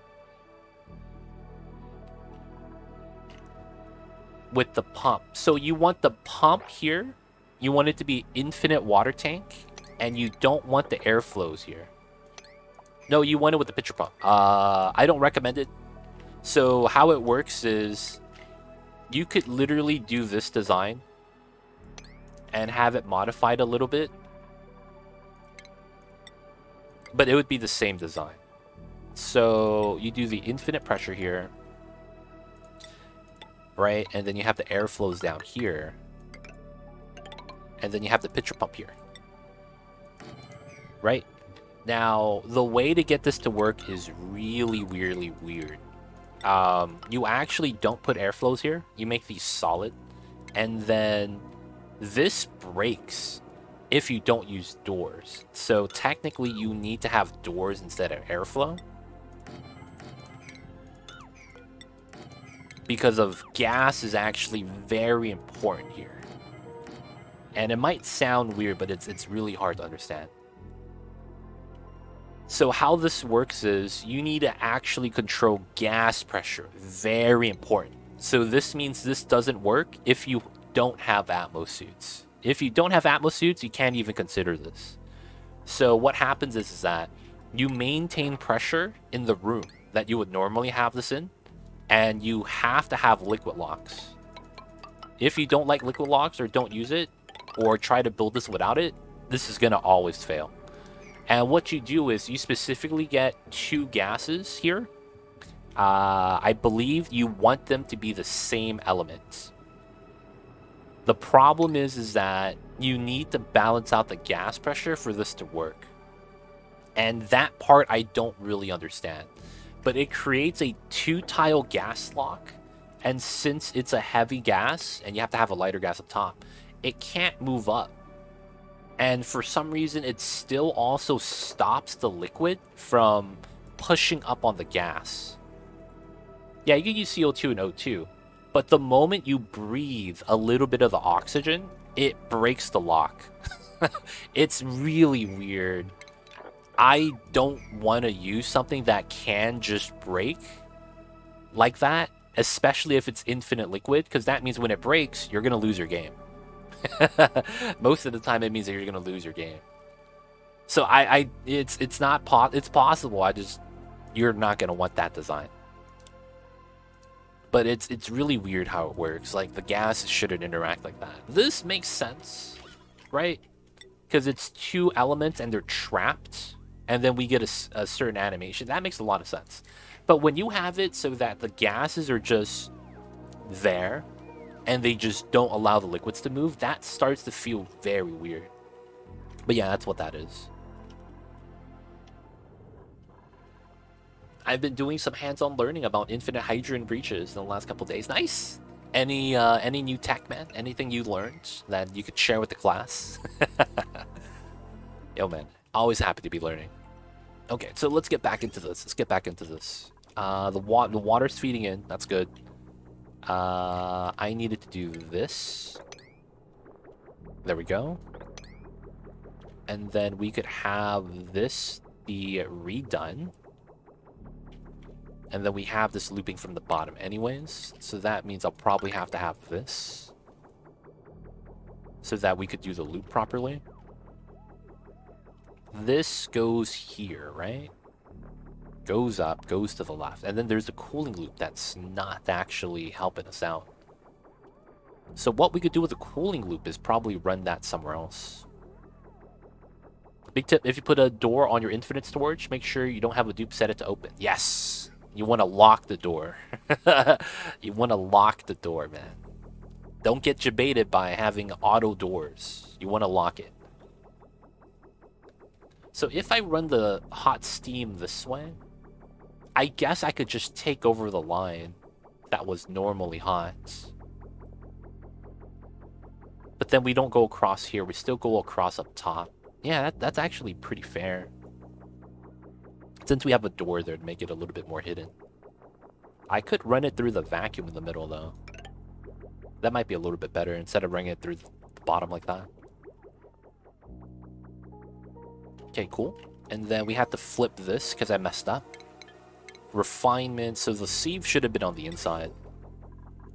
With the pump. So you want the pump here. You want it to be infinite water tank. And you don't want the airflows here. No, you want it with the pitcher pump. I don't recommend it. So how it works is you could literally do this design and have it modified a little bit, but it would be the same design. So you do the infinite pressure here, right? And then you have the air flows down here. And then you have the pitcher pump here. Right? Now, the way to get this to work is really weirdly weird. You actually don't put airflows here. You make these solid. And then this breaks if you don't use doors. So technically, you need to have doors instead of airflow. Because of gas is actually very important here. And it might sound weird, but it's really hard to understand. So how this works is you need to actually control gas pressure. Very important. So this means this doesn't work if you don't have Atmos suits. If you don't have Atmos suits, you can't even consider this. So what happens is that you maintain pressure in the room that you would normally have this in, and you have to have liquid locks. If you don't like liquid locks or don't use it, or try to build this without it, this is going to always fail. And what you do is you specifically get 2 gases here. I believe you want them to be the same element. The problem is that you need to balance out the gas pressure for this to work. And that part I don't really understand. But it creates a 2-tile gas lock. And since it's a heavy gas, and you have to have a lighter gas up top, it can't move up. And for some reason, it still also stops the liquid from pushing up on the gas. Yeah, you can use CO2 and O2, but the moment you breathe a little bit of the oxygen, it breaks the lock. It's really weird. I don't want to use something that can just break like that, especially if it's infinite liquid, because that means when it breaks, you're going to lose your game. Most of the time, it means that you're gonna lose your game. So it's not it's possible. You're not gonna want that design. But it's really weird how it works. Like the gases shouldn't interact like that. This makes sense, right? Because it's 2 elements and they're trapped, and then we get a certain animation. That makes a lot of sense. But when you have it so that the gases are just there, and they just don't allow the liquids to move, that starts to feel very weird. But yeah, that's what that is. I've been doing some hands-on learning about infinite hydrogen breaches in the last couple days. Nice! Any new tech, man? Anything you learned that you could share with the class? Yo, man. Always happy to be learning. Okay, so let's get back into this. The water's feeding in. That's good. I needed to do this. There we go. And then we could have this be redone. And then we have this looping from the bottom anyways. So that means I'll probably have to have this, so that we could do the loop properly. This goes here, right? Goes up, goes to the left. And then there's a cooling loop that's not actually helping us out. So what we could do with the cooling loop is probably run that somewhere else. Big tip, if you put a door on your infinite storage, make sure you don't have a dupe set it to open. Yes! You want to lock the door. You want to lock the door, man. Don't get jebaited by having auto doors. You want to lock it. So if I run the hot steam this way, I guess I could just take over the line that was normally hot. But then we don't go across here. We still go across up top. Yeah, that's actually pretty fair. Since we have a door there to make it a little bit more hidden. I could run it through the vacuum in the middle, though. That might be a little bit better instead of running it through the bottom like that. Okay, cool. And then we have to flip this because I messed up. Refinement, so the sieve should have been on the inside.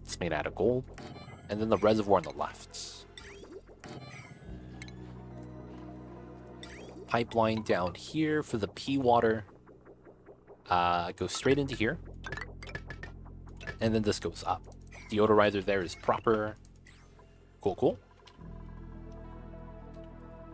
It's made out of gold. And then the reservoir on the left. Pipeline down here for the pea water. Goes straight into here. and then this goes up. Deodorizer there is proper. Cool, cool.